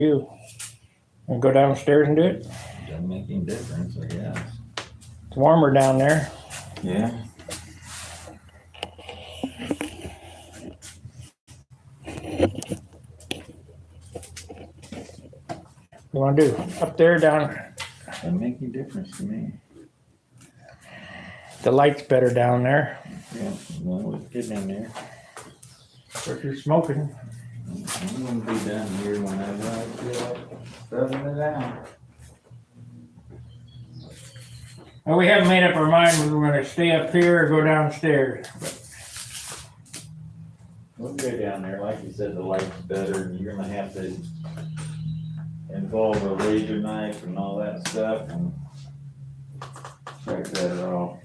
you? And go downstairs and do it? Doesn't make any difference, I guess. It's warmer down there. Yeah. You want to do up there, down? Doesn't make any difference to me. The light's better down there. Yeah, well, let's get in there. If you're smoking. I'm gonna be down here whenever I feel like stuffing it down. Well, we haven't made up our mind whether we're going to stay up here or go downstairs. We'll go down there, like you said, the light's better, and you're gonna have to involve a laser knife and all that stuff, and check that off.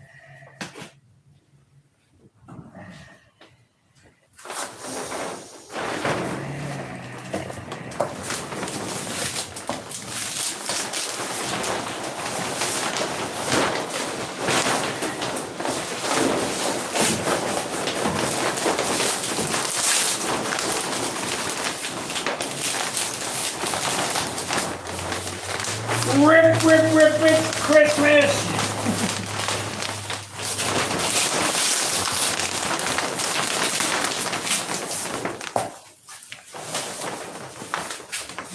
Rip, rip, rip, it's Christmas!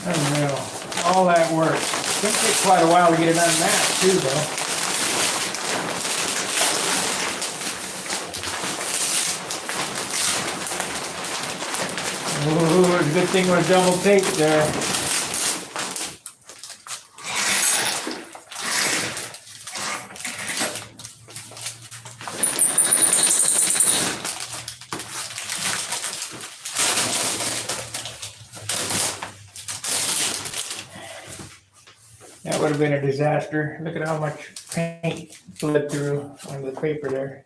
I don't know. All that work. It's going to take quite a while to get it unmasked, too, though. Ooh, it's a good thing with double tape there. That would have been a disaster. Look at how much paint bled through on the paper there.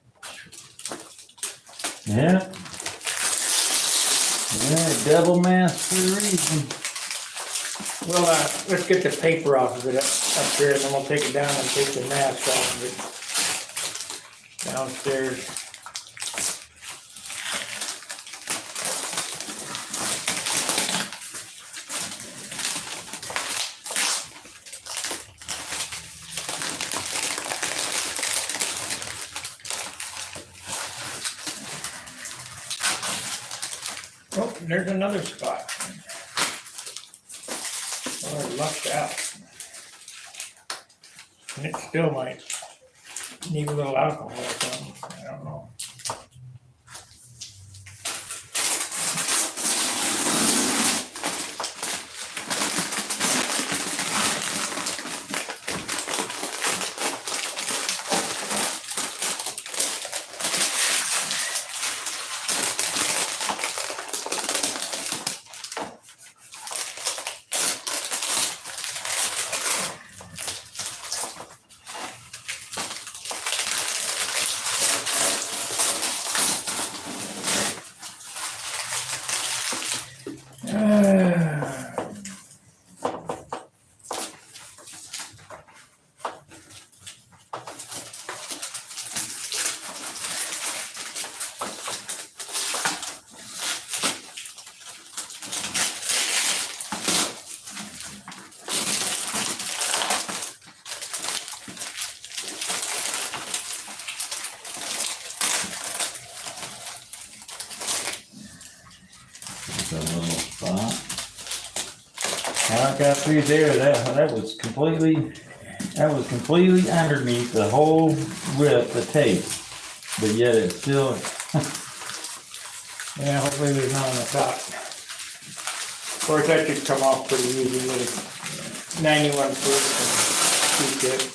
Yeah. Yeah, double mask for a reason. Well, let's get the paper off of it up here, and then we'll take it down and take the mask off of it downstairs. Oh, there's another spot. Oh, it lucked out. And it still might need a little alcohol or something. I don't know. A little spot. How I got through there, that was completely underneath the whole width of tape, but yet it's still. Yeah, hopefully there's not on the top. Of course, that should come off pretty easy with 91 proof and keep it.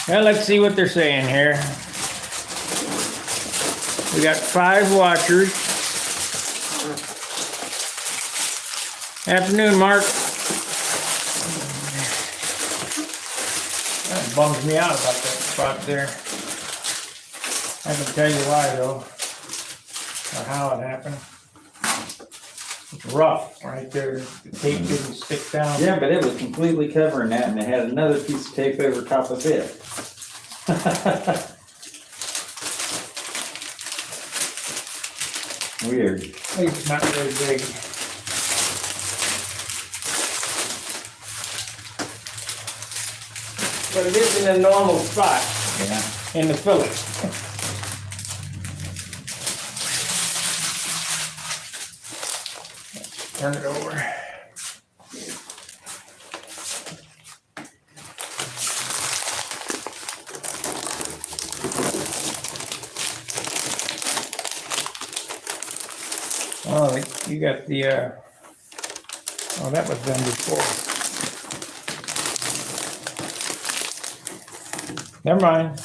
Well, let's see what they're saying here. We got 5 watchers. Afternoon, Mark. That bums me out about that spot there. I can tell you why though, or how it happened. It's rough right there. The tape didn't stick down. Yeah, but it was completely covering that, and it had another piece of tape over top of it. Weird. At least it's not very big. But it is in a normal spot Yeah. in the fillet. Turn it over. Oh, you got the, oh, that was done before. Never mind.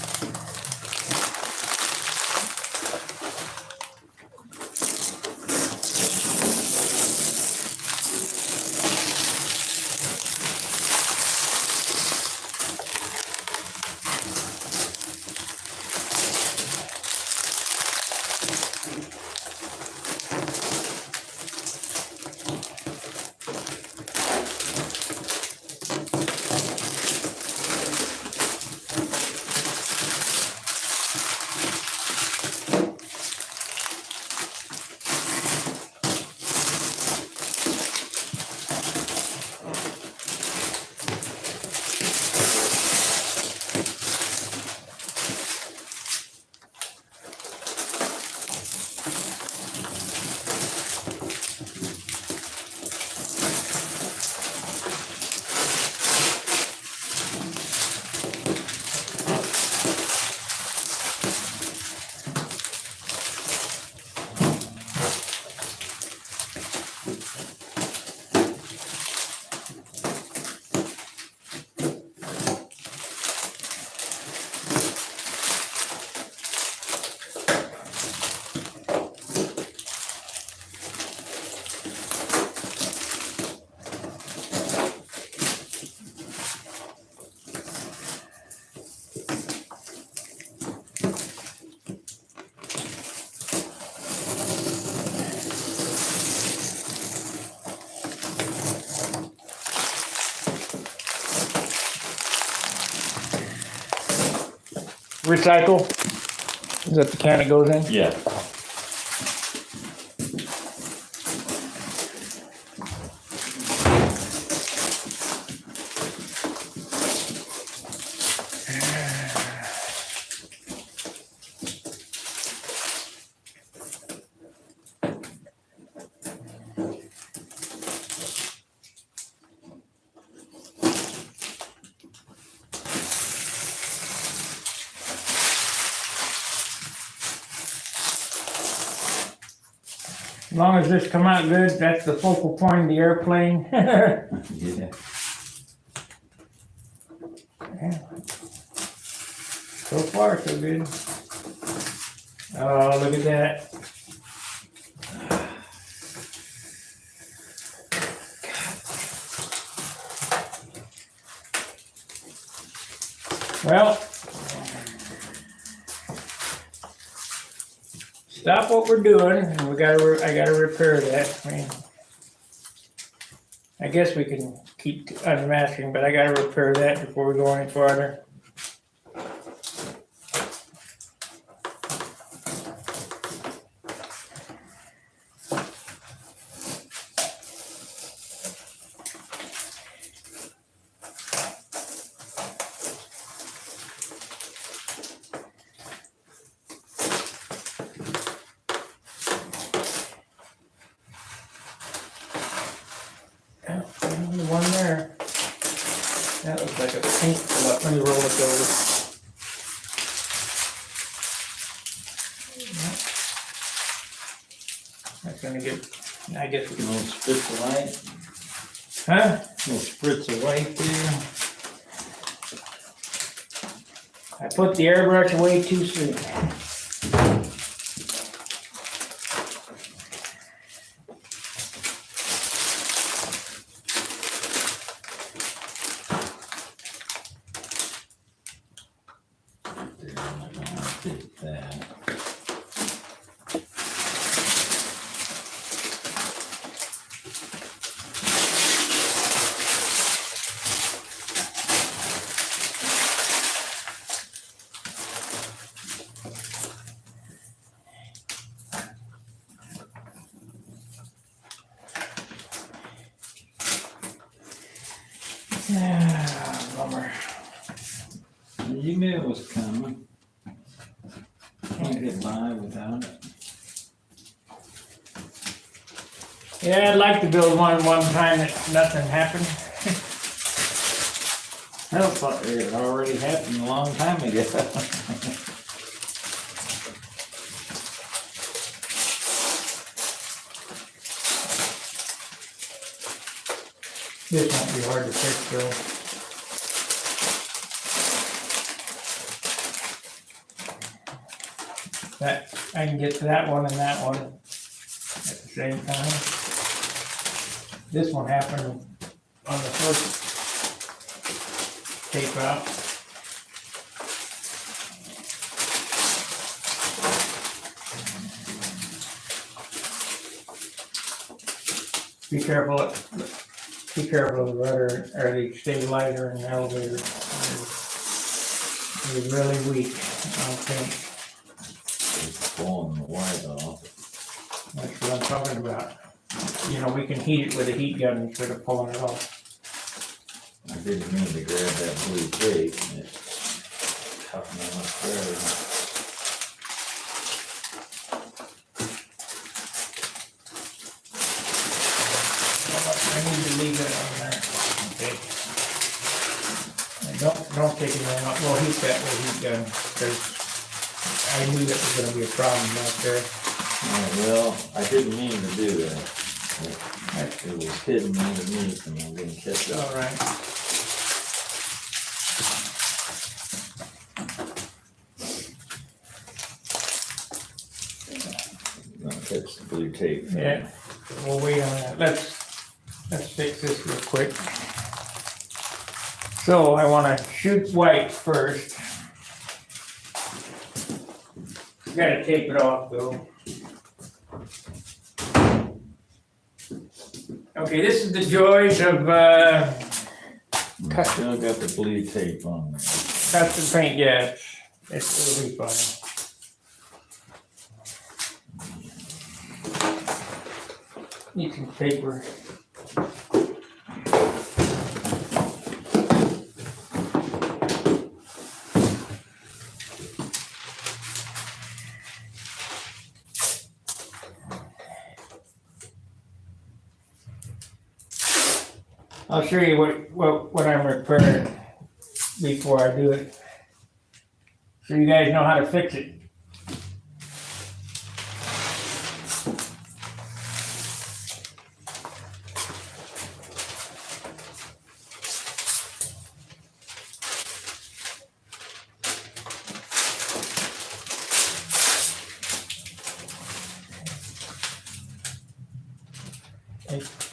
Recycle? Is that the can it goes in? Yeah. As long as this come out good, that's the focal point of the airplane. Yeah. So far, so good. Oh, look at that. Well, stop what we're doing, and I gotta repair that. I guess we can keep unmasking, but I gotta repair that before we go any farther. Yeah, the one there. That looks like a paint pull-up. Let me roll it over. That's gonna get, I guess we A can, little spritz of light. huh? A little spritz of light there. I put the airbrush away too soon. Take that. Ah, bummer. You knew it was coming. Can't get by without it. Yeah, I'd like to build one time that nothing happened. I thought it already happened a long time ago. This won't be hard to fix though. That, I can get to that one and that one at the same time. This one happened on the first tape out. Be careful of the rudder or the stabilizer in the elevator. It's really weak, I think. It's pulling the white off. That's what I'm talking about. You know, we can heat it with a heat gun instead of pulling it off. I didn't mean to grab that blue tape and it toughened me up there. I need to leave it on there. Okay. And don't take it out. We'll heat that with a heat gun because I knew that was gonna be a problem back there. Well, I didn't mean to do that. It was hidden underneath and I didn't catch it. All right. I'm gonna catch the blue tape. Yeah, we'll wait on that. Let's fix this real quick. So I want to shoot white first. Gotta tape it off though. Okay, this is the joys of Still got the blue tape on there. custom paint. Yeah, it'll be fine. Need some paper. I'll show you what I'm repairing before I do it, so you guys know how to fix it.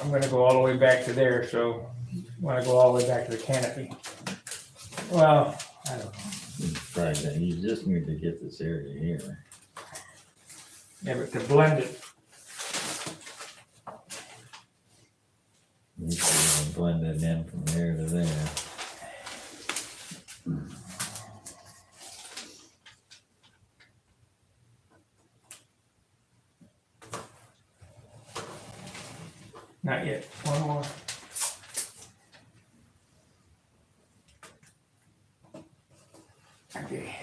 I'm gonna go all the way back to there, so I wanna go all the way back to the canopy. Well, I don't know. Right, you just need to get this area here. Yeah, but to blend it, You can blend it in from there to there. not yet, one more. Okay.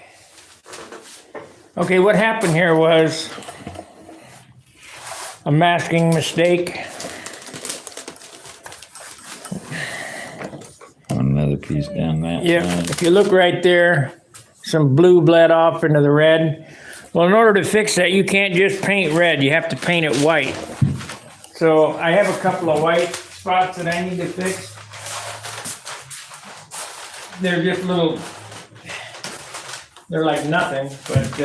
Okay, what happened here was a masking mistake. Another piece down that Yeah, side. if you look right there, some blue bled off into the red. Well, in order to fix that, you can't just paint red, you have to paint it white. So I have a couple of white spots that I need to fix. They're just little they're like nothing, but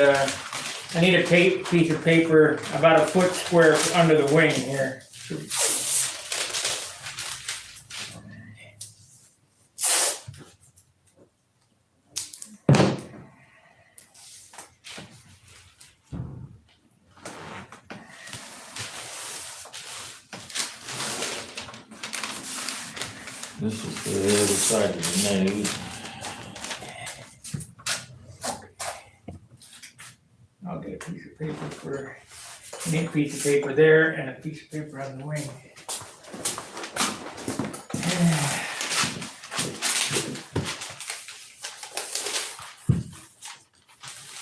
I need a piece of paper about a foot square under the wing here. This is the other side of the nose. I'll get a piece of paper I need a piece of paper there and a piece of paper on the wing.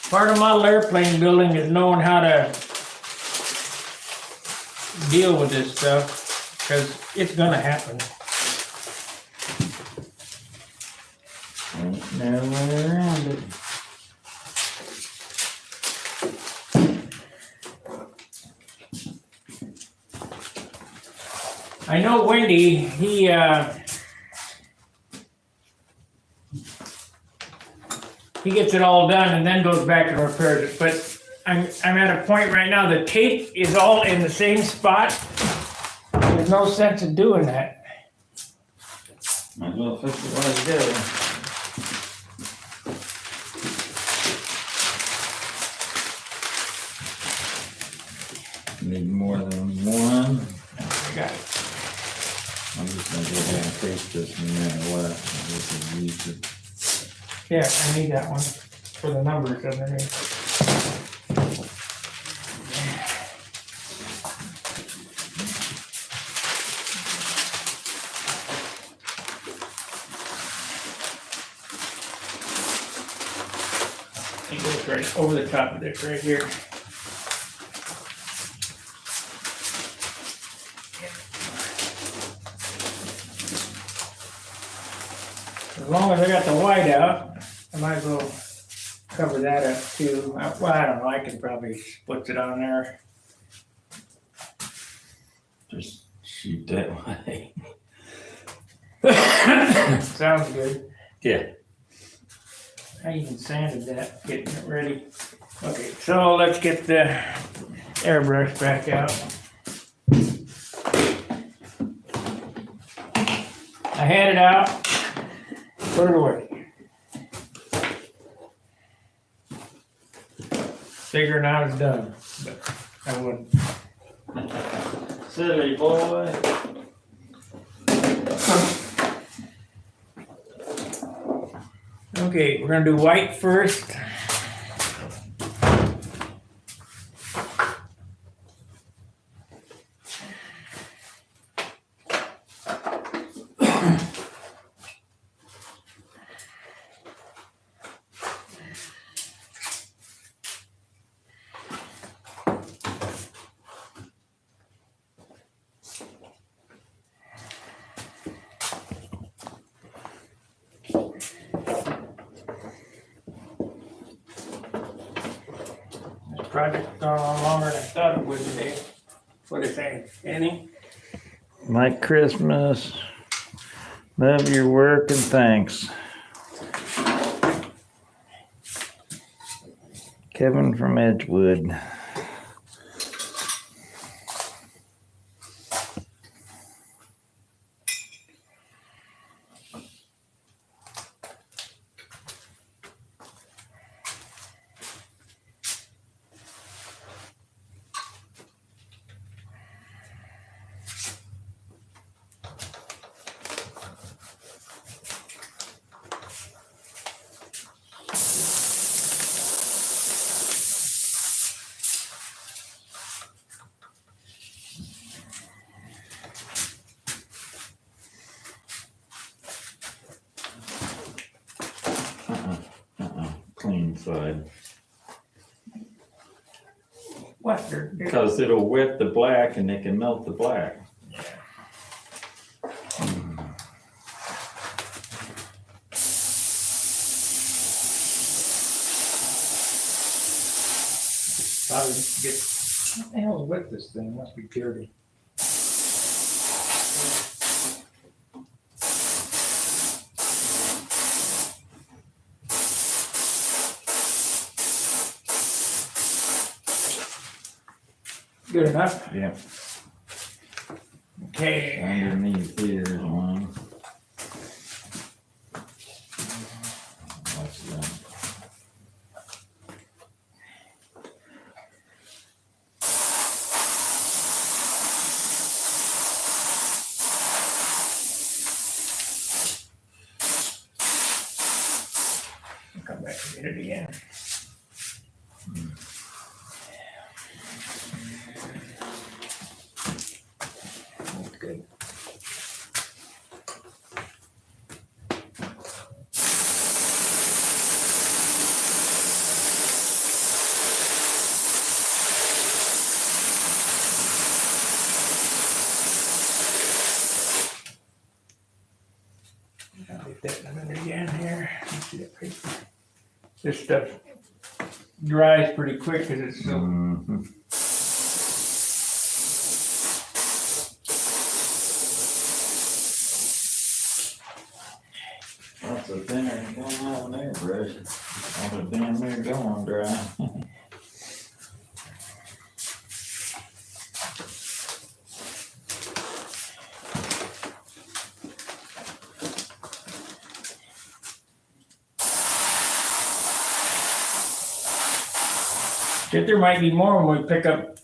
Part of model airplane building is knowing how to deal with this stuff, because it's gonna happen. Ain't no way around it. I know Wendy, he gets it all done and then goes back and repairs it, but I'm at a point right now, the tape is all in the same spot. There's no sense in doing that. Might as well fix it while it's there. Need more than one. I got it. I'm just gonna go ahead and paste this no matter what. This is easy. Yeah, I need that one for the numbers underneath. It goes right over the top of this right here. As long as I got the white out, I might as well cover that up too. Well, I don't know, I can probably split it on there. Just shoot that way. Sounds good. Yeah. I even sanded that, getting it ready. Okay, so let's get the airbrush back out. I had it out, put it away. Figuring out it's done, but I wouldn't. Silly boy. Okay, we're gonna do white first. Project's gone on longer than I thought it would today. What do you think, Annie? Like Christmas. Love your work and thanks. Kevin from Edgewood. Clean side. What? Because it'll wet the black and they can melt the black. Probably get, what the hell is with this thing? It must be dirty. Good enough? Yeah. Okay. Underneath here is one. What's that? Come back and get it again. That's good. I'll get that in a minute again here. Let's see that paper. This stuff dries pretty quick because it's so. Mhm. Lots of thinner going on there, brush. All the damn there going dry. Shit, there might be more when we pick up.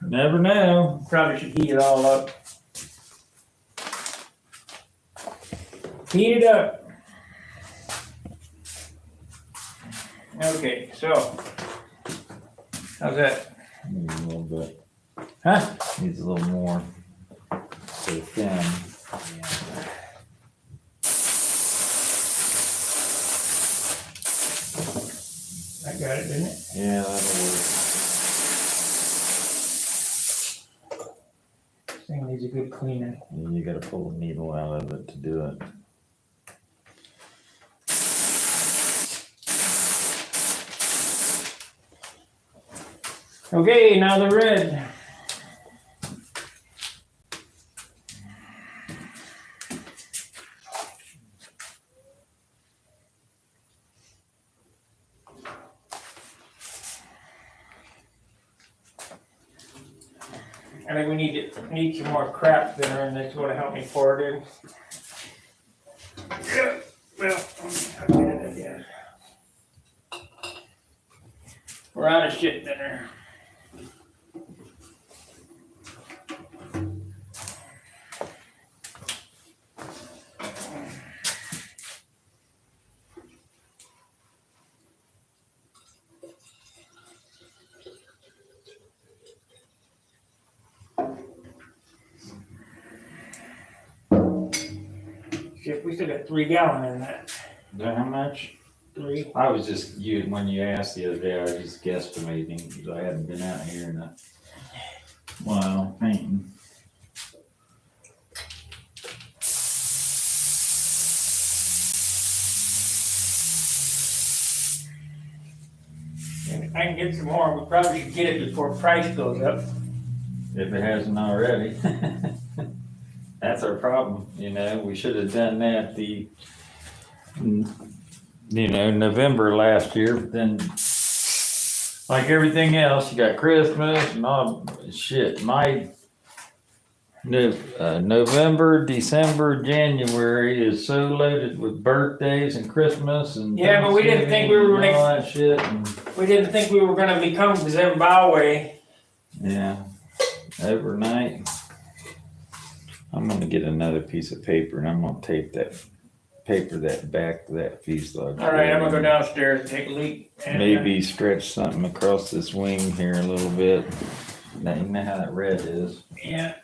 Never know. Probably should heat it all up. Heat it up. Okay, so how's that? Needs a little bit. Huh? Needs a little more. So thin. I got it, didn't it? Yeah, that'll work. This thing needs a good cleaning. You gotta pull the needle out of it to do it. Okay, now the red. I think we need some more crap thinner, and that's gonna help me pour it in. Yeah, well, I'll get it again. We're out of shit thinner. Shit, we still got 3 gallon in that. Is that how much? 3. I was just, when you asked the other day, I was just guesstimating, because I hadn't been out here in a while painting. And I can get some more. We probably should get it before price goes up. If it hasn't already. That's our problem, we should have done that November last year, but then like everything else, you got Christmas and all shit. November, December, January is so loaded with birthdays and Christmas and Yeah, but we didn't think we were and all that shit. And, We didn't think we were gonna become Zimbabwe. yeah, overnight. I'm gonna get another piece of paper and I'm gonna tape that paper that back to that fuselage. All right, I'm gonna go downstairs and take a leak. And, Maybe stretch something across this wing here a little bit. Now you know how that red is. Yeah.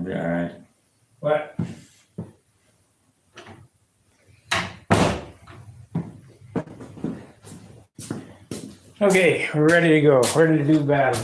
be alright. What? Okay, we're ready to go. Ready to do battle.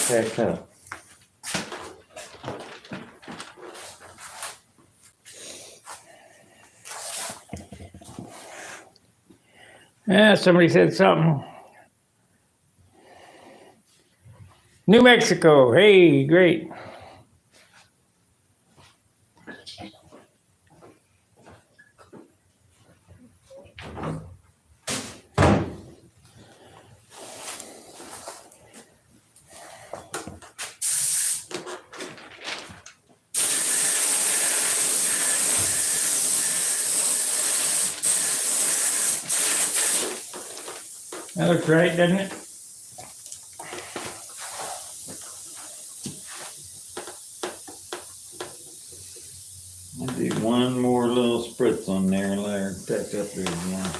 Pack up. Yeah, somebody said something. New Mexico. Hey, great. That looks right, doesn't it? I'll do one more little spritz on there and let her pack up there again.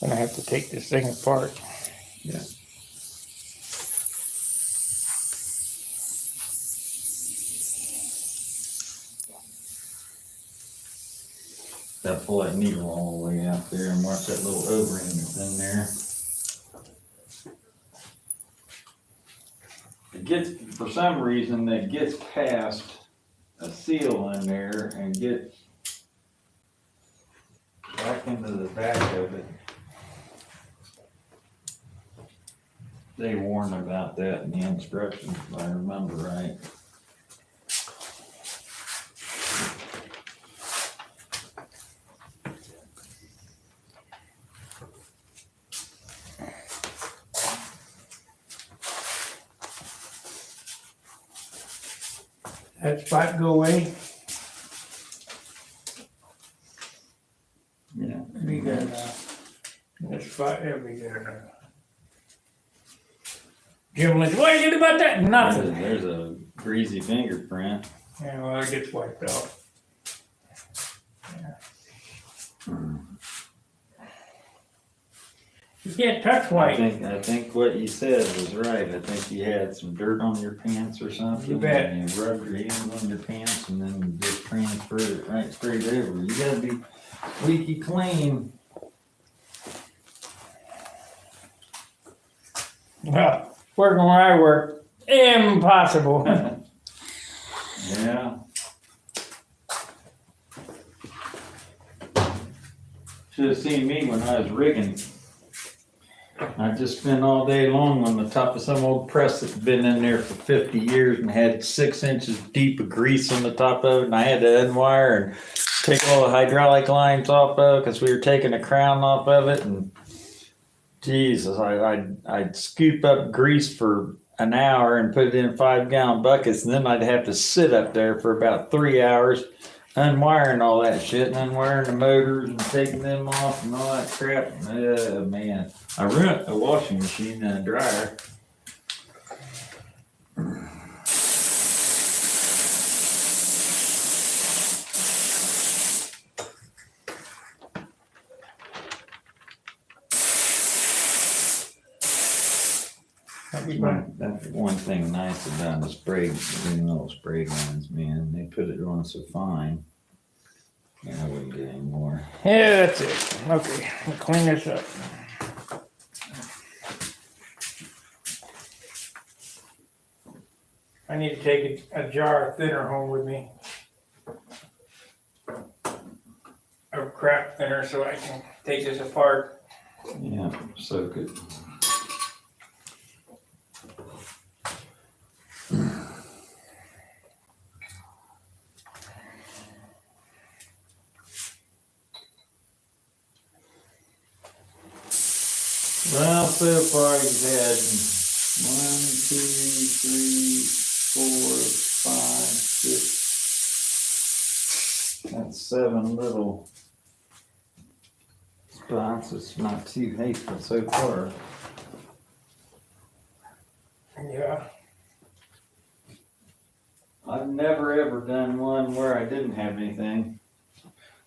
Gonna have to take this thing apart. Yeah. Gotta pull that needle all the way out there and mark that little O-ring that's in there. It gets, for some reason, that gets past a seal in there and gets back into the back of it. They warn about that in the instructions, if I remember right. That spot go away. Yeah. Be there now. That spot there be there now. Jim Lynch, what do you do about that? Nothing. There's a greasy fingerprint. Yeah, well, it gets wiped out. You can't touch white. I think what you said was right. I think you had some dirt on your pants or something. You bet. And you rubbed your hands on your pants and then you just transferred it right straight over. You gotta be squeaky clean. Well, working where I work, impossible. Yeah. Should have seen me when I was rigging. I just spent all day long on the top of some old press that's been in there for 50 years and had 6 inches deep of grease on the top of it, and I had to unwire and take all the hydraulic lines off of it because we were taking the crown off of it. And Jesus, I'd scoop up grease for an hour and put it in 5-gallon buckets, and then I'd have to sit up there for about 3 hours unwiring all that shit and unwiring the motors and taking them off and all that crap. Oh man, I rent a washing machine and a dryer. That'd be fine. That's one thing nice about the spray, spray guns, man. They put it on so fine. Yeah, I wouldn't get any more. Yeah, that's it. Okay, we'll clean this up. I need to take a jar of thinner home with me. Of crap thinner so I can take this apart. Yeah, soak it. Well, so far you've had 1, 2, 3, 4, 5, 6. That's 7 little spots. It's not too hateful so far. Yeah. I've never ever done one where I didn't have anything.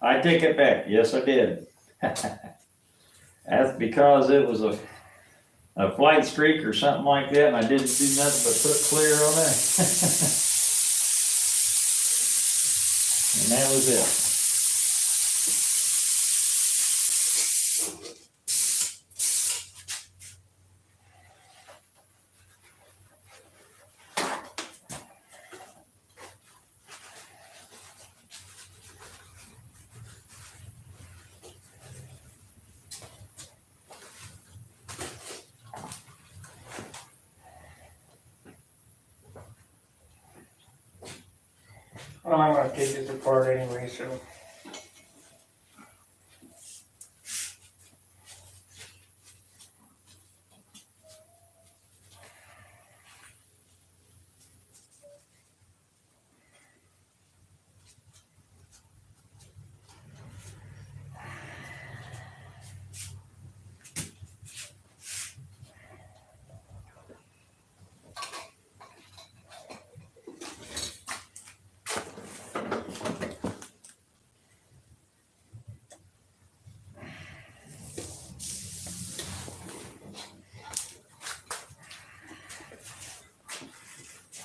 I take it back. Yes, I did. That's because it was a flight streak or something like that, and I didn't do nothing but put clear on there. And that was it. Well, I'm gonna take this apart anyway, so.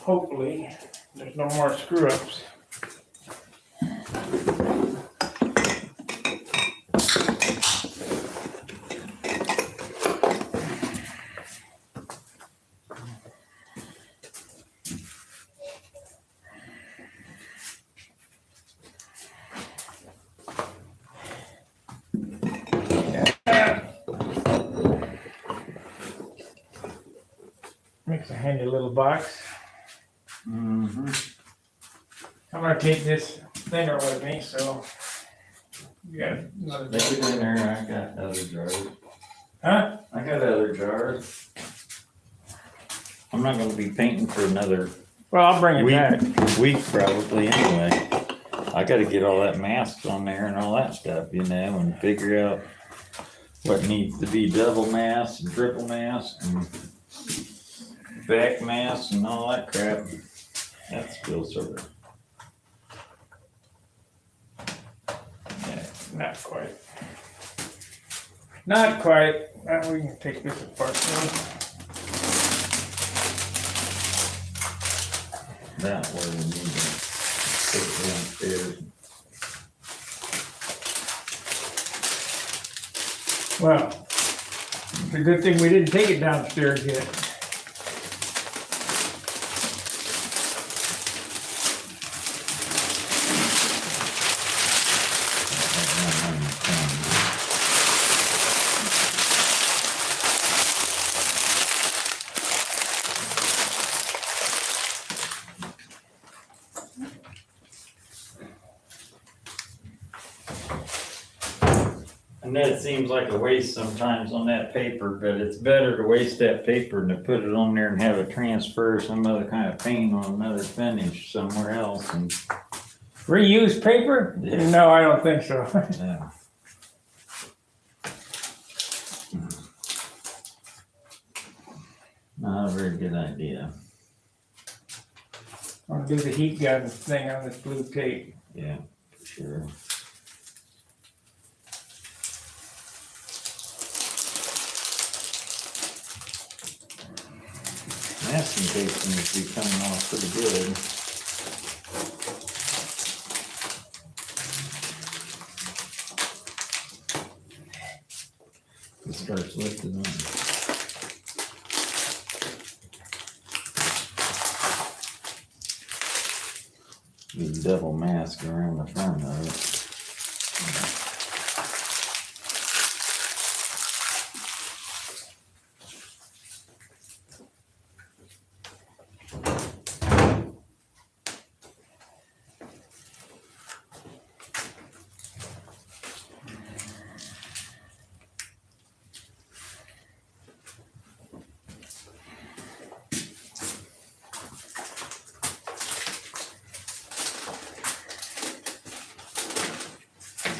Hopefully, there's no more screw ups. Makes a handy little box. Mm-hmm. I'm gonna take this thinner with me, so. You got another. Stick it in there. I got other jars. Huh? I got other jars. I'm not gonna be painting for another Well, I'll bring it back. week probably anyway. I gotta get all that masks on there and all that stuff, and figure out what needs to be double mask and triple mask and back mask and all that crap. That's still sort of. Yeah, not quite. Not quite. We can take this apart now. That way we need to put it downstairs. Well, it's a good thing we didn't take it downstairs yet. And that seems like a waste sometimes on that paper, but it's better to waste that paper than to put it on there and have it transfer some other kind of paint on another finish somewhere else. And Reuse paper? Yeah. No, I don't think so. yeah. Not a very good idea. I'll do the heat gun thing on this blue tape. Yeah, for sure. Masking tape seems to be coming off pretty good. It starts lifting up. These double mask around the front of it.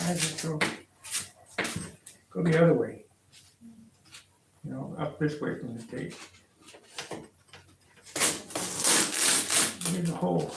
I just go the other way. You know, up this way from the tape. There's a hole.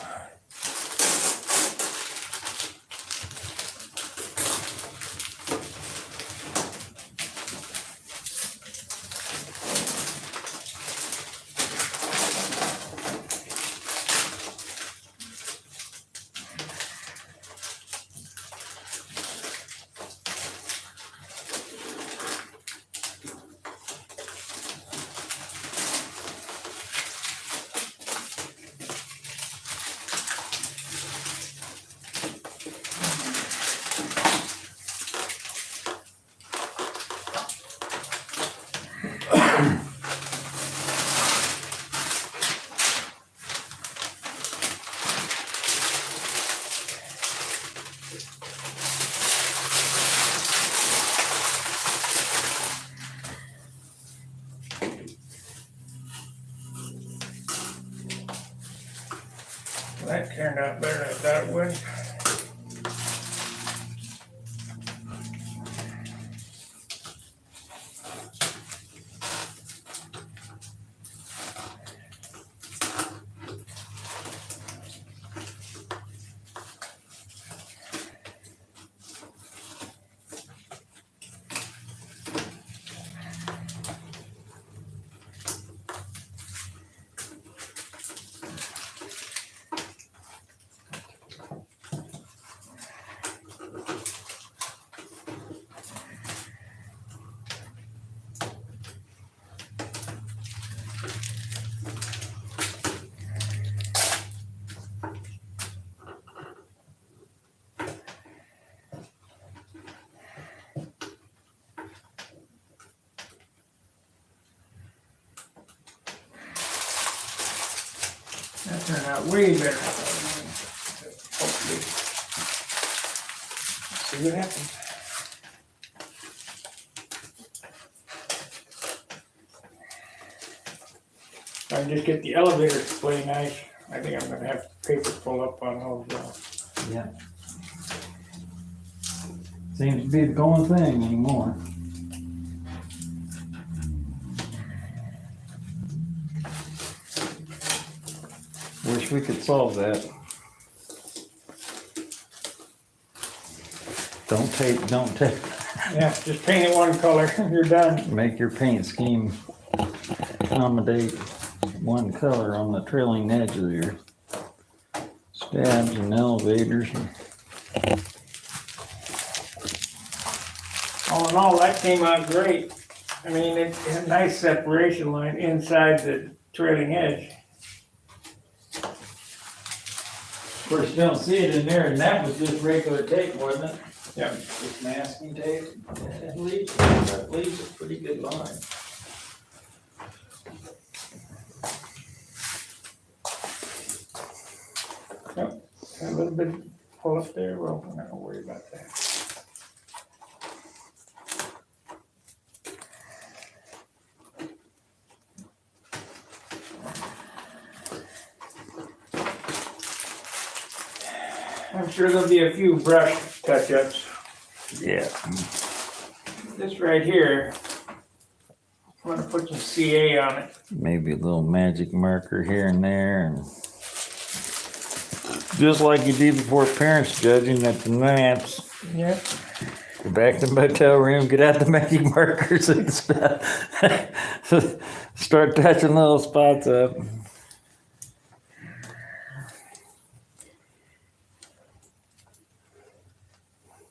That turned out better than I thought it would. That turned out way better. Hopefully. See what happens. If I can just get the elevator to play nice, I think I'm gonna have paper pull up on those. Yeah. Seems to be the going thing anymore. Wish we could solve that. Don't tape. Yeah, just paint it one color, you're done. Make your paint scheme accommodate one color on the trailing edge of your stabs and elevators. All in all, that came out great. I mean, it had a nice separation line inside the trailing edge. Of course, you don't see it in there, and that was just regular tape, wasn't it? Yeah. Just masking tape. That leaves a pretty good line. Yep, a little bit pull up there, well, I'm not gonna worry about that. I'm sure there'll be a few brush touch-ups. Yeah. This right here, I'm gonna put some CA on it. Maybe a little magic marker here and there, and just like you do before parents judging at the maps. Yep. Go back to the motel room, get out the magic markers and stuff. Start touching little spots up.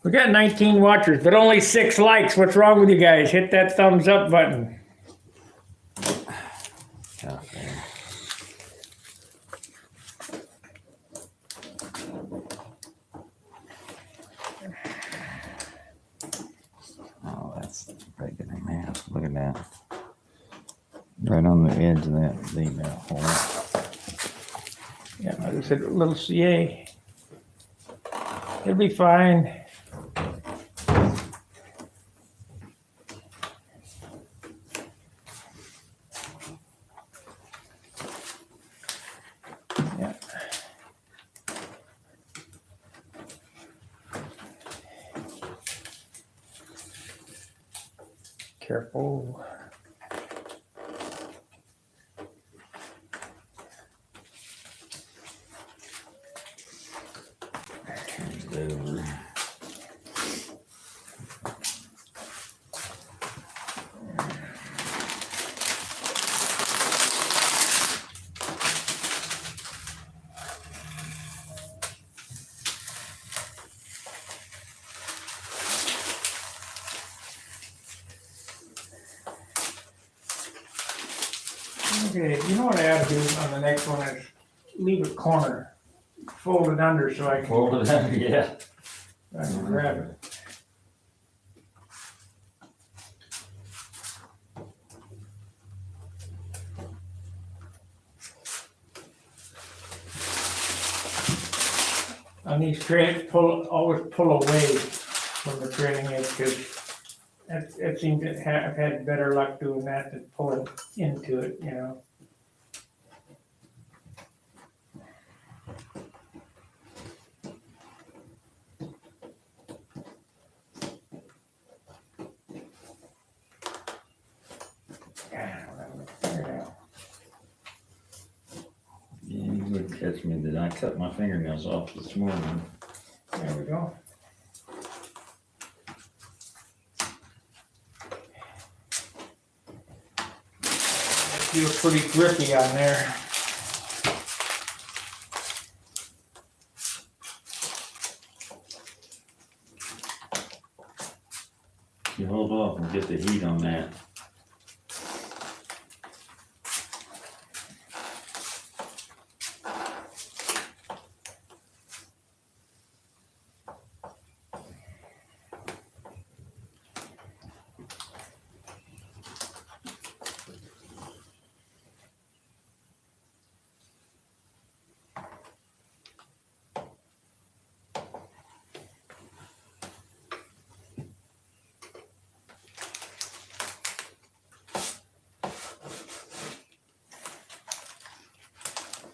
We got 19 watchers, but only 6 likes. What's wrong with you guys? Hit that thumbs up button. Oh, that's breaking in half. Look at that. Right on the edge of that female hole. Yeah, like I said, a little CA. It'll be fine. Yeah. Careful. Over. Okay, you know what I ought to do on the next one is leave a corner, fold it under so I can, Fold it under, yeah. I can grab it. On these trays, always pull away from the trailing edge because it seems to I've had better luck doing that than pulling into it, you know. Yeah, you would catch me that I cut my fingernails off this morning. There we go. Feels pretty grippy on there. You hold off and get the heat on that.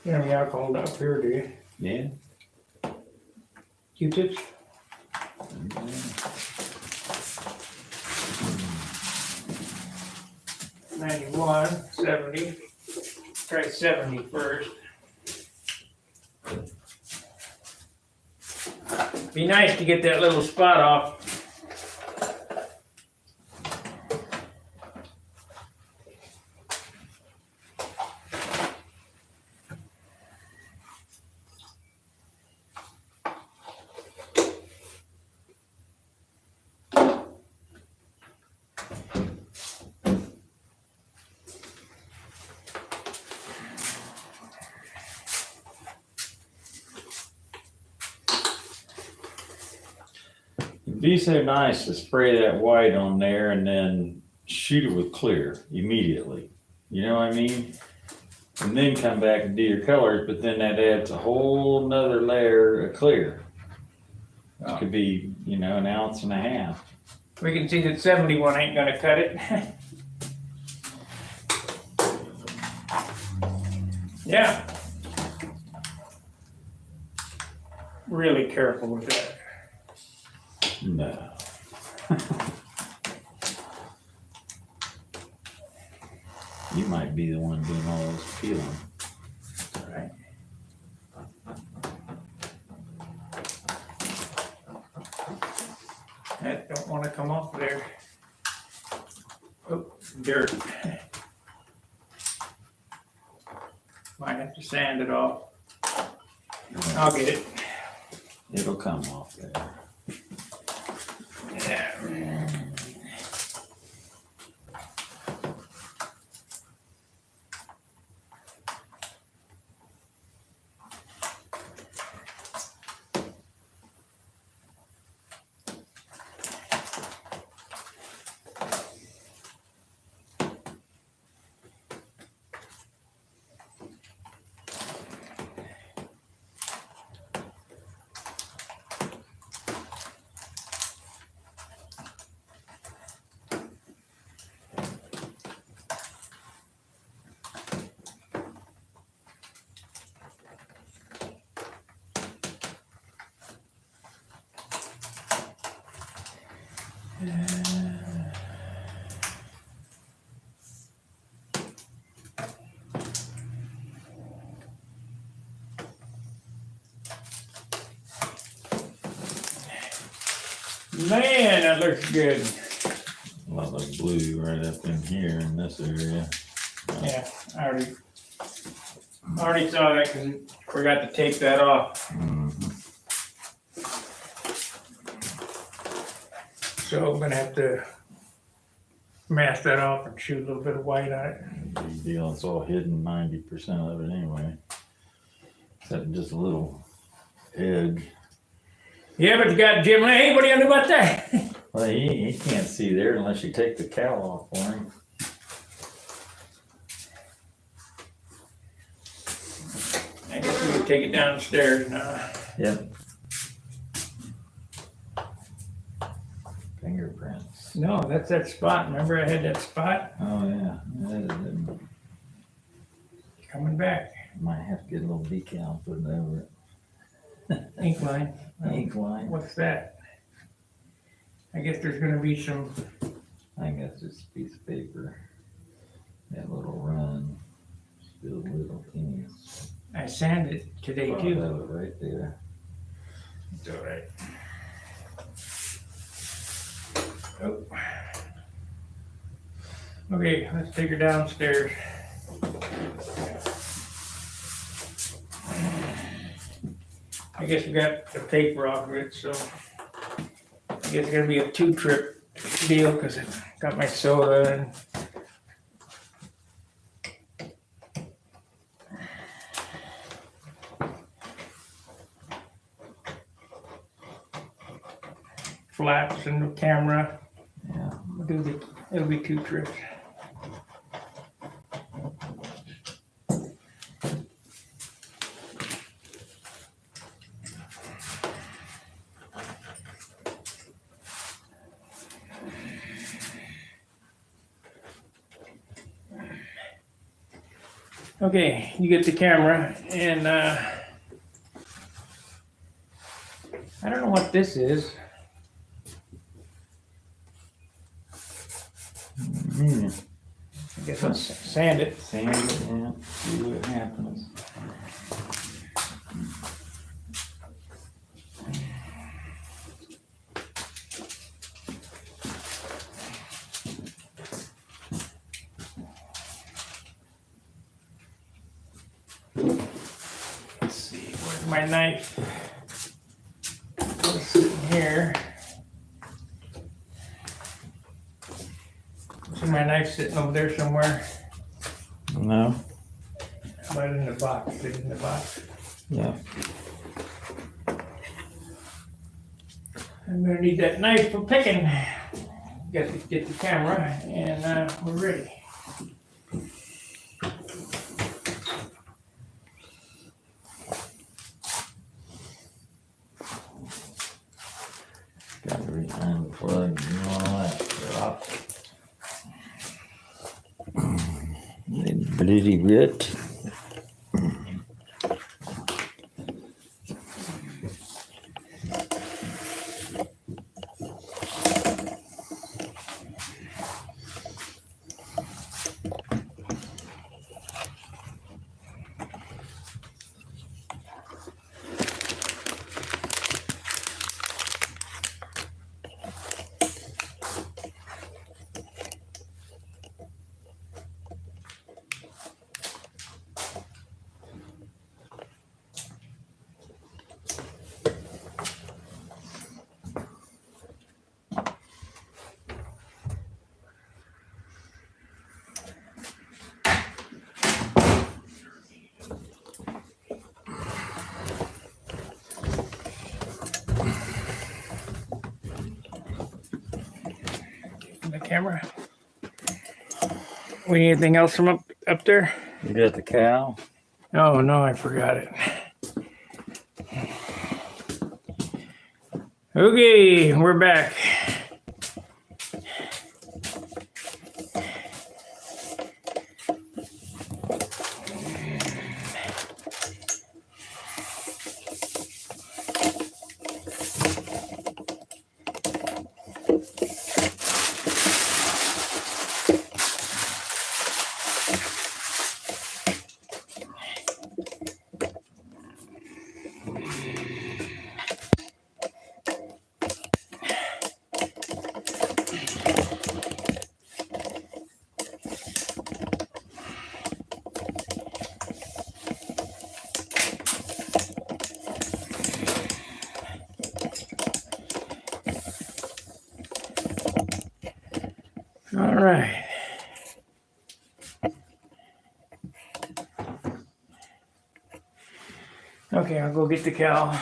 You have any alcohol up here, do you? Yeah. Q-tips? 91, 70. Try 70 first. Be nice to get that little spot off. It'd be so nice to spray that white on there and then shoot it with clear immediately. You know what I mean? And then come back and do your colors, but then that adds a whole nother layer of clear. It could be, you know, 1.5 ounces. We can see that 71 ain't gonna cut it. Yeah. Really careful with that. No. You might be the one doing all this peeling. Right. That don't want to come off there. Oh, dirt. Might have to sand it off. I'll get it. It'll come off there. Yeah. Man, that looks good. A lot of blue right up in here in this area. Yeah, I already saw that because I forgot to take that off. Mhm. So I'm gonna have to mask that off and shoot a little bit of white on it. Big deal. It's all hidden 90% of it anyway. Except just a little edge. Yeah, but you got Jim Lane. What do you do about that? Well, he can't see there unless you take the cowl off for him. I guess we can take it downstairs now. Yep. Fingerprints. No, that's that spot. Remember I had that spot? Oh, yeah. That is- Coming back. might have to get a little decal put over it. Ink line. Ink line. What's that? I guess there's gonna be some, I guess it's a piece of paper. That little run. Still little teeny. I sanded today Spot too. of it right there. It's all right. Oh. Okay, let's take her downstairs. I guess we got the paper off of it, so I guess it's gonna be a 2-trip deal because I got my soda and flaps and the camera. Yeah. It'll be 2 trips. Okay, you get the camera and I don't know what this is. I guess I'll sand it. Sand it, yeah. See what happens. Let's see, where's my knife? It's sitting here. See my knife sitting over there somewhere. No. Right in the box. Is it in the box? Yeah. I'm gonna need that knife for picking. Got to get the camera and we're ready. Got to unplug and all that crap. Bloody bit. camera. We need anything else from up there? You got the cow? Oh no, I forgot it. Okay, we're back. All right. Okay, I'll go get the cow.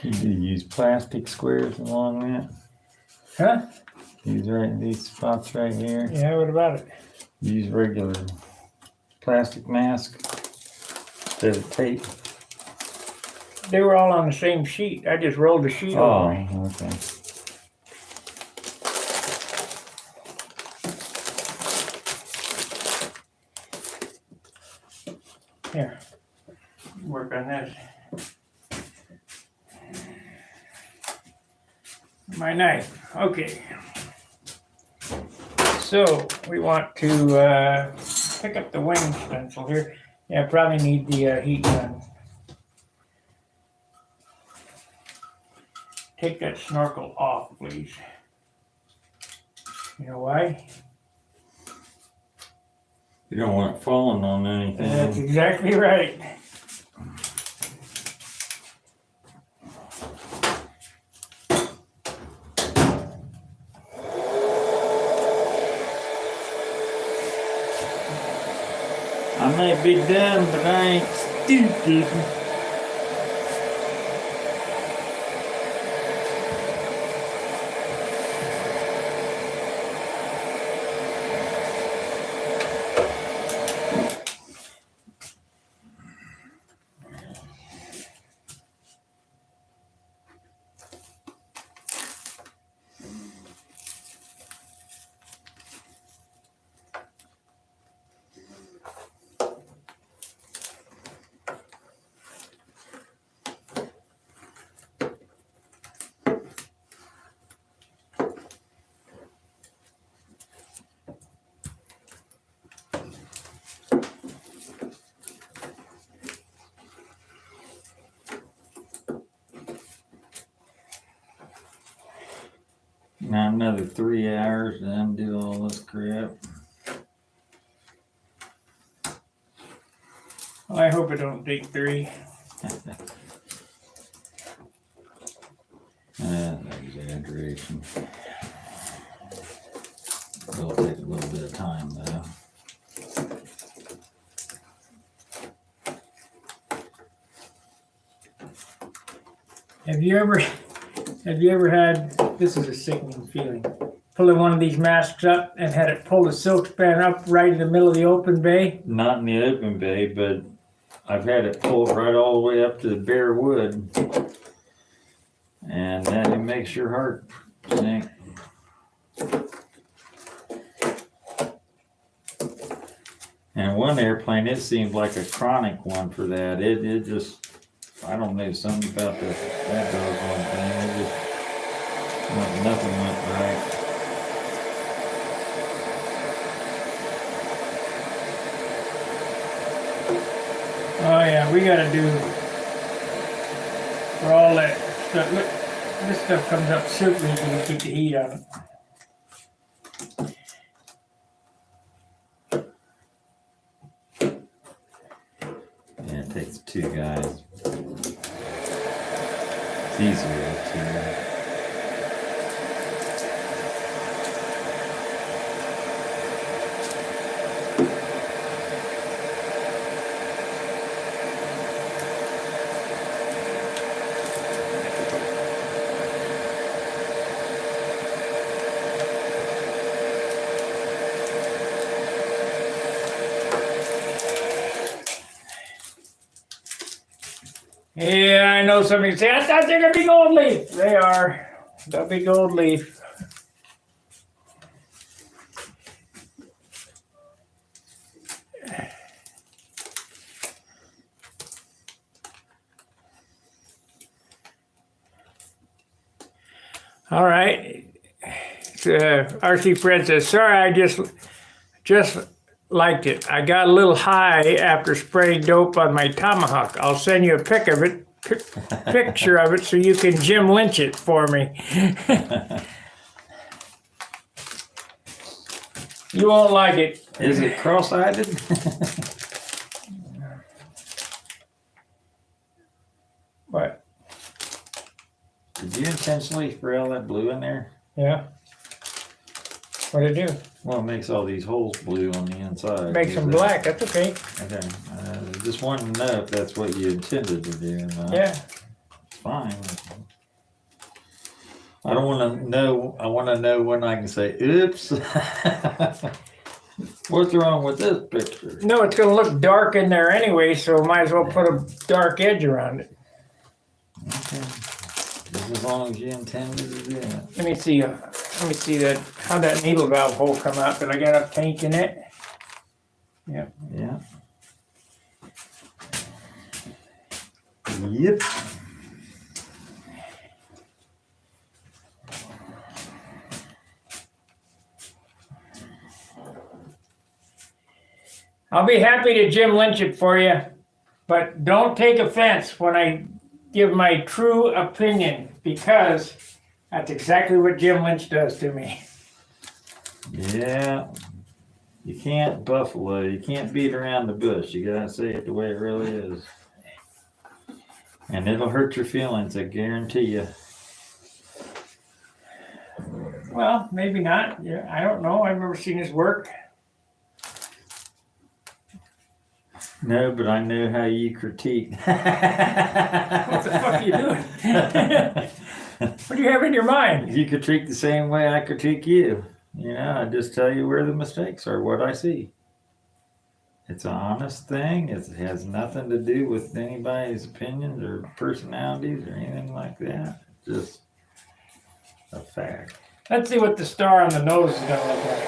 You use plastic squares along that? Huh? These spots right here. Yeah, what about it? Use regular plastic mask instead of tape. They were all on the same sheet. I just rolled the sheet Oh, over. okay. Here, work on this. My knife. Okay. So we want to pick up the wing stencil here. Yeah, probably need the heat gun. Take that snorkel off, please. You know why? You don't want it falling on anything. That's exactly right. I may be dumb, but I ain't stupid. Now another 3 hours to undo all this crap. Well, I hope it don't take 3. Exaggeration. It'll take a little bit of time though. Have you ever Have you ever had, this is a sickening feeling, pulling one of these masks up and had it pull the silk span up right in the middle of the open bay? Not in the open bay, but I've had it pulled right all the way up to the bare wood. And then it makes your heart sink. And one airplane, it seemed like a chronic one for that. It just, I don't know, something about that doggone thing. It just, nothing went right. Oh yeah, we gotta do, for all that stuff, look, this stuff comes up super easy to keep the heat on it. Yeah, it takes two guys. It's easier with two. Yeah, I know somebody say, I thought they're gonna be gold leaf. They are. They'll be gold leaf. All right. RC Fred says, sorry, I just liked it. I got a little high after spraying dope on my tomahawk. I'll send you a picture of it so you can Jim Lynch it for me. You won't like it. Is it cross-eyed? What? Did you intentionally spray all that blue in there? Yeah. What'd it do? Well, it makes all these holes blue on the inside. Makes them black. That's okay. Okay. Just wanted to know if that's what you intended to do or not. Yeah. It's fine. I don't want to know. I want to know when I can say, oops. What's wrong with this picture? No, it's gonna look dark in there anyway, so might as well put a dark edge around it. Okay. Just as long as you intended to do it. Let me see that how that needle valve hole come out. Did I got enough paint in it? Yep. Yeah. Yep. I'll be happy to Jim Lynch it for you, but don't take offense when I give my true opinion, because that's exactly what Jim Lynch does to me. Yeah. You can't buffalo. You can't beat around the bush. You gotta say it the way it really is. And it'll hurt your feelings, I guarantee you. Well, maybe not. Yeah, I don't know. I've never seen his work. No, but I know how you critique. What the fuck are you doing? What do you have in your mind? You critique the same way I critique you. You know, I just tell you where the mistakes are, what I see. It's an honest thing. It has nothing to do with anybody's opinions or personalities or anything like that. Just a fact. Let's see what the star on the nose is going to look like.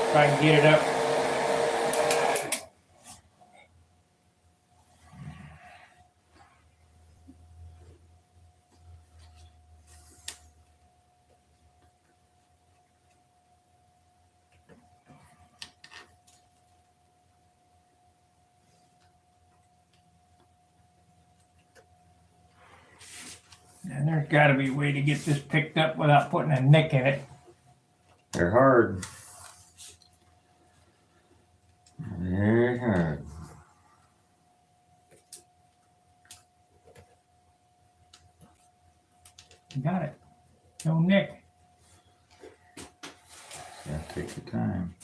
If I can get it up. And there's got to be a way to get this picked up without putting a nick in it. They're hard. Very hard. You got it. No nick. Yeah, take your time.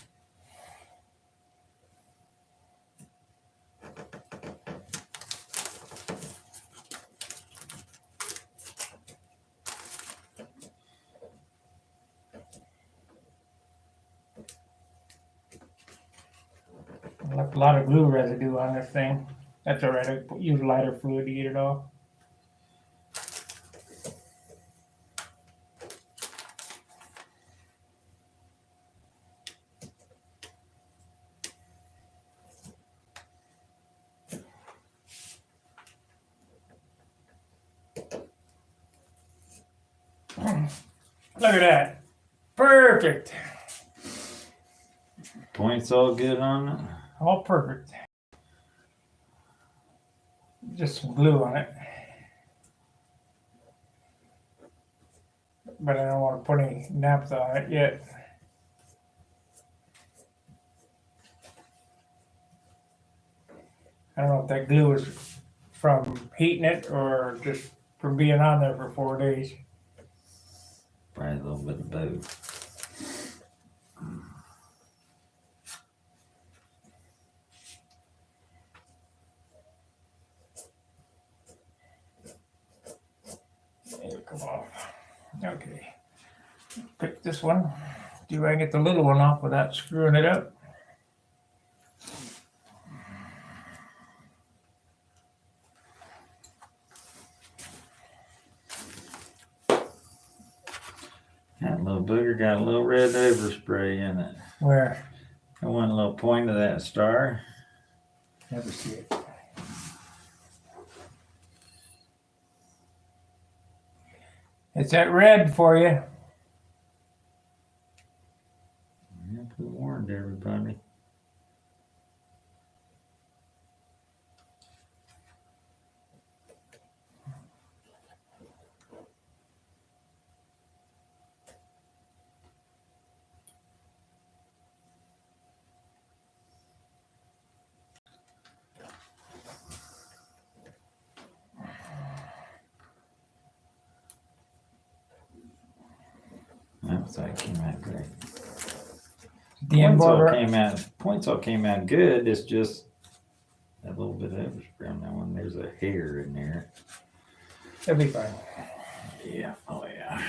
left a lot of glue residue on this thing. That's alright, I use lighter fluid to get it off. Look at that. Perfect. Points all good on it. All perfect. Just some glue on it. But I don't want to put any naphtha on it yet. I don't know if that glue is from heating it or just from being on there for 4 days. Probably a little bit of both. It'll come off. Okay. Pick this one. See if I can get the little one off without screwing it up. That little booger got a little red overspray in it. Where? That one little point of that star. Never see it. It's that red for you. Yeah, we warned everybody. That's how it came out great. The end border. Points all came out good. It's just a little bit of overspray on that one. There's a hair in there. It'll be fine. Yeah. Oh yeah.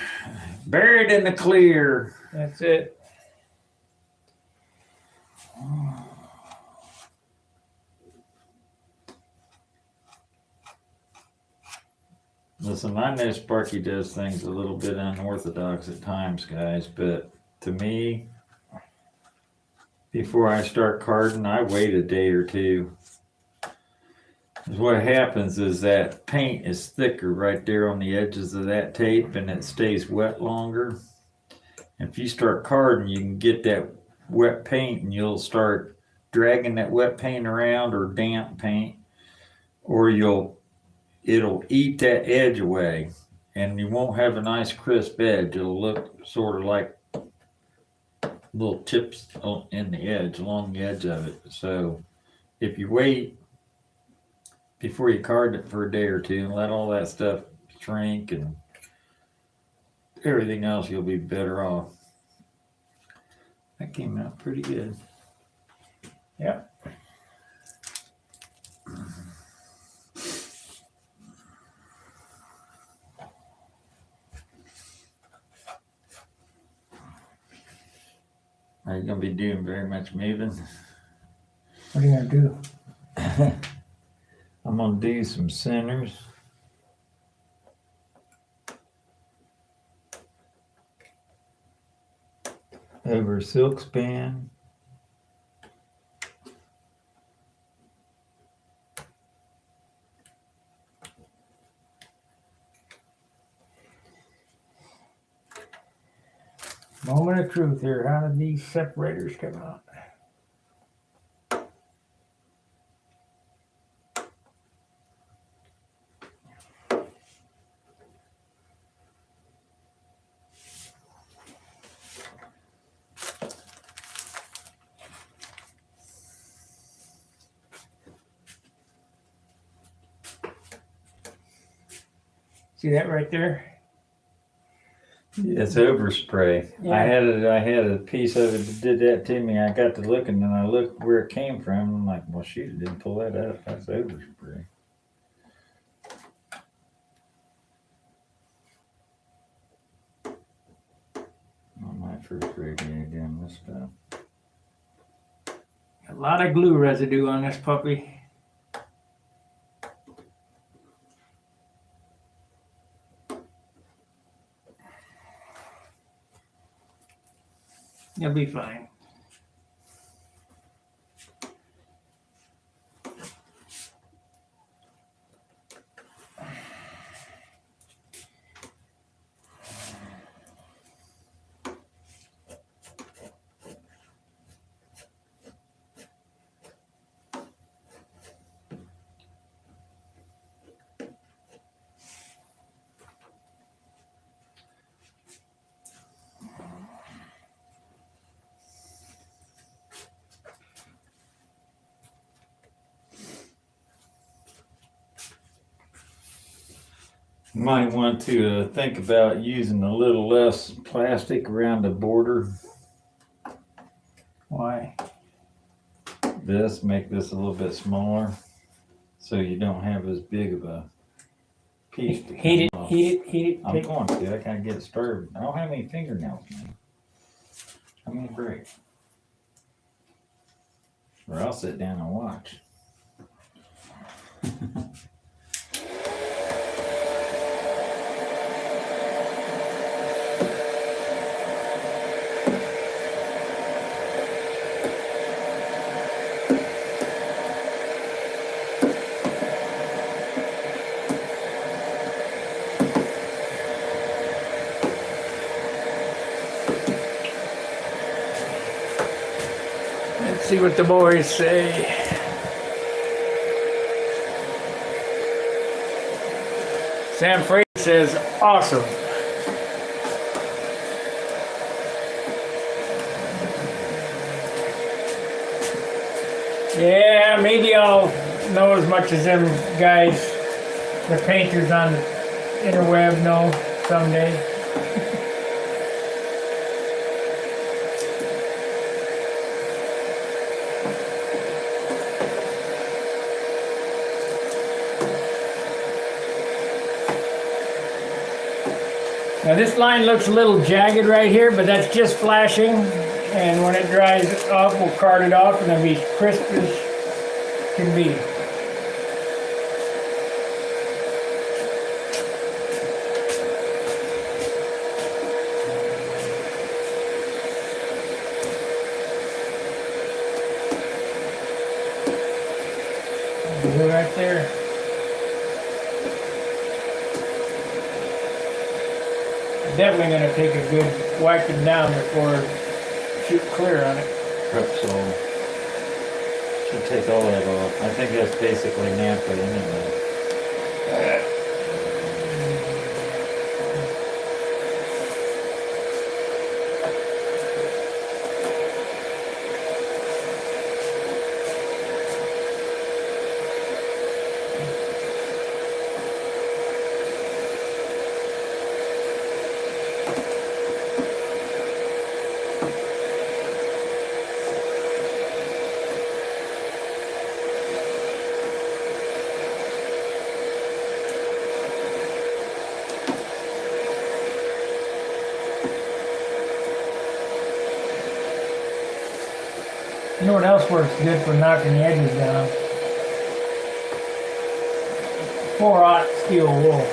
Buried in the clear. That's it. Listen, I know Sparky does things a little bit unorthodox at times, guys, but to me, before I start carding, I wait a day or two. 'Cause what happens is that paint is thicker right there on the edges of that tape and it stays wet longer. And if you start carding, you can get that wet paint and you'll start dragging that wet paint around or damp paint, or it'll eat that edge away and you won't have a nice crisp edge. It'll look sort of like little chips in the edge, along the edge of it. So if you wait before you card it for a day or two and let all that stuff shrink and everything else, you'll be better off. That came out pretty good. Yep. Are you gonna be doing very much moving? What are you gonna do? I'm gonna do some centers. Over silk span. Moment of truth here. How did these separators come out? See that right there? It's overspray. Yeah. I had a piece of it that did that to me. I got to looking and I looked where it came from. I'm like, well, shoot, didn't pull that up. That's overspray. On my first radio doing this stuff. A lot of glue residue on this puppy. You'll be fine. Might want to think about using a little less plastic around the border. Why? Make this a little bit smaller, so you don't have as big of a piece. Heat it. I'm going to. I can't get started. I don't have any fingernails, man. I'm gonna break, or I'll sit down and watch. Let's see what the boys say. Sam Freight says, awesome. Yeah, maybe I'll know as much as them guys, the painters on the interweb know someday. Now this line looks a little jagged right here, but that's just flashing. And when it dries off, we'll cart it off and it'll be crisp as can be. Glue right there. Definitely gonna take a good wiping down before shoot clear on it. Prep so should take all that off. I think that's basically nappa anyway. You know what else works good for knocking the edges down? 4/0 steel wool.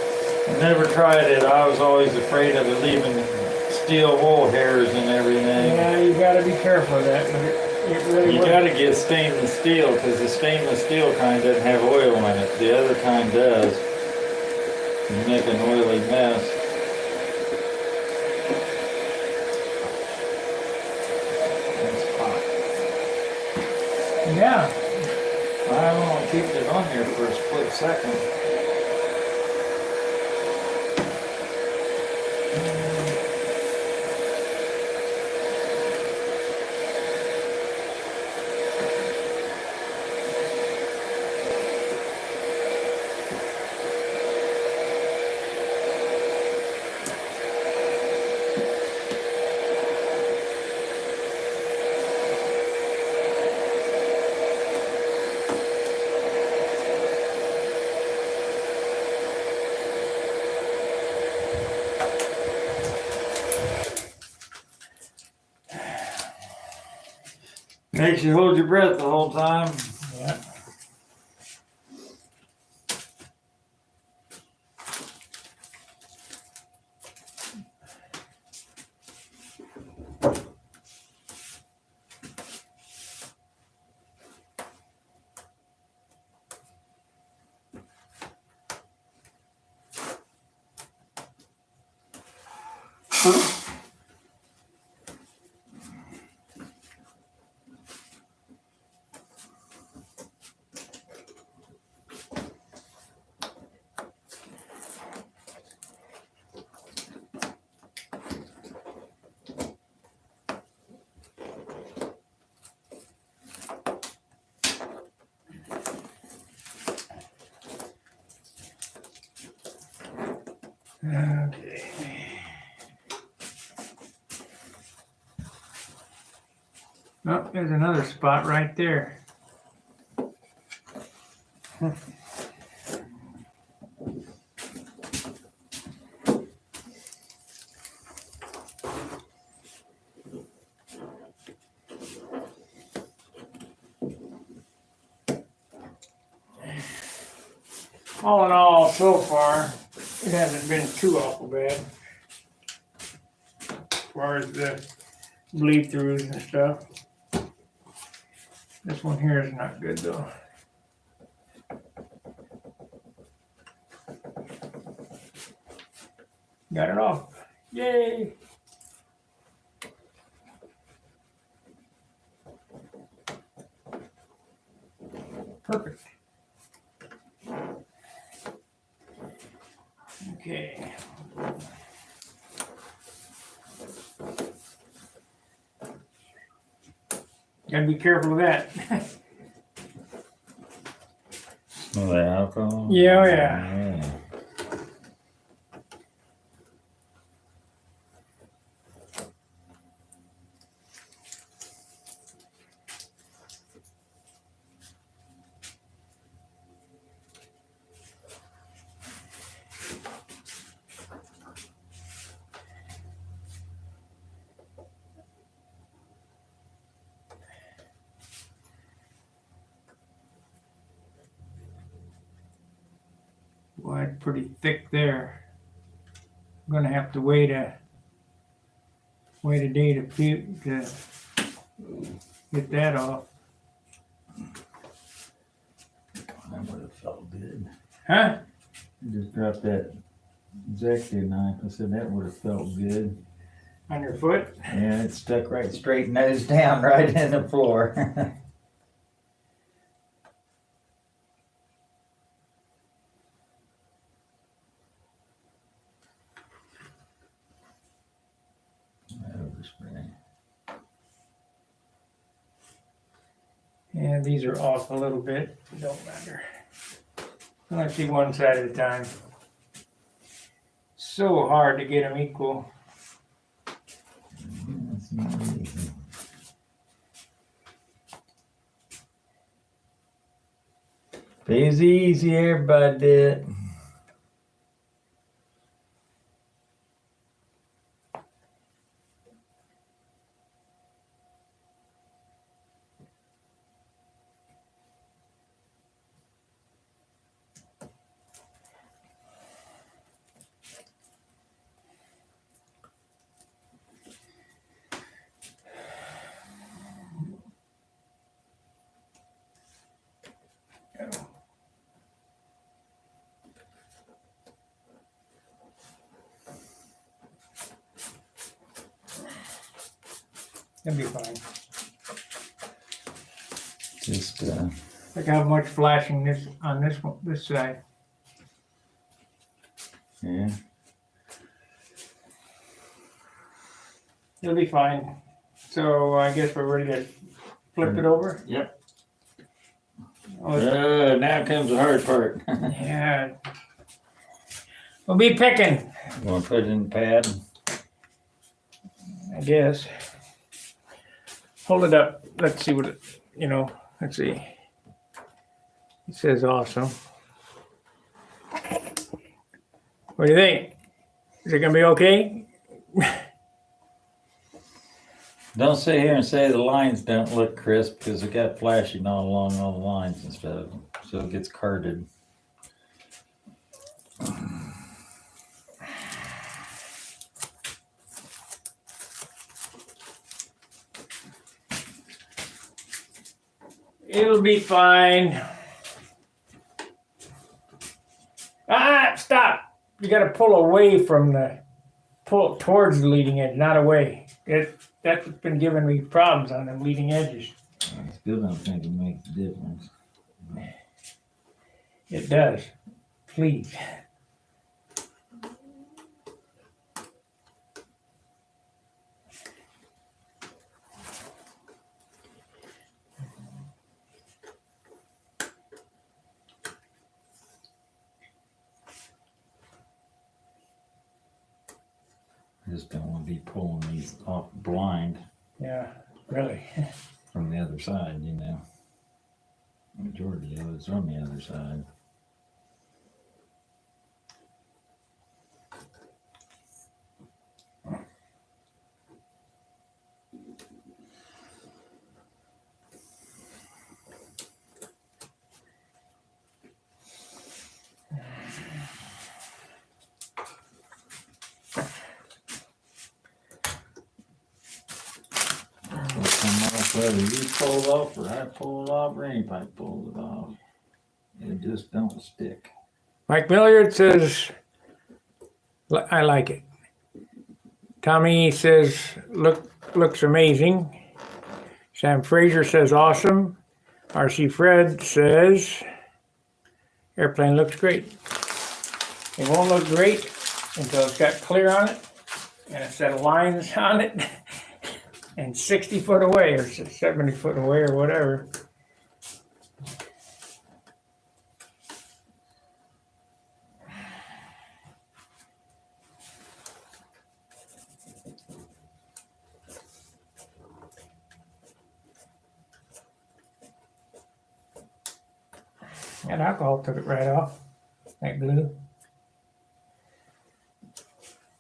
I never tried it. I was always afraid of it leaving steel wool hairs and everything. Yeah, you gotta be careful of that, but it really You works. gotta get stainless steel, because the stainless steel kind doesn't have oil in it. The other kind does. You make an oily mess. That's hot. Yeah. I won't keep it on here for a split second. Makes you hold your breath the whole time. Yeah. Okay. Oh, there's another spot right there. All in all, so far, it hasn't been too awful bad. As far as the bleed throughs and stuff. This one here is not good though. Got it off. Yay! Perfect. Okay. Gotta be careful of that. Smell the alcohol? Yeah, oh yeah. Yeah. Boy, it's pretty thick there. I'm gonna have to wait a day to get that off. That would have felt good. Huh? You just dropped that X-Acto knife. I said that would have felt good. On your foot? Yeah, it stuck right straight nose down right in the floor. Overspray. Yeah, these are off a little bit. Don't matter. I like to see one side at a time. So hard to get them equal. That's not easy. Pays easy, everybody did. That'd be fine. Just Look how much flashing this on this one, this side. yeah. It'll be fine. So I guess we're ready to flip it over. Yep. Oh, Now comes the hard part. yeah. We'll be picking, You want to put it in the pad? I guess. Hold it up. Let's see what it, let's see. It says awesome. What do you think? Is it gonna be okay? Don't sit here and say the lines don't look crisp because it got flashing all along all the lines and stuff, so it gets carded. It'll be fine. Ah, stop! You gotta pull away from pull towards the leading edge, not away. That's what's been giving me problems on them leading edges. I still don't think it makes a difference. It does. Please. I just don't want to be pulling these off blind Yeah, really. from the other side, you know. Majority of it's on the other side. Whether you pull it off or I pull it off or anybody pulls it off, it just don't stick. Mike Milliard says, I like it. Tommy says, looks amazing. Sam Fraser says, awesome. RC Fred says, airplane looks great. It won't look great until it's got clear on it and a set of lines on it and 60 foot away or 70 foot away or whatever. That alcohol took it right off. That glue.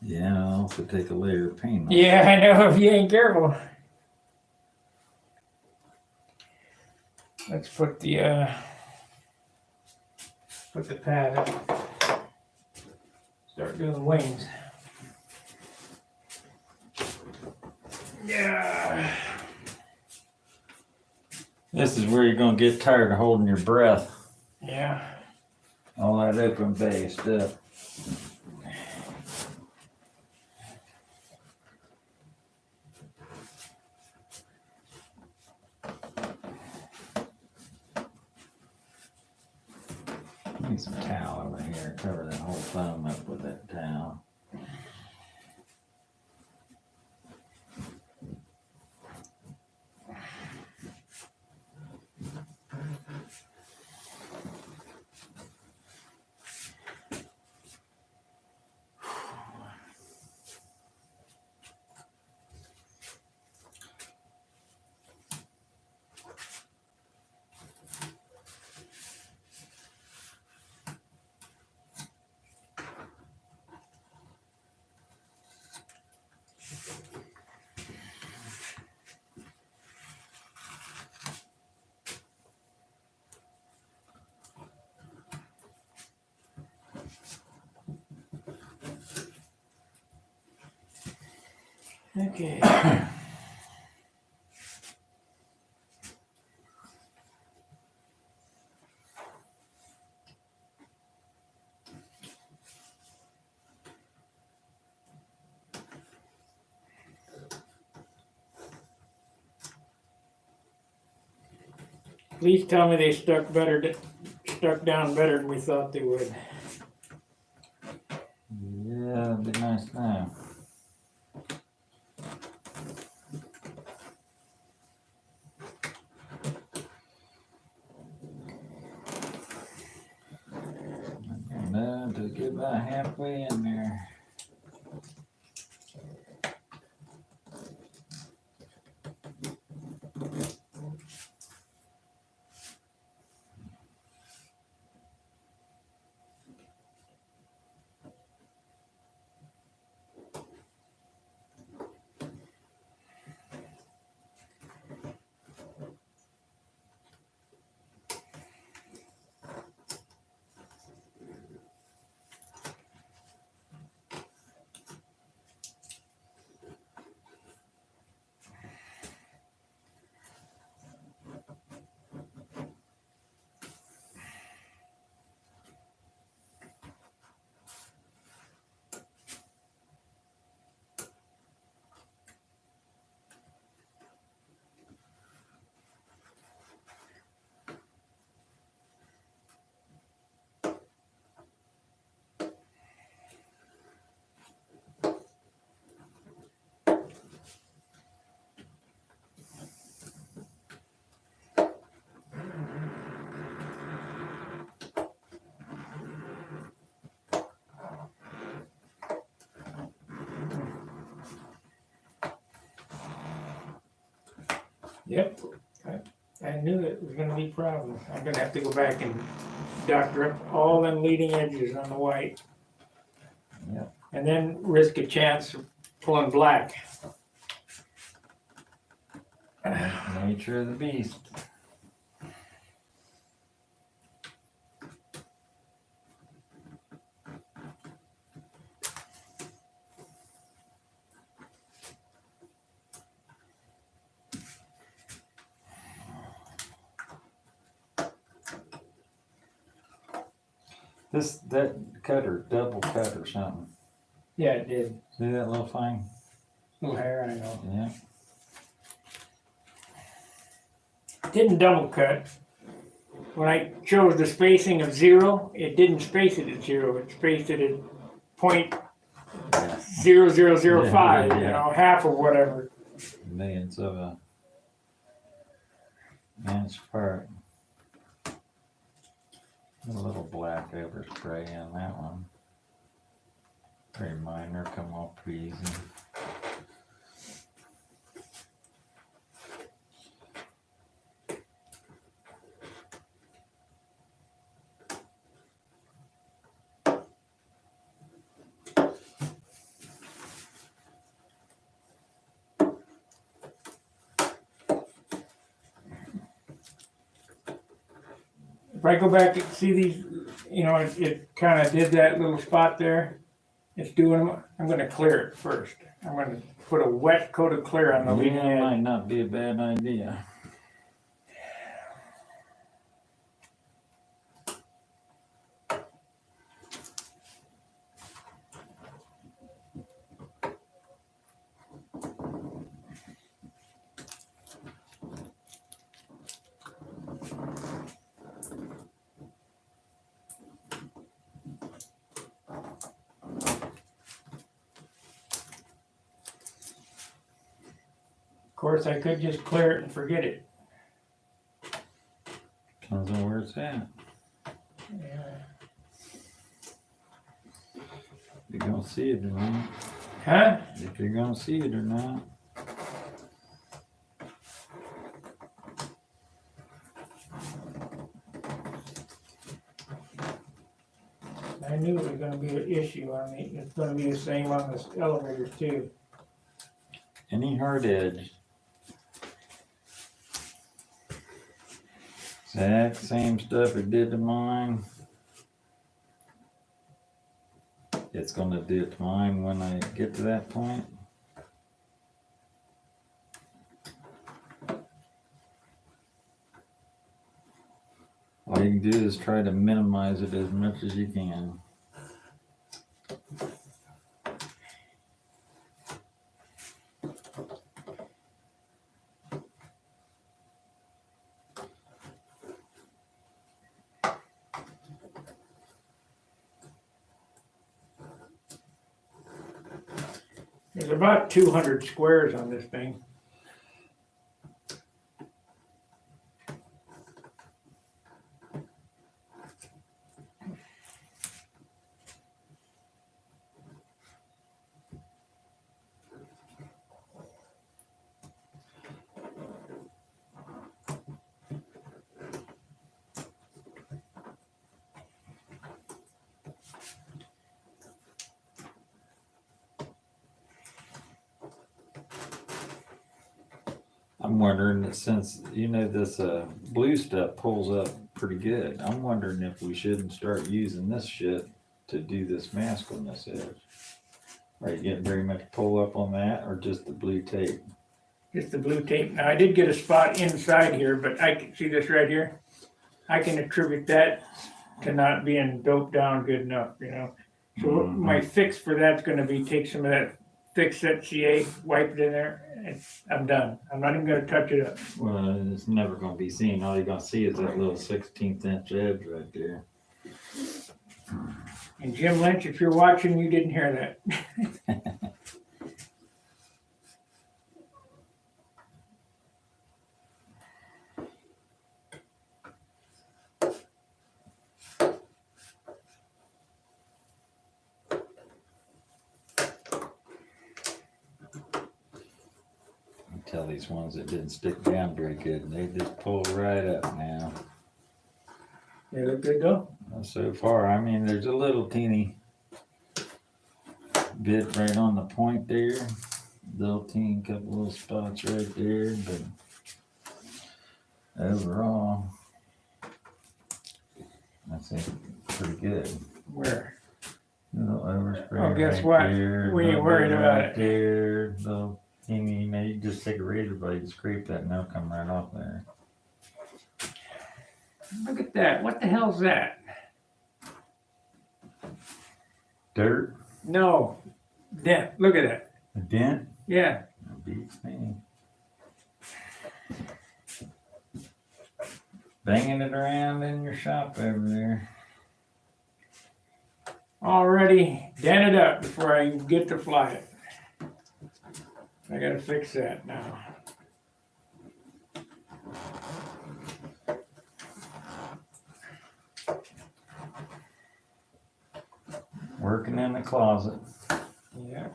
Yeah, I'll also take a layer of paint off. Yeah, I know, if you ain't careful. Let's put the pad up. Start doing the wings. Yeah. This is where you're gonna get tired of holding your breath. Yeah. All that open bay stuff. Need some towel over here. Cover that whole thumb up with that towel. Okay. Please tell me they stuck down better than we thought they would. Yeah, it'd be nice now. No, to get about halfway in there. Yep, I knew it was gonna be a problem. I'm gonna have to go back and doctor up all them leading edges on the white. Yep. And then risk a chance of pulling black. Nature of the beast. That cutter, double cut or something. Yeah, it did. See that little thing? Little hair, I know. Yeah. Didn't double cut. When I chose the spacing of 0, it didn't space it at 0. It spaced it at point Yeah. 0005, Yeah. you know, half or whatever. Millions of a inch apart. A little black overspray in that one. Very minor, come off pretty easy. If I go back and see these, you know, it kind of did that little spot there. It's doing them. I'm going to clear it first. I'm going to put a wet coat of clear on the leading Yeah, edge. might not be a bad idea. Of course, I could just clear it and forget it. Depends on where it's at. Yeah. If you're gonna see it or not. Huh? If you're gonna see it or not. I knew it was going to be an issue on me. It's going to be the same on this elevator too. Any hard edge. Exact same stuff it did to mine. It's gonna do it to mine when I get to that point. All you can do is try to minimize it as much as you can. There's about 200 squares on this thing. I'm wondering that since, you know, this blue stuff pulls up pretty good, I'm wondering if we shouldn't start using this shit to do this mask on this edge. Are you getting very much pull up on that or just the blue tape? Just the blue tape. Now I did get a spot inside here, but I can see this right here. I can attribute that to not being doped down good enough, you know. So my fix for that's going to be take some of that fix that CA, wipe it in there, and I'm done. I'm not even going to touch it up. Well, it's never gonna be seen. All you're gonna see is that little 16th inch edge right there. And Jim Lynch, if you're watching, you didn't hear that. tell these ones that didn't stick down very good, and they just pull right up now. They look good though? So far, I mean, there's a little teeny bit right on the point there. Little teeny couple little spots right there, but overall, I think pretty good. Where? Little overspray. Oh, guess right what? there, We ain't little worried bit about right it. there, little teeny, you know, you just take a razor blade and scrape that and they'll come right off there. Look at that. What the hell's that? Dirt, No. Dent. Look at that. a dent, Yeah. that beats me. Banging it around in your shop over there. Already dented up before I can get to fly it. I gotta fix that now. Working in the closet. Yeah.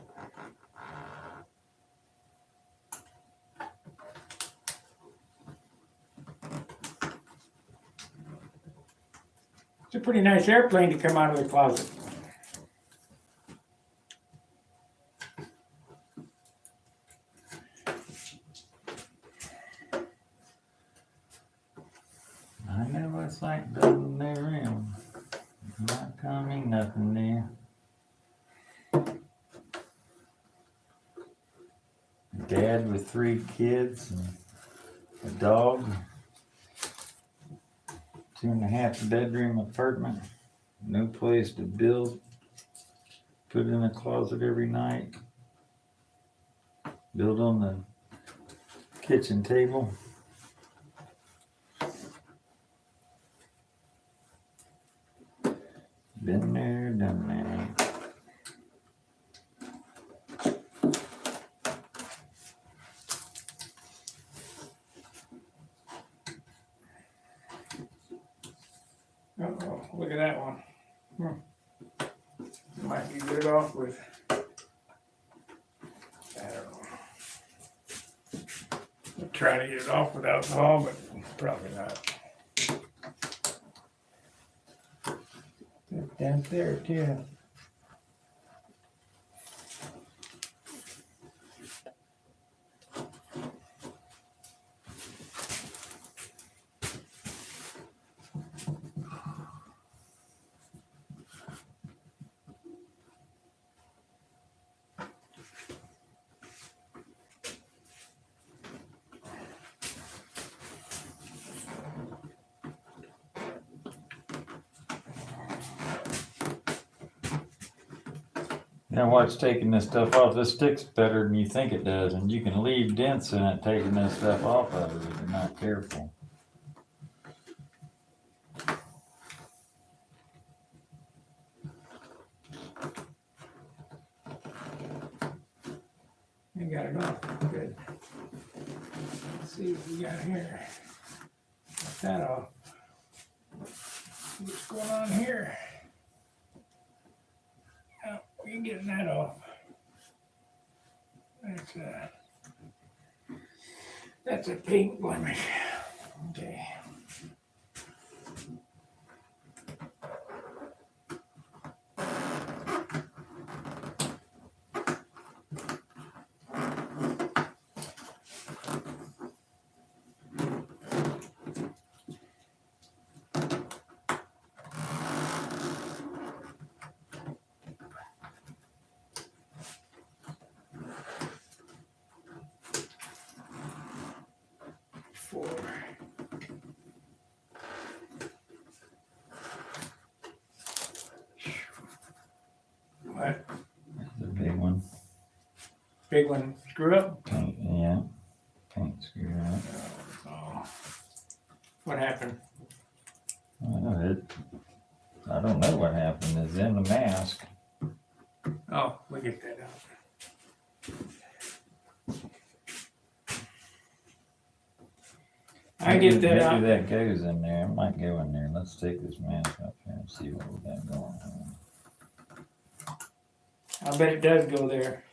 It's a pretty nice airplane to come out of the closet. I know what it's like building their room. Not coming, nothing there. Dad with 3 kids and a dog. 2.5 bedroom apartment. No place to build. Put in a closet every night. Build on the kitchen table. Been there, done that. Uh-oh, look at that one. Might be good off with, I don't know. I'm trying to get it off with alcohol, but probably not. That dent there too. Now watch taking this stuff off. This sticks better than you think it does, and you can leave dents in it taking this stuff off of it if you're not careful. You got it off. Good. Let's see what we got here. Got that off. What's going on here? Oh, we're getting that off. That's a paint blemish. Okay. What? The big one. Big one screw up? Paint, yeah. Paint screw up. Oh. What happened? I don't know what happened. It's in the mask. Oh, we get that out. I get that out. Maybe that goes in there. It might go in there. Let's take this mask up here and see what we got going on. I bet it does go there.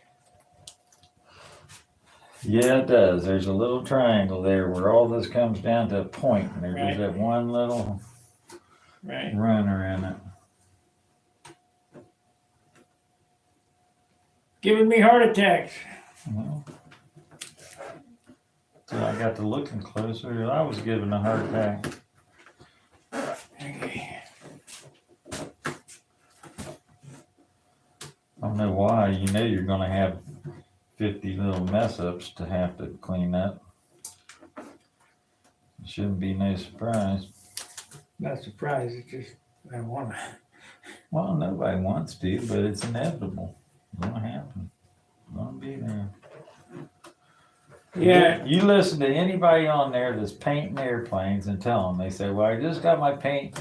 Yeah, it does. There's a little triangle there where all this comes down to a point, and there's Right. that one little Right. runner in it. Giving me heart attacks. Well, till I got to looking closer, I was given a heart attack. Okay. I don't know why. You know you're gonna have 50 little mess ups to have to clean up. It shouldn't be no surprise. Not surprised. It's just I want to. Well, nobody wants to, but it's inevitable. It's gonna happen. It's gonna be there. Yeah. You listen to anybody on there that's painting airplanes and tell them, they say, well, I just got my plane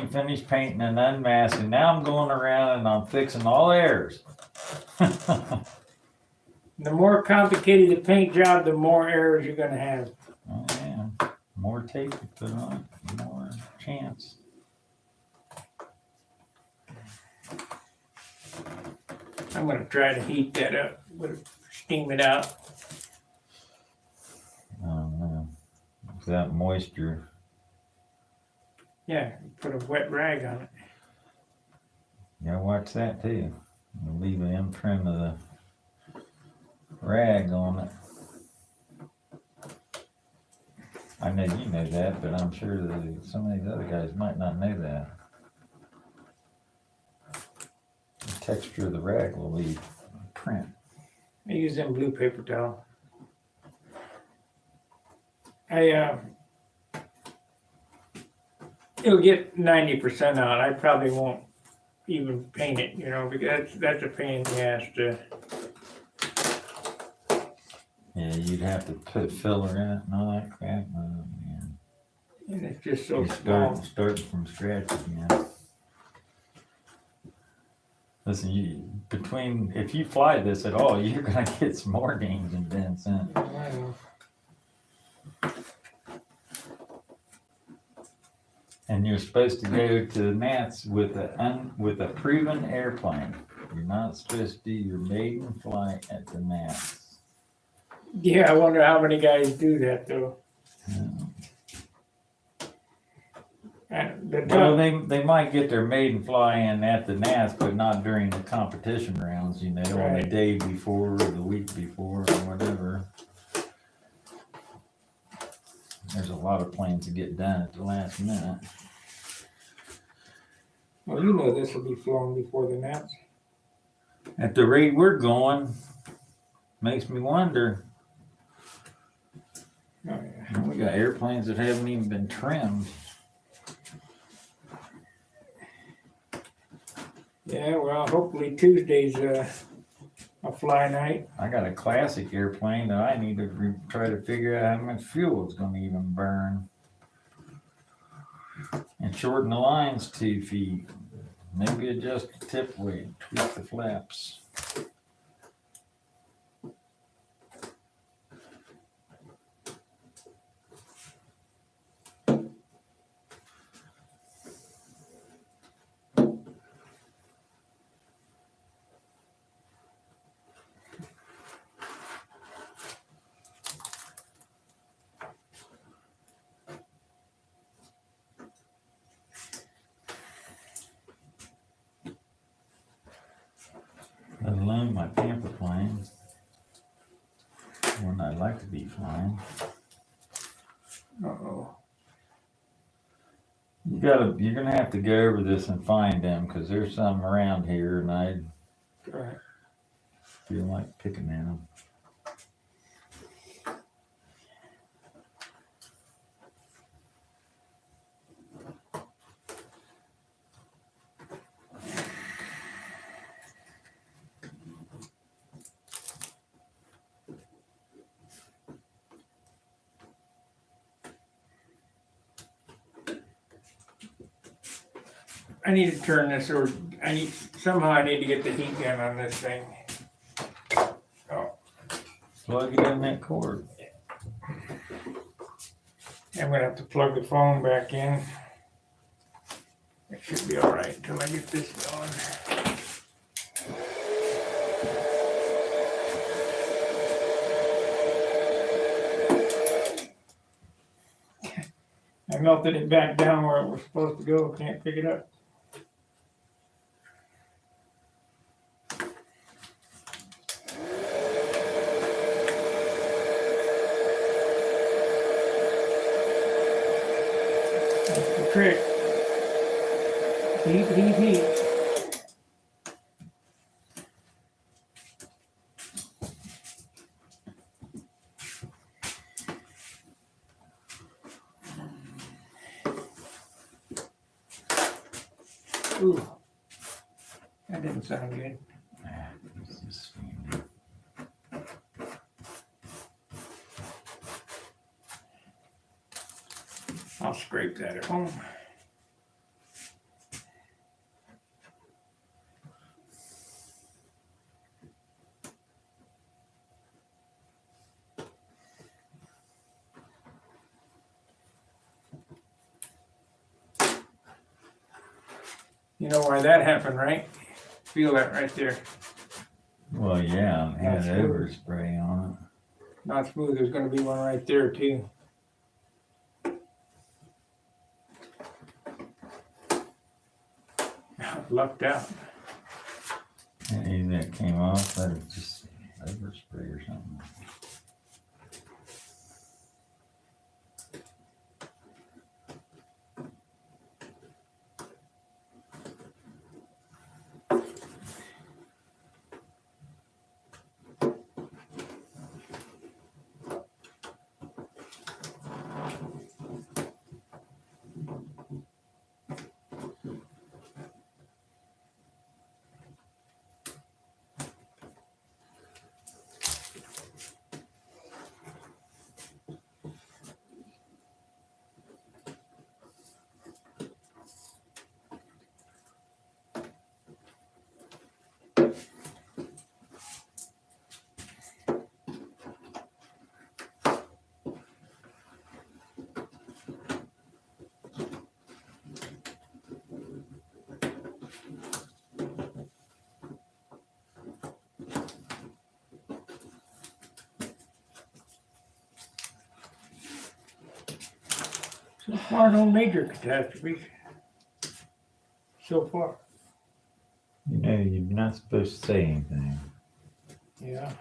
finished painting and unmasking. Now I'm going around and I'm fixing all the errors. The more complicated the paint job, the more errors you're going to have. Oh, yeah. More tape you put on it, the more chance. I'm going to try to heat that up, steam it out. Oh, no. Without moisture. Yeah, put a wet rag on it. You gotta watch that too. You leave an imprint of the rag on it. I know you know that, but I'm sure that some of these other guys might not know that. The texture of the rag will leave a print. I use them blue paper towel. It'll get 90% out. I probably won't even paint it, because that's a pain in the ass to. Yeah, you'd have to put filler in it and all that crap. Oh, man. And it's just so You small. start from scratch again. Listen, if you fly this at all, you're gonna get some more dings and dents in it. And you're supposed to go to the mats with a proven airplane. You're not supposed to do your maiden flight at the mats. Yeah, I wonder how many guys do that though. Well, they might get their maiden fly in at the nats, but not during the competition rounds, on the Right. day before or the week before or whatever. There's a lot of planes that get done at the last minute. Well, this will be flown before the nats. At the rate we're going, makes me wonder. Oh, yeah. We got airplanes that haven't even been trimmed. Yeah, well, hopefully Tuesday's a fly night. I got a classic airplane that I need to try to figure out how much fuel it's going to even burn. And shorten the lines 2 feet. Maybe adjust the tip weight, tweak the flaps. Let alone my camper plane, one I'd like to be flying. Uh-oh. You're gonna have to go over this and find them because there's some around here, and I Right. feel like picking at them. I need to turn this, or somehow I need to get the heat gun on this thing. Oh, Plug it in that cord. I'm gonna have to plug the phone back in. It should be all right until I get this going. I melted it back down where it was supposed to go, can't pick it up. That's the trick. Heat, heat, heat. Ooh, that didn't sound good. I'll scrape that at home. You know why that happened, right? Feel that right there. Well, yeah, I had That's good. overspray on Not smooth. There's going to be one right there too. Lucked out. it. And that came off, that was just overspray or something. So far, no major catastrophes. So far. You know, you're not supposed to say anything. Yeah.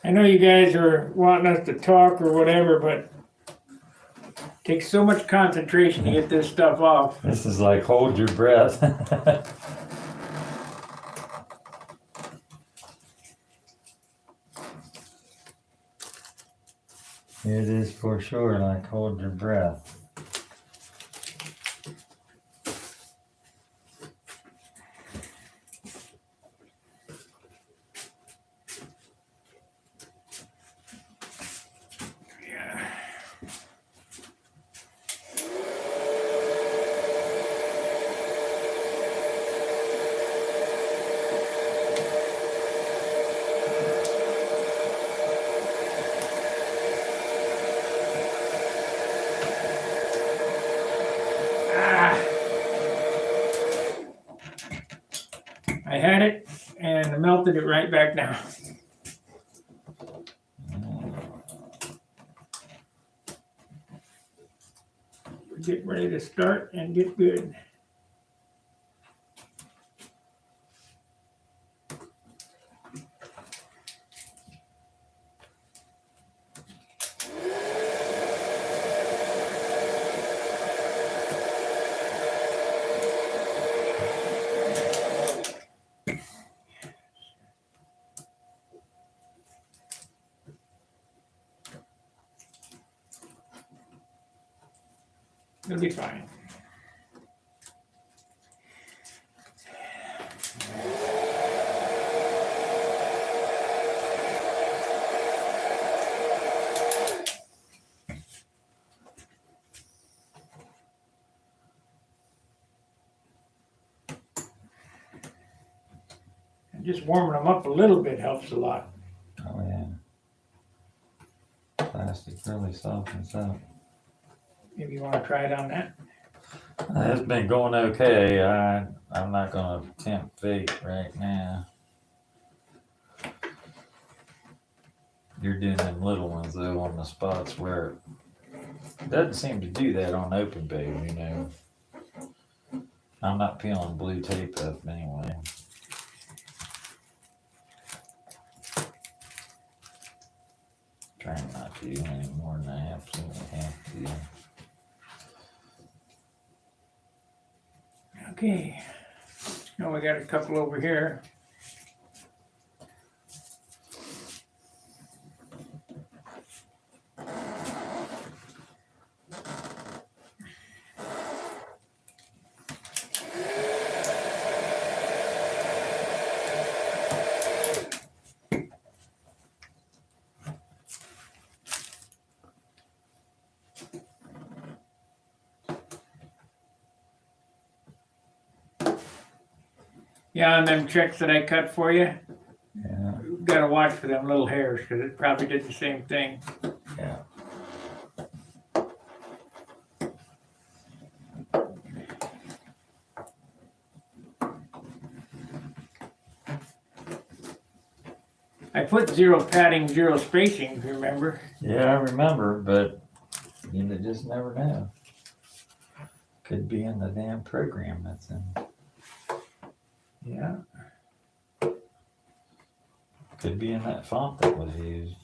I know you guys are wanting us to talk or whatever, but it takes so much concentration to get this stuff off. This is like hold your breath. It is for sure like hold your breath. Yeah. I had it and I melted it right back down. We're getting ready to start and get good. It'll be fine. Just warming them up a little bit helps a lot. Oh yeah. Plastic really softens up. Maybe you wanna try it on that? It's been going okay. I'm not gonna tempt fate right now. You're doing them little ones though on the spots where it doesn't seem to do that on open bay, you know. I'm not peeling blue tape up anyway. Trying not to any more than I absolutely have to. Okay. Now we got a couple over here. Yeah, and them checks that I cut for you, Yeah, you gotta watch for them little hairs, cause it probably did the same thing. yeah. I put 0 padding, 0 spacing, if you remember. Yeah, I remember, but you just never know. Could be in the damn program that's in. Yeah. Could be in that font that was used.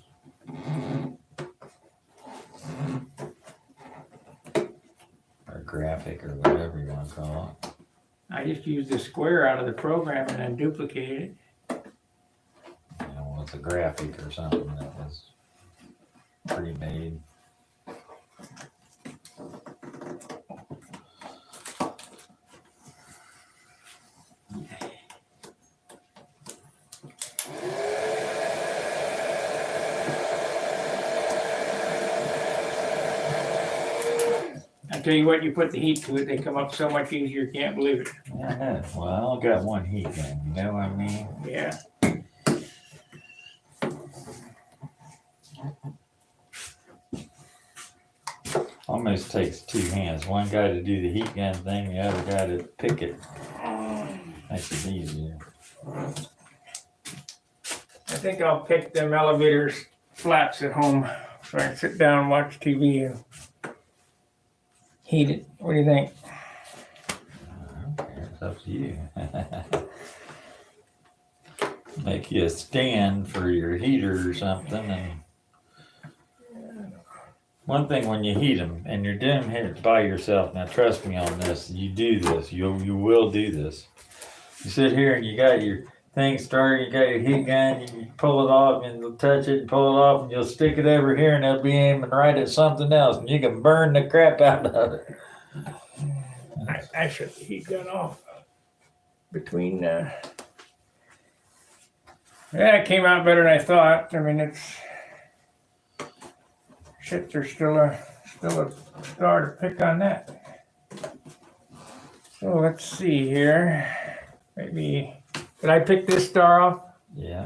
Or graphic or whatever you want to call it. I just used the square out of the program and then duplicated it. You know, well, it's a graphic or something that was pre-made. I tell you what, you put the heat to it, they come up so much easier, you can't believe it. Yeah, I know. Well, I only got one heat gun, you know what I mean? Yeah. Almost takes two hands. One guy to do the heat gun thing, the other guy to pick it. Makes it easier. I think I'll pick them elevators flaps at home so I can sit down and watch TV and heat it. What do you think? It's up to you. Make you a stand for your heater or something. And one thing when you heat them, and you're doing it by yourself, now trust me on this, you do this, you will do this. You sit here and you got your thing started, you got your heat gun, you pull it off and you'll touch it and pull it off and you'll stick it over here and it'll be aiming right at something else and you can burn the crap out of it. I shut the heat gun off between. Yeah, it came out better than I thought. I mean, it's shit. There's still a star to pick on that. So let's see here. Maybe did I pick this star off? Yeah.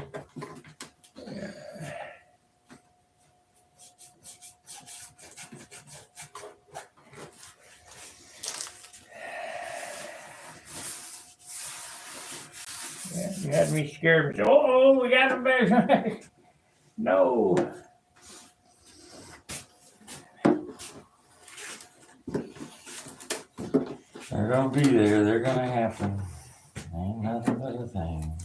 Yeah, you had me scared. Oh, we got him back. No. They're gonna be there, they're gonna happen. Ain't nothing but a thing.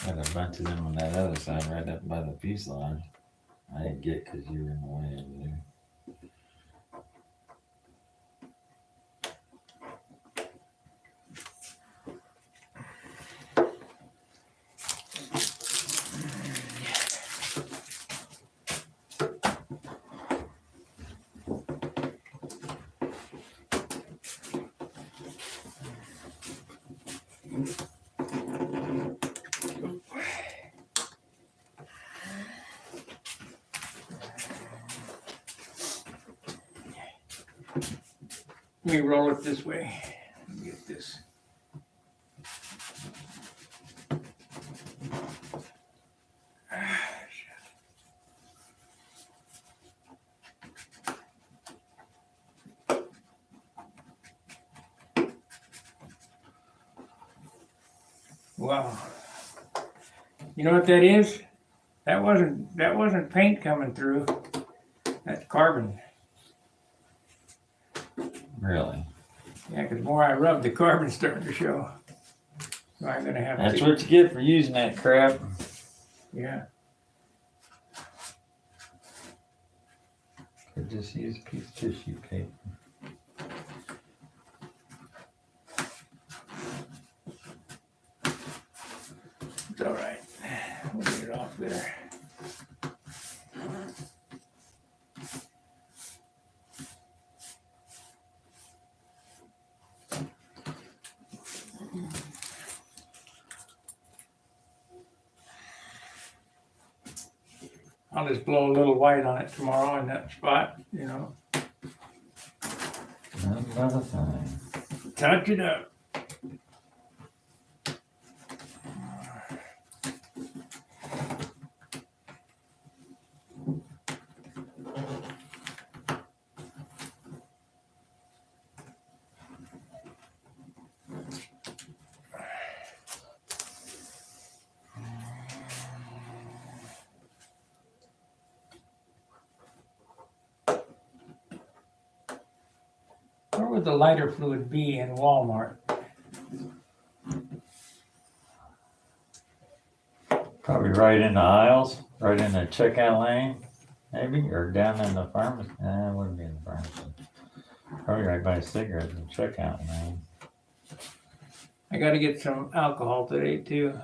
Got a bunch of them on that other side, right up by the fuselage. I didn't get because you were in the way over there. Let me roll it this way. Let me get this. Wow. You know what that is? That wasn't paint coming through. That's carbon. Really? Yeah, because the more I rub, the carbon's starting to show. So I'm gonna have That's to. what you get for using that crap. Yeah. Could just use a piece of tissue paper. It's all right. We'll get it off there. I'll just blow a little white on it tomorrow in that spot, you know. Another thing. Touch it up. Where would the lighter fluid be in Walmart? Probably right in the aisles, right in the checkout lane, maybe, or down in the pharmacy. It wouldn't be in the pharmacy. Probably right by cigarettes in the checkout lane. I gotta get some alcohol today too.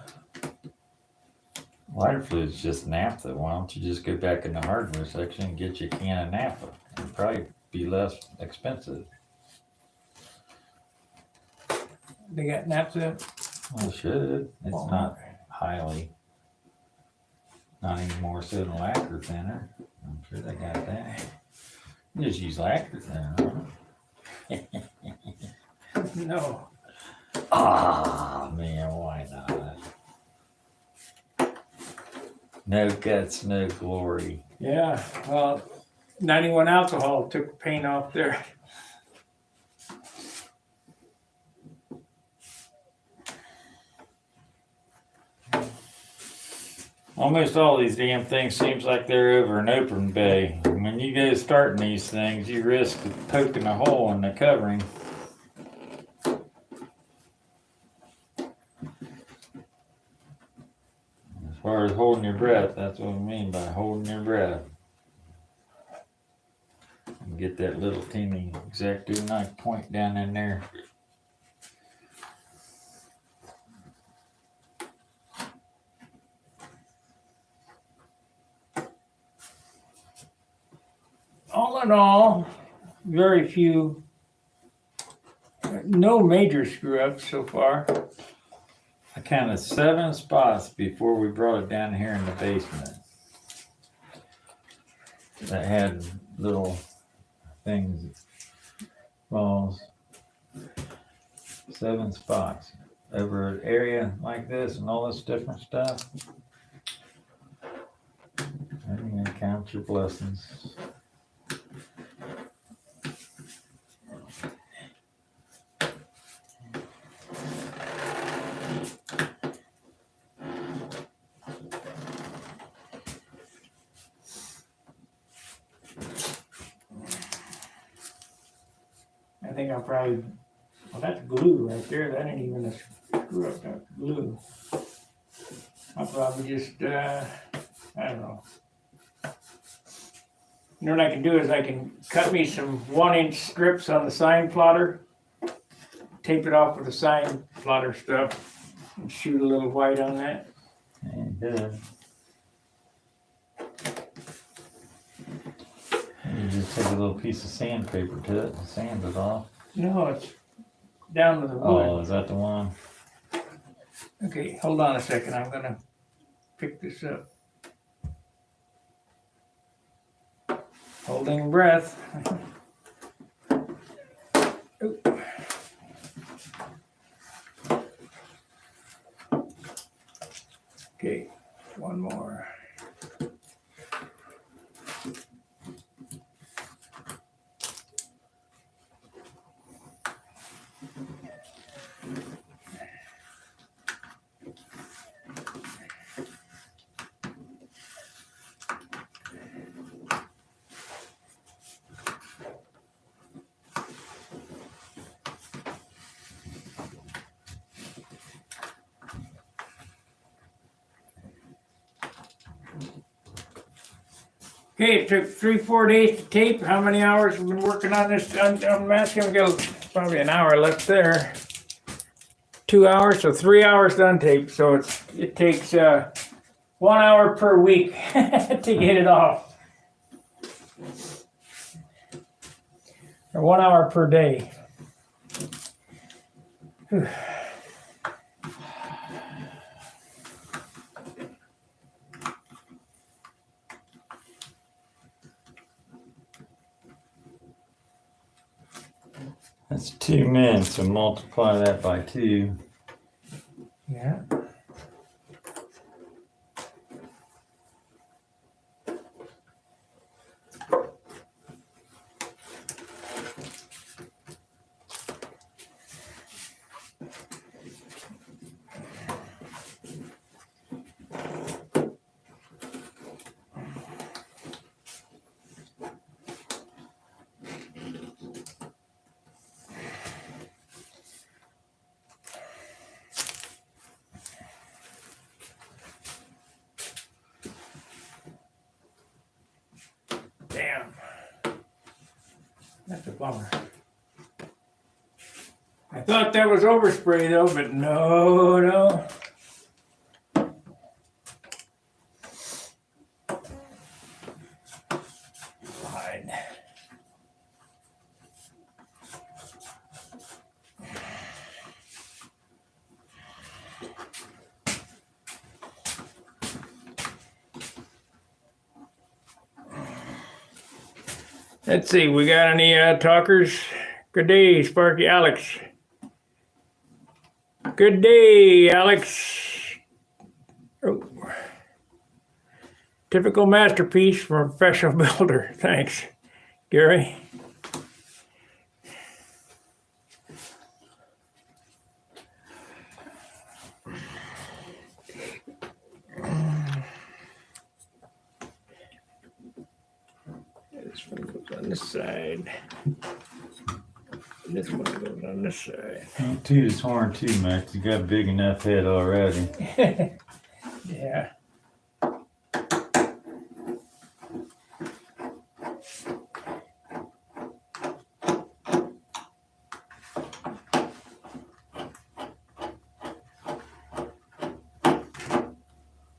Lighter fluid's just naphtha. Why don't you just go back in the hardware section and get you a can of naphtha? It'd probably be less expensive. They got naphtha. Well, it should. It's Walmart. not highly, not any more so than lacquer thinner. I'm sure they got that. You just use lacquer thinner, huh? No. Ah, man, why not? No guts, no glory. Yeah, well, 91 alcohol took the paint off there. Almost all these damn things seems like they're over an open bay. When you go starting these things, you risk poking a hole in the covering. As far as holding your breath, that's what I mean by holding your breath. And get that little teeny X-Acto knife point down in there. All in all, very few, no major screw ups so far. I counted 7 spots before we brought it down here in the basement that had little things, balls. 7 spots over an area like this and all this different stuff. And you count your blessings. I think I'll probably, well, that's glue right there. That ain't even a screw up, that's glue. I'll probably just, I don't know. You know what I can do is I can cut me some 1-inch strips on the sign plotter, tape it off with the sign plotter stuff, and shoot a little white on that. And good. You just take a little piece of sandpaper to it and sand it off. No, it's down to the wood. Oh, is that the one? Okay, hold on a second. I'm gonna pick this up. Holding breath. Okay, it took 3-4 days to tape. How many hours we've been working on this? I'm asking. We got probably an hour left there. 2 hours, so 3 hours to untape. So it takes 1 hour per week to get it off, or 1 hour per day. Whew. That's 2 men, so multiply that by 2. Yeah. Damn. That's a bummer. I thought that was overspray though, but no. Fine. Let's see, we got any talkers? Good day, Sparky Alex. Good day, Alex. Oh. Typical masterpiece from a professional builder. Thanks, Gary. This one goes on this side. This one goes on this side. Don't toot his horn too much. You got a big enough head already. Yeah.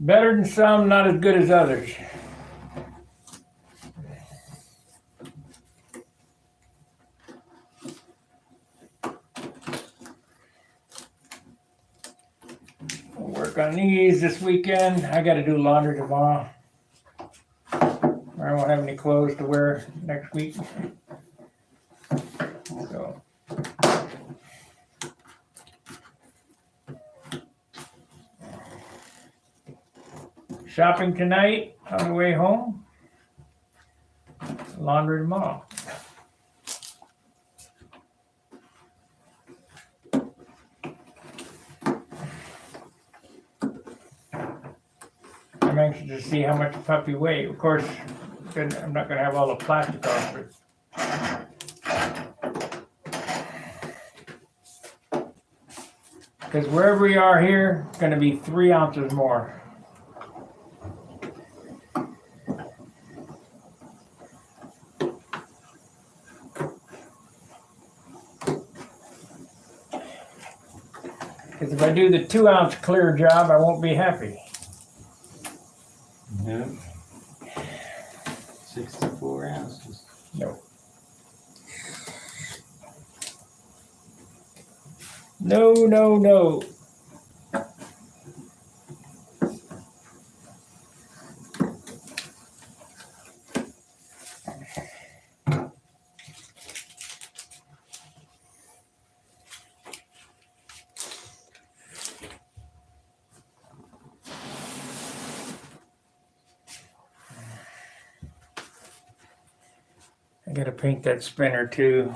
Better than some, not as good as others. We'll work on these this weekend. I got to do laundry tomorrow. I won't have any clothes to wear next week. So. Shopping tonight on the way home. Laundry tomorrow. I'm anxious to see how much the puppy weighs. Of course, I'm not going to have all the plastic off it. Because wherever we are here, it's going to be 3 ounces more. Because if I do the 2 ounce clear job, I won't be happy. Yep. 64 ounces. No. No. I gotta paint that spinner too.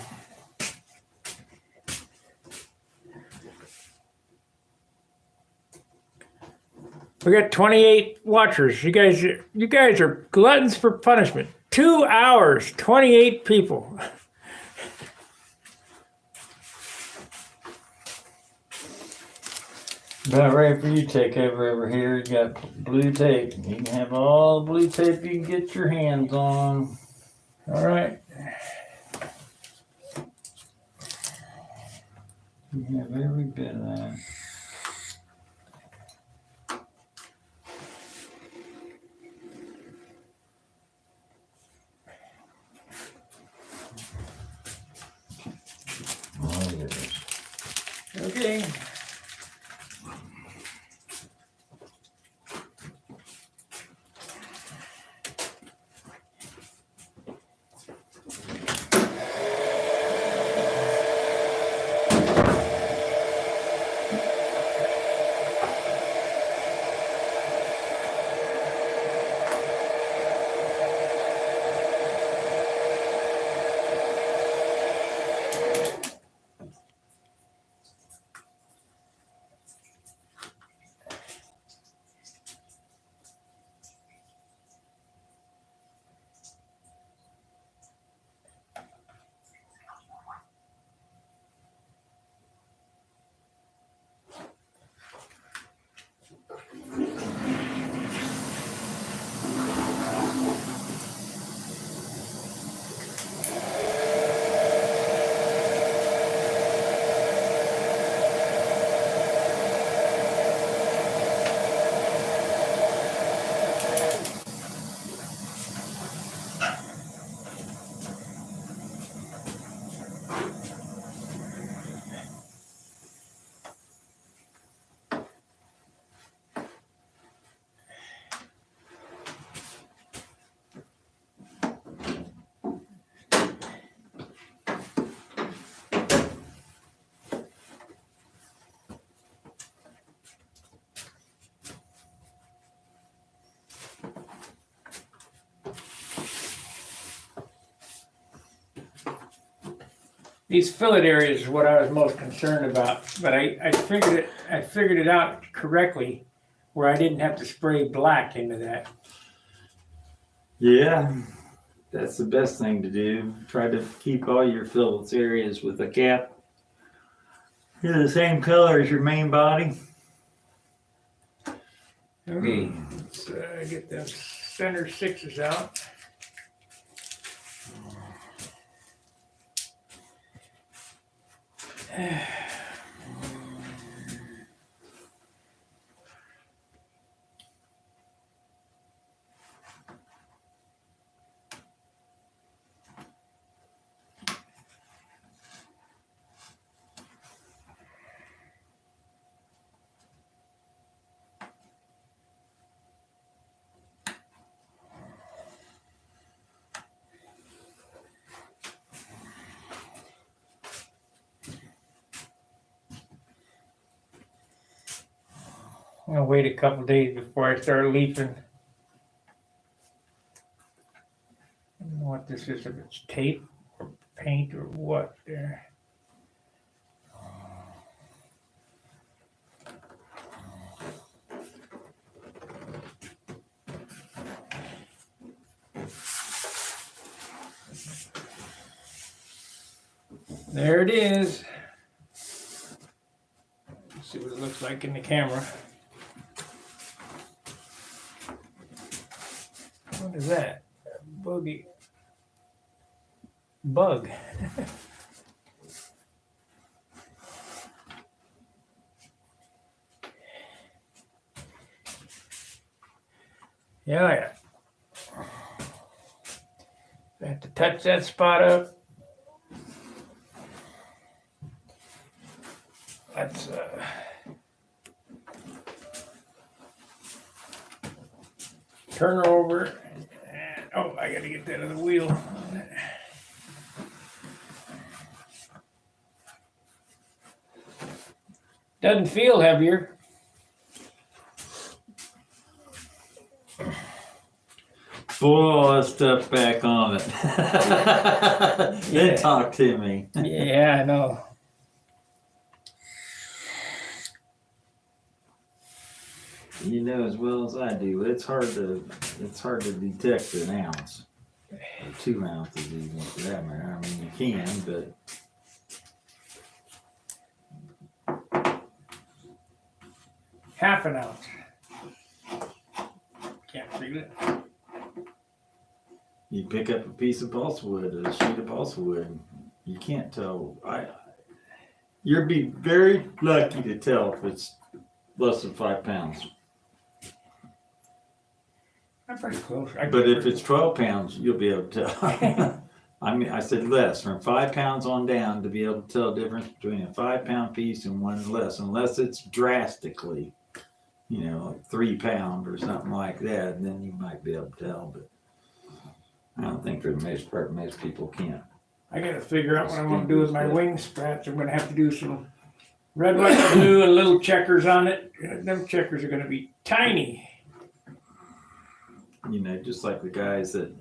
We got 28 watchers. You guys are gluttons for punishment. 2 hours, 28 people. About ready for you to take over here. You got blue tape. You can have all the blue tape you can get your hands on. All right. You have every bit of that. Oh, yes. Okay. These fillet areas is what I was most concerned about, but I figured it out correctly where I didn't have to spray black into that. Yeah, that's the best thing to do. Try to keep all your fillets areas with a cap. They're the same color as your main body. Okay, let's get the center sixes out. I'm gonna wait a couple days before I start leafing. I don't know what this is, if it's tape or paint or what there. There it is. Let's see what it looks like in the camera. What is that? Boogie. Bug. Yeah. I have to touch that spot up. Let's turn her over. And, oh, I gotta get that other wheel. Doesn't feel heavier. Pull that stuff back on it. Then talk to me. Yeah, I know. You know as well as I do, it's hard to detect an ounce. Or 2 ounces even for that matter. I mean you can, but half an ounce. Can't feel it. You pick up a piece of balsa wood, a sheet of balsa wood, you can't tell. You'll be very lucky to tell if it's less than 5 pounds. I'm pretty close. But if it's 12 pounds, you'll be able to tell. I mean, I said less, from 5 pounds on down, to be able to tell the difference between a 5 pound piece and one less, unless it's drastically, like 3 pound or something like that, and then you might be able to tell. But I don't think for the most part, most people can't. I gotta figure out what I'm gonna do with my wing sprats. I'm gonna have to do some red, white, and blue and little checkers on it. Them checkers are gonna be tiny. Just like the guys that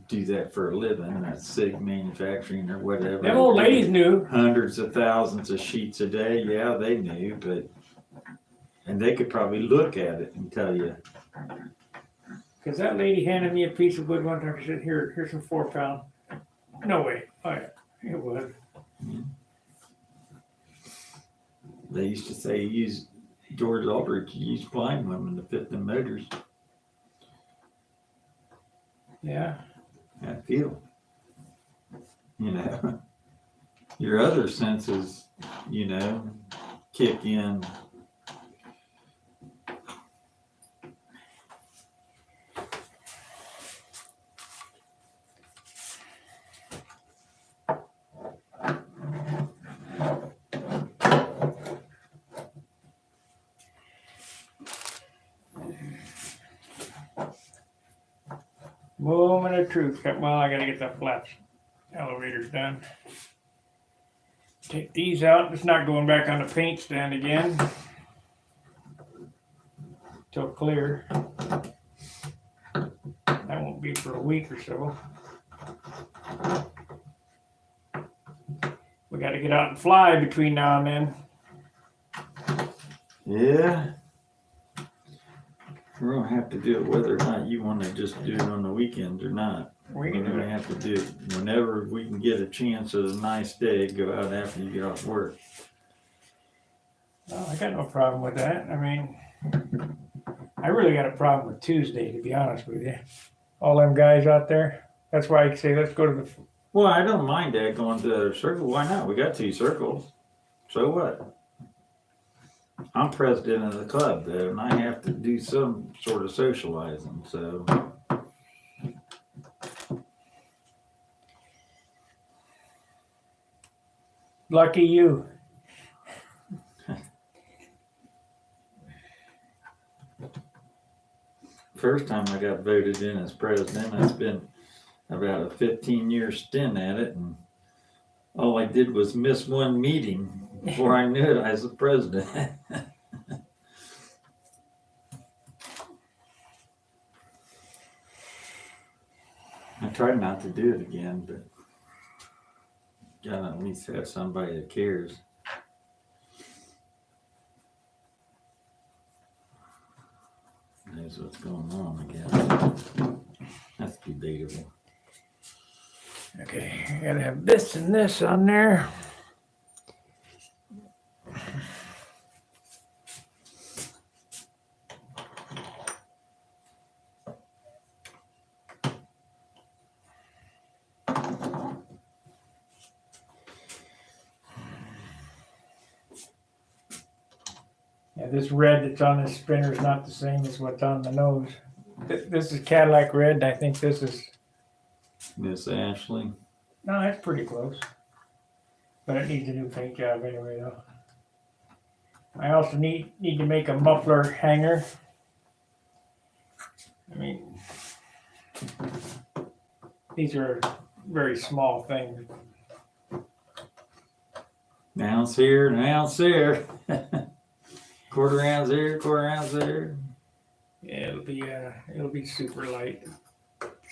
do that for a living, that's SIG manufacturing or whatever. Them old ladies knew. Hundreds of thousands of sheets a day. Yeah, they knew, and they could probably look at it and tell you. Because that lady handed me a piece of wood one time. She said, here's some 4 pound. No way. Oh, yeah, it was. They used to say George Aldrich used blind women to fit the motors. Yeah. I feel. Your other senses, kick in. Moment of truth. Well, I gotta get the flat elevators done. Take these out. It's not going back on the paint stand again. Till clear. That won't be for a week or so. We gotta get out and fly between now and then. Yeah. We're gonna have to do it whether or not you want to just do it on the weekends or not. We can We're do gonna it. have to do it whenever we can get a chance of a nice day. Go out after you get off work. Oh, I got no problem with that. I mean, I really got a problem with Tuesday, to be honest with you. All them guys out there. That's why I say let's go to the. Well, I don't mind that going to a circle. Why not? We got 2 circles. So what? I'm president of the club, though, and I have to do some sort of socializing, so. Lucky you. First time I got voted in as president, I spent about a 15-year stint at it, and all I did was miss one meeting. Before I knew it, I was the president. I tried not to do it again, but gotta at least have somebody that cares. Knows what's going on, I guess. That's debatable. Okay, I gotta have this and this on there. Yeah, this red that's on this spinner is not the same as what's on the nose. This is Cadillac red, and I think this is. Miss Ashley. No, it's pretty close. But it needs a new paint job anyway, though. I also need to make a muffler hanger. I mean, these are very small things. Ounce here, an ounce there. Quarter ounce here, quarter ounce there. Yeah, it'll be super light.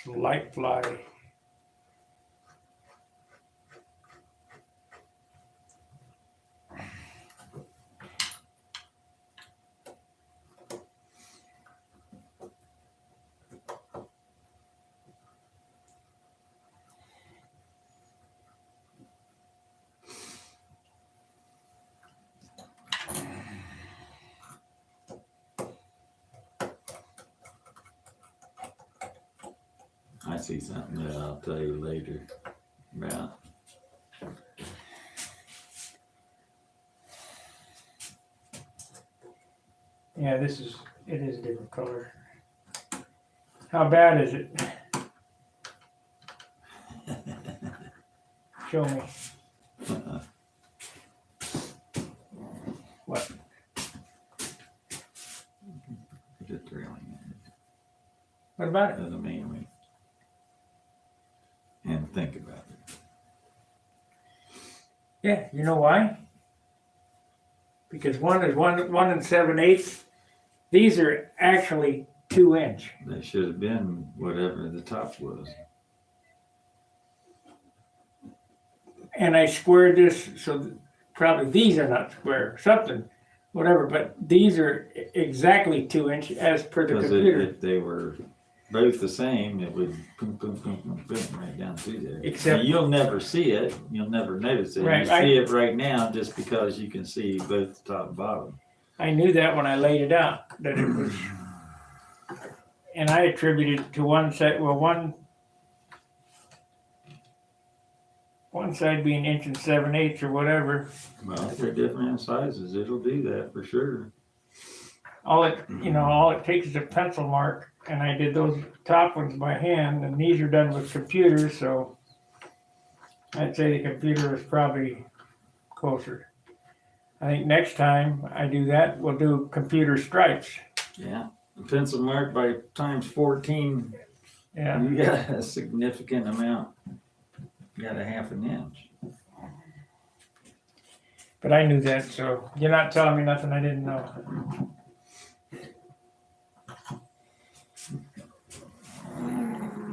Some light fly. see something that I'll tell you later about. Yeah, it is a different color. How bad is it? Show me. What? Just drilling What about it it? as a main way. And think about it. Yeah, you know why? Because one is 1 7/8. These are actually 2 inch. They should have been whatever the top was. And I squared this, so probably these are not square, something, whatever, but these are exactly 2 inch as per the Because computer. if they were both the same, it would boom, boom, boom, boom, boom, right down through there. Except- Now, you'll never see it. You'll never notice it. Right, You see it right now just because you can see both the top and bottom. I knew that when I laid it out, that it was, and I attributed it to one side, well, one side being 1 7/8 or whatever. Well, if they're different sizes, it'll do that for sure. All it takes is a pencil mark, and I did those top ones by hand, and these are done with computers, so I'd say the computer is probably closer. I think next time I do that, we'll do computer stripes. Yeah. A pencil mark by times 14, Yeah, you got a significant amount. You got a 1/2 inch. but I knew that, so you're not telling me nothing I didn't know.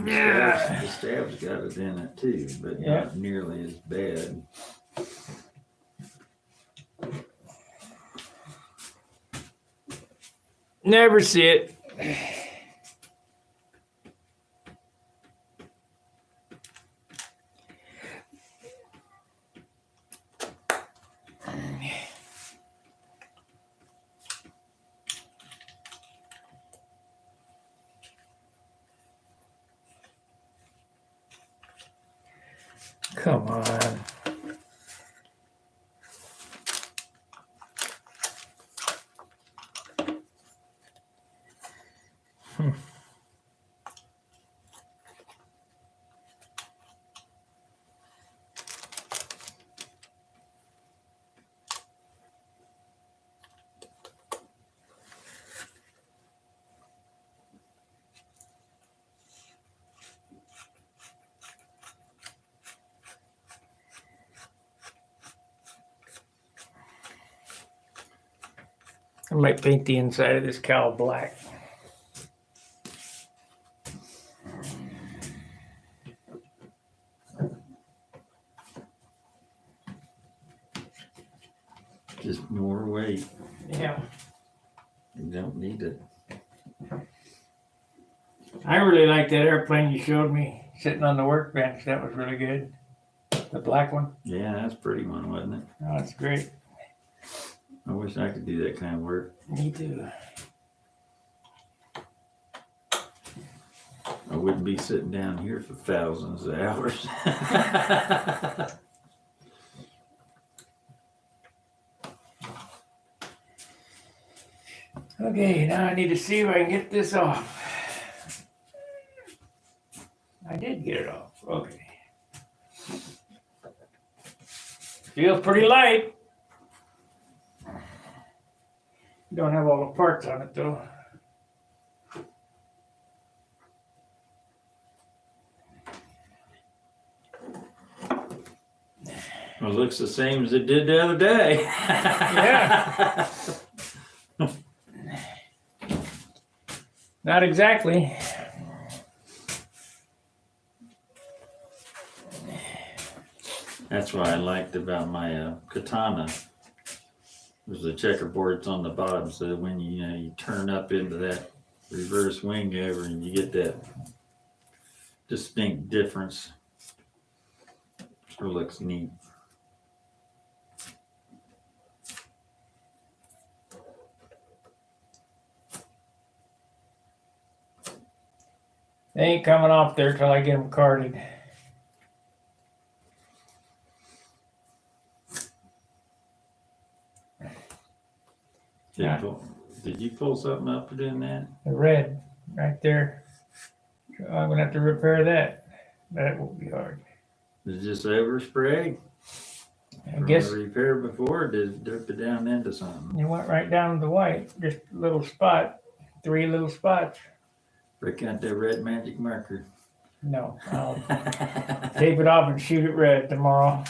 The stab's got it in it too, but Yeah. not nearly as bad. Never see it. Come on. I might paint the inside of this cowl black. Just more weight. Yeah. You don't need it. I really like that airplane you showed me sitting on the workbench. That was really good. The black one. Yeah, that's a pretty one, wasn't it? Oh, that's great. I wish I could do that kind of work. Me too. I wouldn't be sitting down here for thousands of hours. Okay, now I need to see if I can get this off. I did get it off. Okay. Feels pretty light. Don't have all the parts on it though. Well, it looks the same as it did the other day. Yeah. Not exactly. That's what I liked about my katana. There's the checkerboards on the bottom, so that when you turn up into that reverse wing over, and you get that distinct difference. Sure looks neat. They ain't coming off there till I get them carded. Yeah. Did you pull something up doing that? The red, right there. So I'm gonna have to repair that. That won't be hard. Is it just overspray? I guess From a repair before, or did it dip it down into something? you went right down to the white, just a little spot, 3 little spots. Break out that red magic marker. No, I'll tape it off and shoot it red tomorrow.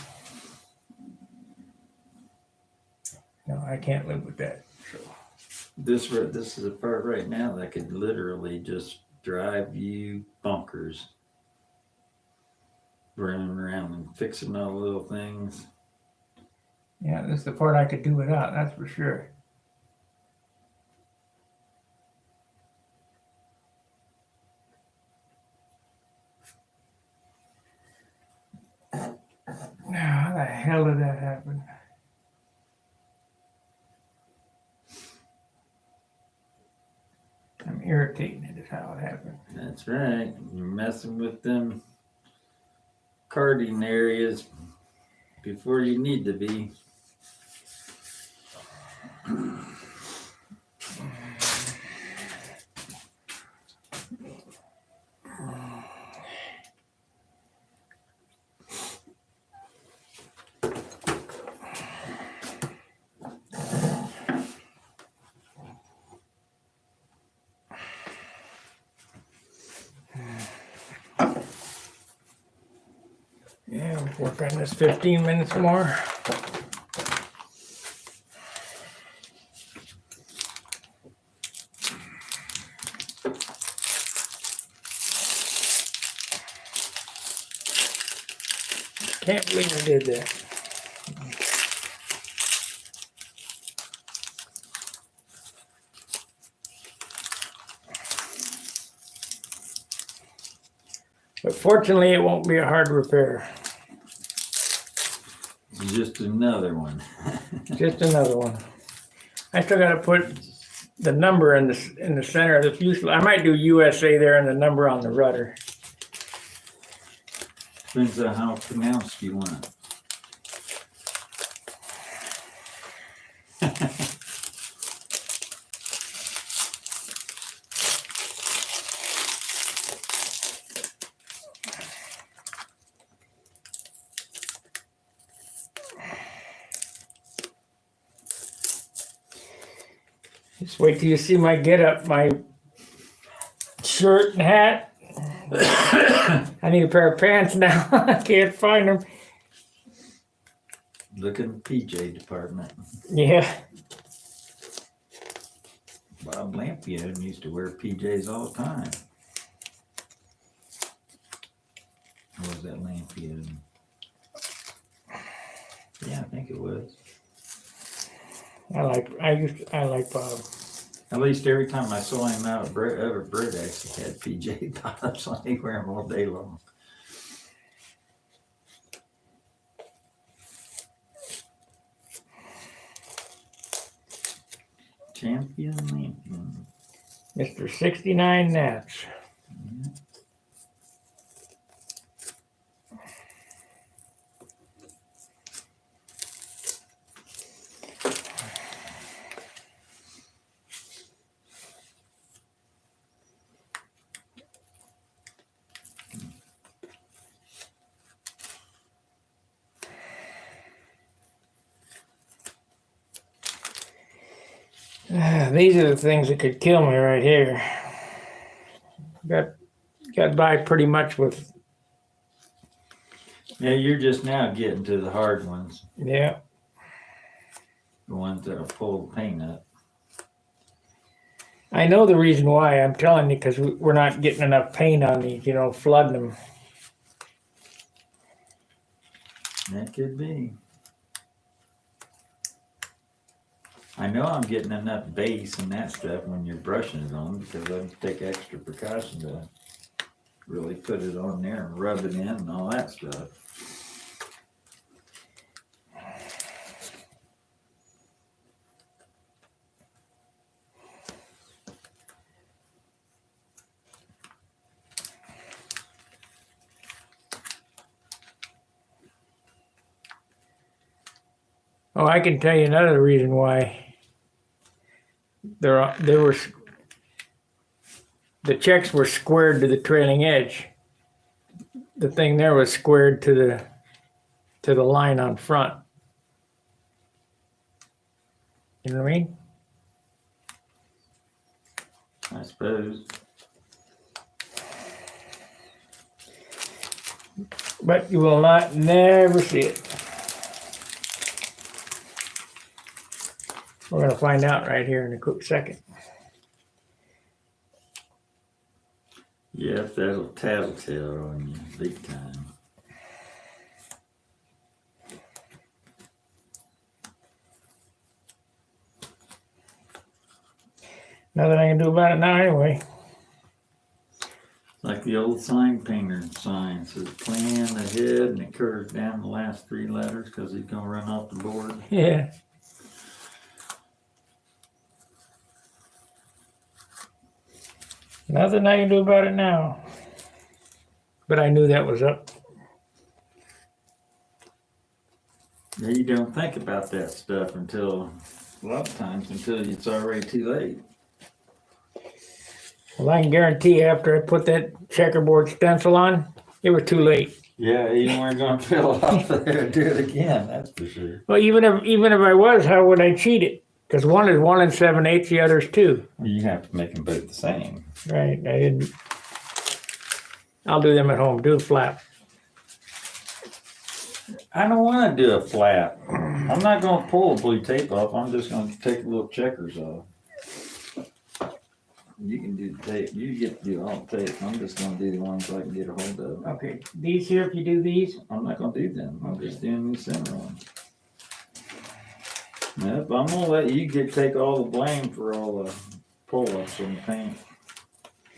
No, I can't live with that. So. This is a part right now that could literally just drive you bonkers. Running around and fixing all the little things. Yeah, this is the part I could do without, that's for sure. Now, how the hell did that happen? I'm irritating it is how it happened. That's right. You're messing with them carding areas before you need to be. Yeah, we'll work on this 15 minutes more. Can't believe I did that. But fortunately, it won't be a hard repair. Just another one. Just another one. I still got to put the number in the center of the fuselage. I might do USA there and the number on the rudder. Depends on how pronounced you want it. Just wait till you see my getup, my shirt and hat. I need a pair of pants now. I can't find them. Look in the PJ department. Yeah. Bob Lampion used to wear PJs all the time. Or was that Lampion? Yeah, I think it was. I like Bob. At least every time I saw him out, Brett actually had PJ bottoms on. He wear them all day long. Champion Lampion. Mr. 69 Nats. These are the things that could kill me right here. Got by pretty much with. Yeah, you're just now getting to the hard ones. Yeah. The ones that'll pull the paint up. I know the reason why. I'm telling you, because we're not getting enough paint on these, flooding them. That could be. I know I'm getting enough base and that stuff when you're brushing it on, because I take extra precaution to really put it on there and rub it in and all that stuff. Oh, I can tell you another reason why. There were the checks were squared to the trailing edge. The thing there was squared to the line on front. You know what I mean? I suppose. But you will never see it. We're gonna find out right here in a quick second. Yep, that'll tattletale on you big time. Nothing I can do about it now anyway. Like the old sign painter sign says plan ahead and it curves down the last 3 letters because he's gonna run off the board. Yeah. Nothing I can do about it now. But I knew that was up. Yeah, you don't think about that stuff until, a lot of times, until it's already too late. Well, I can guarantee after I put that checkerboard stencil on, it was too late. Yeah, you weren't gonna fill off there and do it again, that's for sure. Well, even if I was, how would I cheat it? Because one is 1 7/8, the other's 2. Well, you have to make them both the same. Right. I didn't. I'll do them at home. Do a flap. I don't wanna do a flat. I'm not gonna pull the blue tape off, I'm just gonna take the little checkers off. You can do the tape, you get to do all the tape, I'm just gonna do the ones I can get a hold of. Okay. These here, if you do these. I'm not gonna do them, I'm just doing the center ones. Yep, I'm gonna let you take all the blame for all the pull-ups and the paint.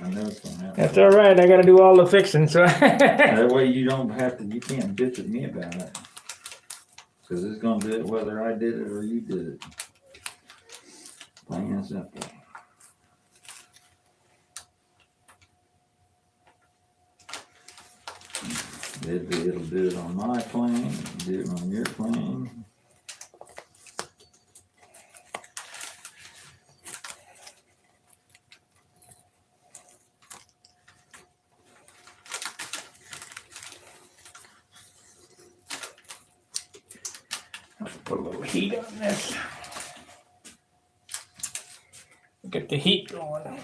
I know it's gonna happen. That's all right. I got to do all the fixing. So. That way you don't have to, you can't bitch at me about it. Cause it's gonna do it whether I did it or you did it. Plain and simple. It'll do it on my plane, do it on your plane. Put a little heat on this. Get the heat going.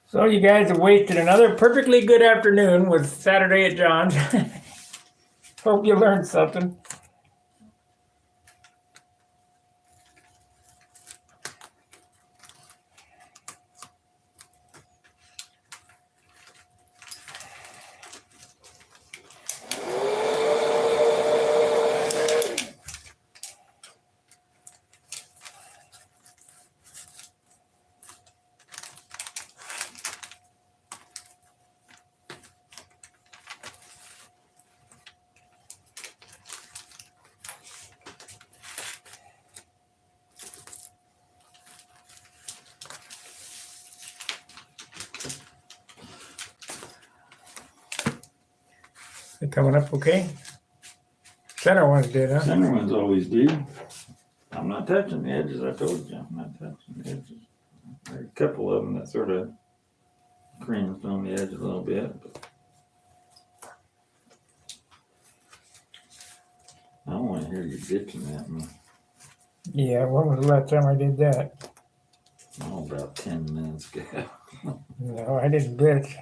So you guys have wasted another perfectly good afternoon with Saturday at John's. Hope you learned something. They coming up okay? Center ones did, huh? Center ones always do. I'm not touching the edges, I told you, I'm not touching the edges. There's a couple of them that sort of cringed on the edge a little bit, but hear you bitching at me. Yeah, when was the last time I did that? Oh, about 10 minutes ago. No, I didn't bitch.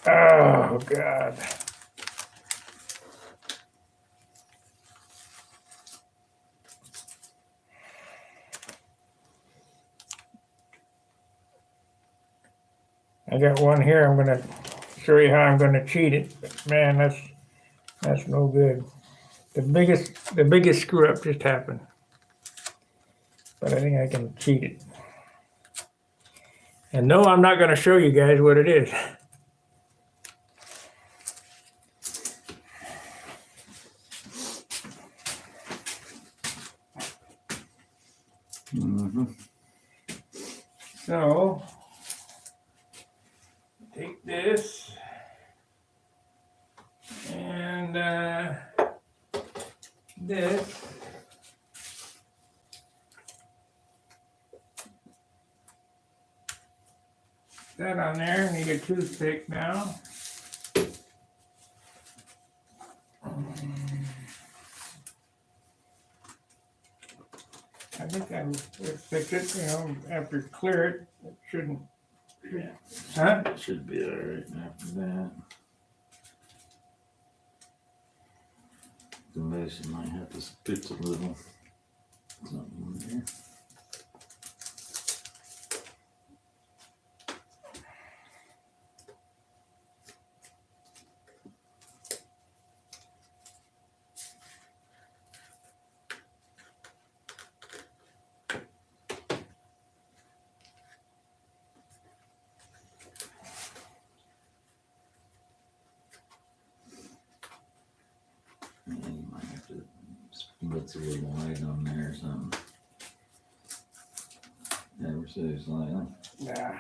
Oh, God. I got one here. I'm gonna show you how I'm gonna cheat it. But man, that's no good. The biggest screw up just happened. But I think I can cheat it. And no, I'm not gonna show you guys what it is. Mm-hmm. So, take this and this. That on there. Need a toothpick now. I think I would fix it, you know, after clear it. It shouldn't. Yeah. Huh? It should be alright after that. The motion might have to spit a little something in there. Yeah, you might have to split a little light on there or something. Ever so slightly. Yeah.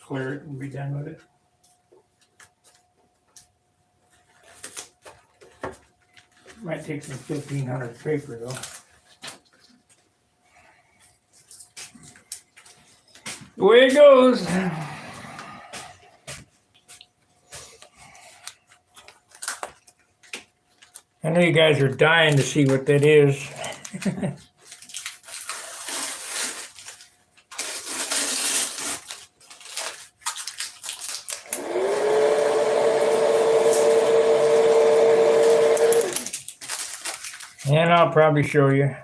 Clear it and be done with it. Might take some 1500 paper though. The way it goes. I know you guys are dying to see what that is. And I'll probably show you.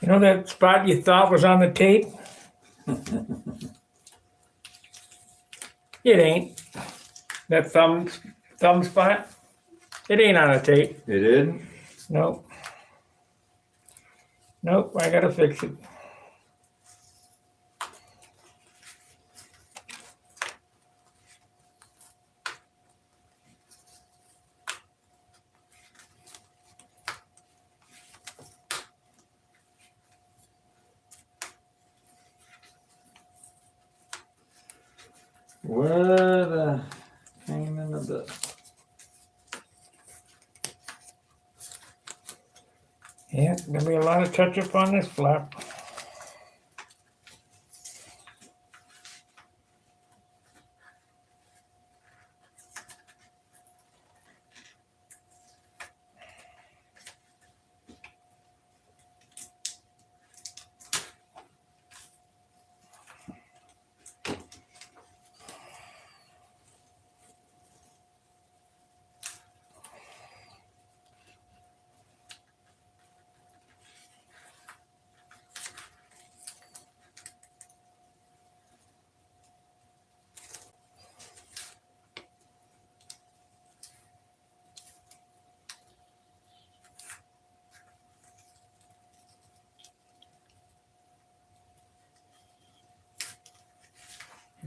You know that spot you thought was on the tape? It ain't. That thumb spot? It ain't on the tape. It isn't? Nope. Nope, I gotta fix it. What a pain in the butt. Yeah, gonna be a lot of touch up on this flap.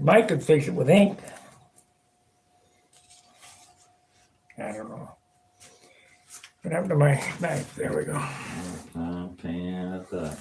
Mike could fix it with ink. I don't know. What happened to my knife? There we go. Pan at the.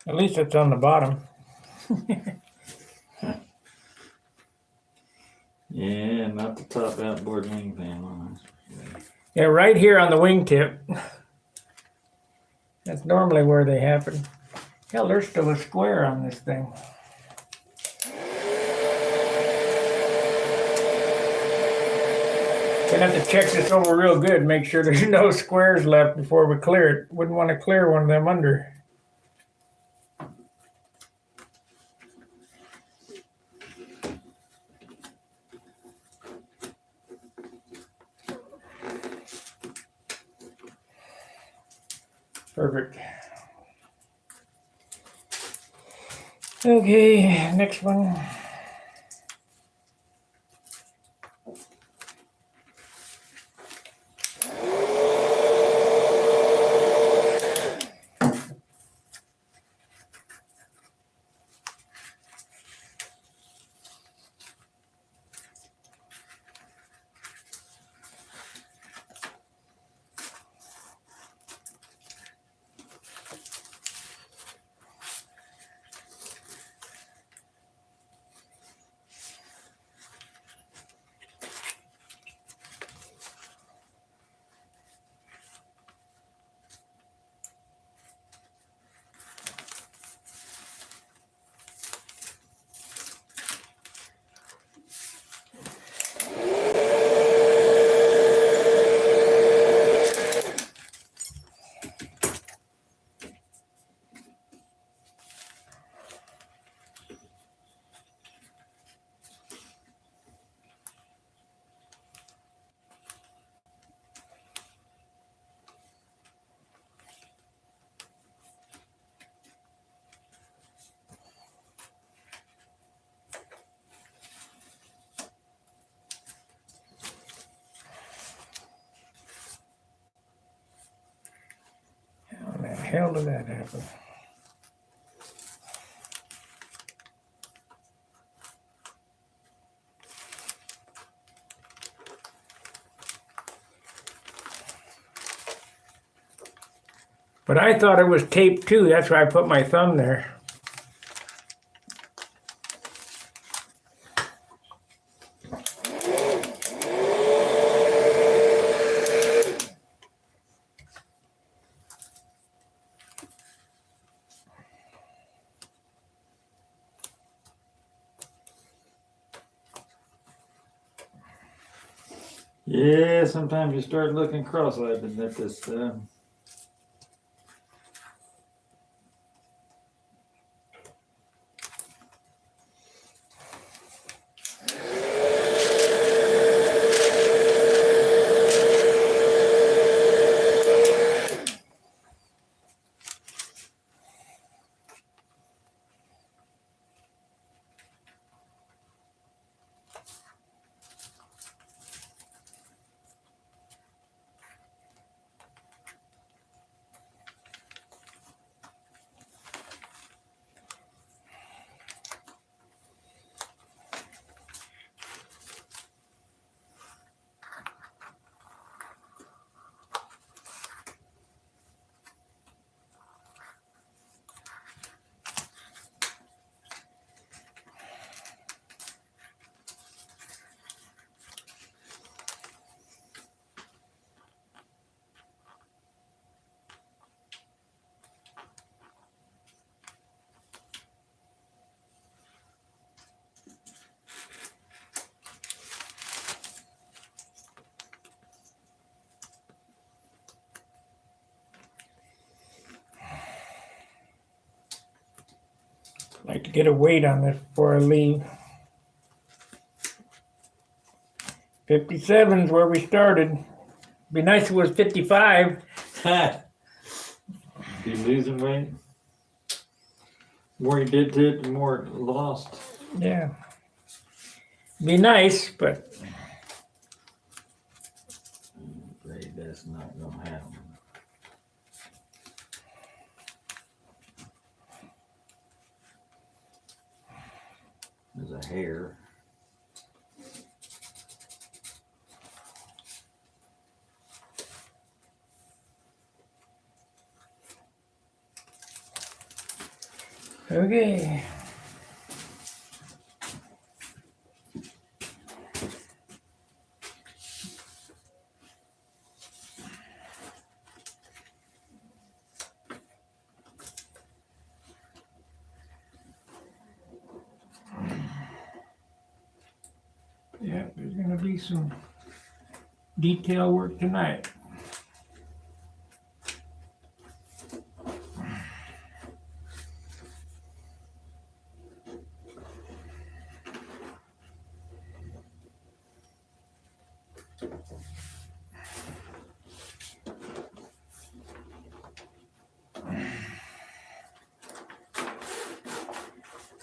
At least it's on the bottom. Yeah, not the top outboard wing fan. Yeah, right here on the wingtip. That's normally where they happen. Hell, there's still a square on this thing. Gonna have to check this over real good, make sure there's no squares left before we clear it. Wouldn't want to clear one of them under. Perfect. Okay, next one. How the hell did that happen? But I thought it was taped too. That's why I put my thumb there. Yeah, sometimes you start looking cross-eyed at this. Like to get a weight on this before I leave. 57 is where we started. Be nice if it was 55. You losing weight? The more you did to it, the more it lost. Yeah. Be nice, but I'm afraid that's not gonna happen. There's a hair. okay. Yeah, there's gonna be some detail work tonight.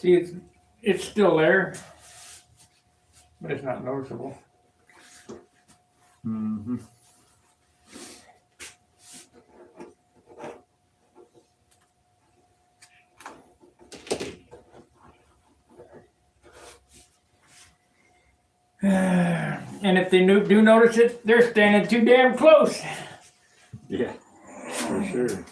See, it's still there, but it's not noticeable. Mm-hmm. And if they do notice it, they're standing too damn close. Yeah, for sure.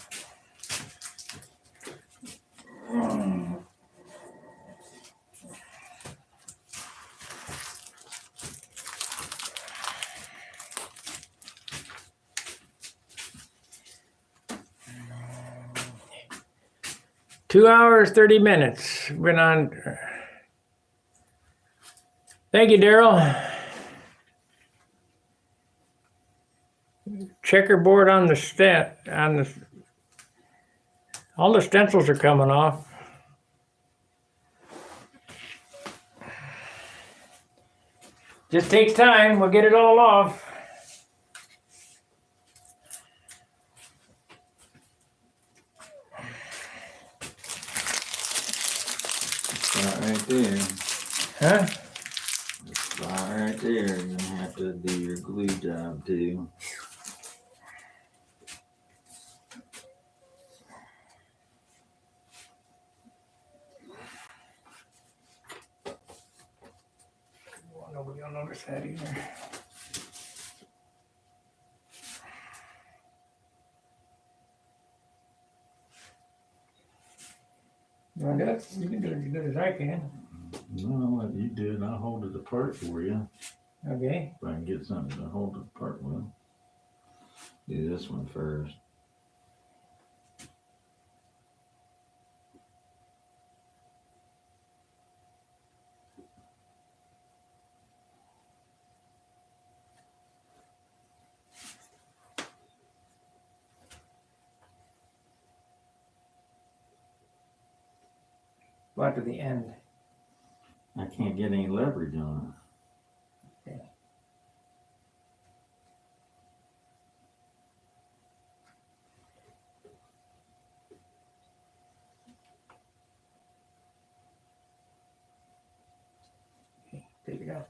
Two hours, 30 minutes. Been on. Thank you, Daryl. Checkerboard on the all the stencils are coming off. Just takes time. We'll get it all off. Spot right there. Huh? Spot right there. You're gonna have to do your glue job too. Nobody will notice that either. You want to do it? You can do it as good as I can. No, what you did, I'll hold it apart for you. Okay. If I can get something to hold it apart with. Do this one first. Go to the end. I can't get any leverage on Okay. Okay, take it out.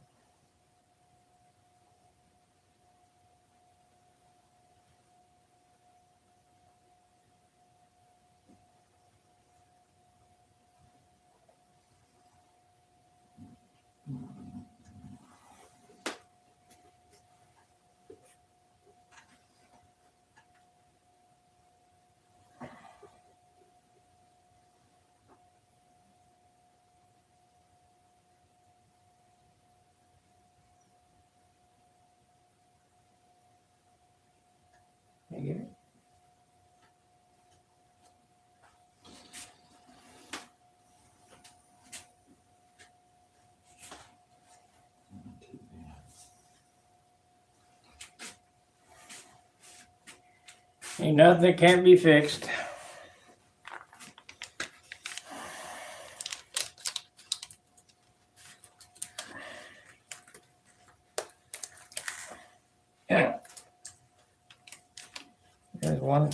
You get it? Ain't nothing that can't be fixed. There's one.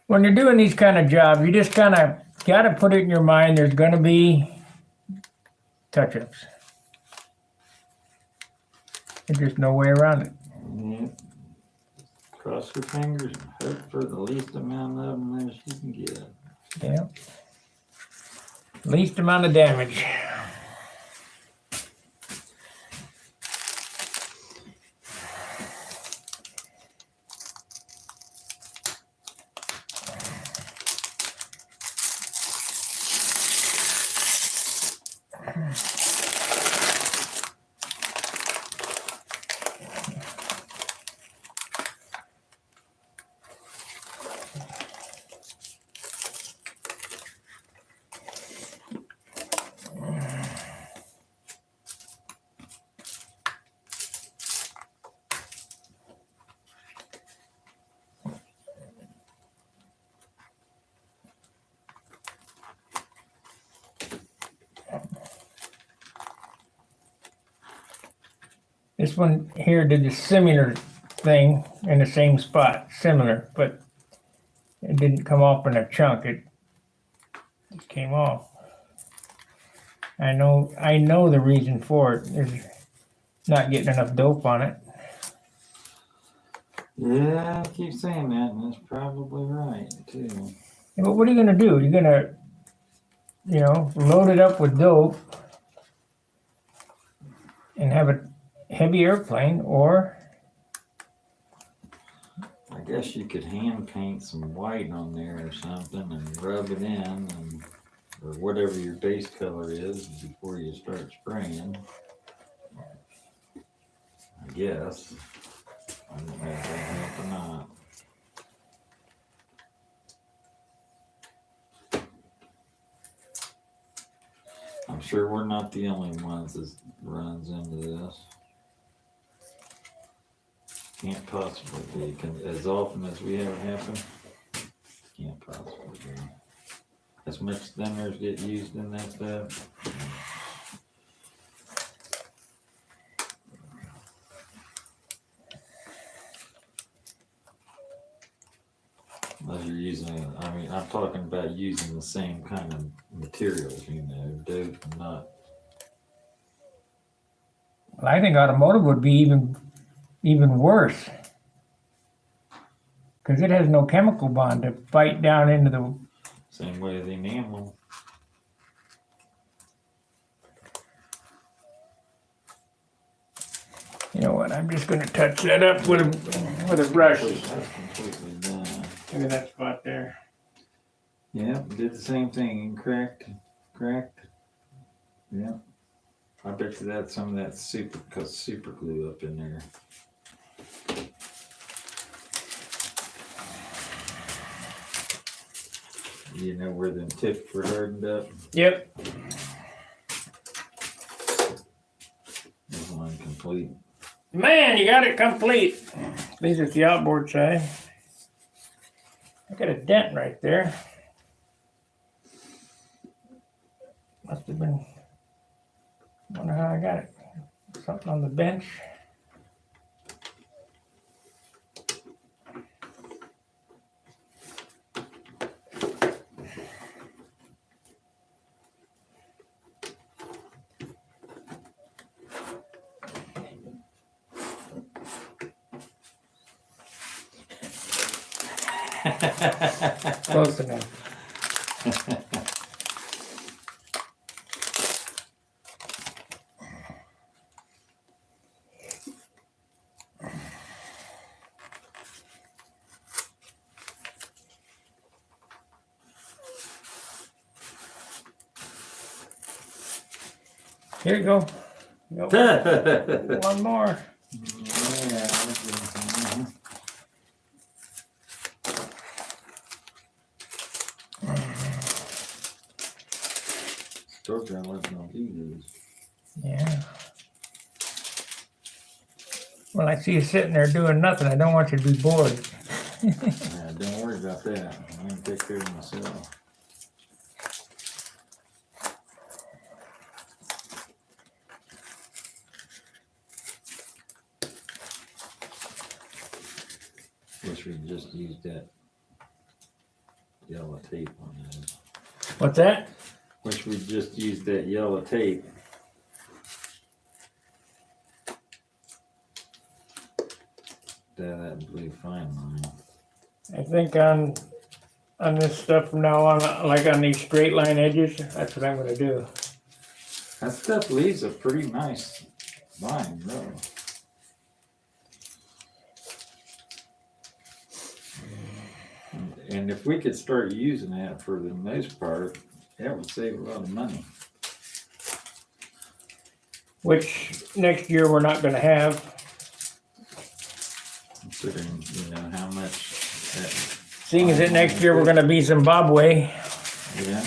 When you're doing these kind of jobs, you just kind of got to put it in your mind there's going to be touch-ups. There's just no way around it. Yep. Cross your fingers and hope for the least amount of them as you can get. Yeah. Least amount of damage. This one here did the similar thing in the same spot, similar, but it didn't come off in a chunk. It came off. I know the reason for it is not getting enough dope on it. Yeah, I keep saying that, and that's probably right, too. Yeah, but what are you gonna do? You're gonna, load it up with dope and have a heavy airplane, or I guess you could hand paint some white on there or something and rub it in, or whatever your base color is before you start spraying. I guess. I don't know if that help or not. I'm sure we're not the only ones that runs into this. Can't possibly be. As often as we have it happen, can't possibly be. As much thinners get used in that stuff. Unless you're using, I'm talking about using the same kind of materials, dope and not. well, I think automotive would be even worse because it has no chemical bond to fight down into the. Same way as enamel. You know what? I'm just gonna touch that up with a brush. That's completely done. Look at that spot there. Yeah, did the same thing and cracked. Yeah. I bet you that's some of that super glue up in there. You know where them tips were hardened up? Yep. This one complete. Man, you got it complete. These are the outboard side. I got a dent right there. Must have been. Wonder how I got it. Something on the bench. Close enough. Here you go. One more. Told you I wasn't gonna do this. Yeah. Well, I see you sitting there doing nothing. I don't want you to be bored. Yeah, don't worry about that. I can take care of myself. Wish we just used that yellow tape on that. What's that? Wish we just used that yellow tape. That blue fine line. I think on this stuff from now on, like on these straight line edges, that's what I'm gonna do. That stuff leaves a pretty nice line, really. And if we could start using that for the most part, that would save a lot of money. Which next year we're not gonna have. Considering, how much that, Seeing as that next year we're gonna be Zimbabwe. yeah.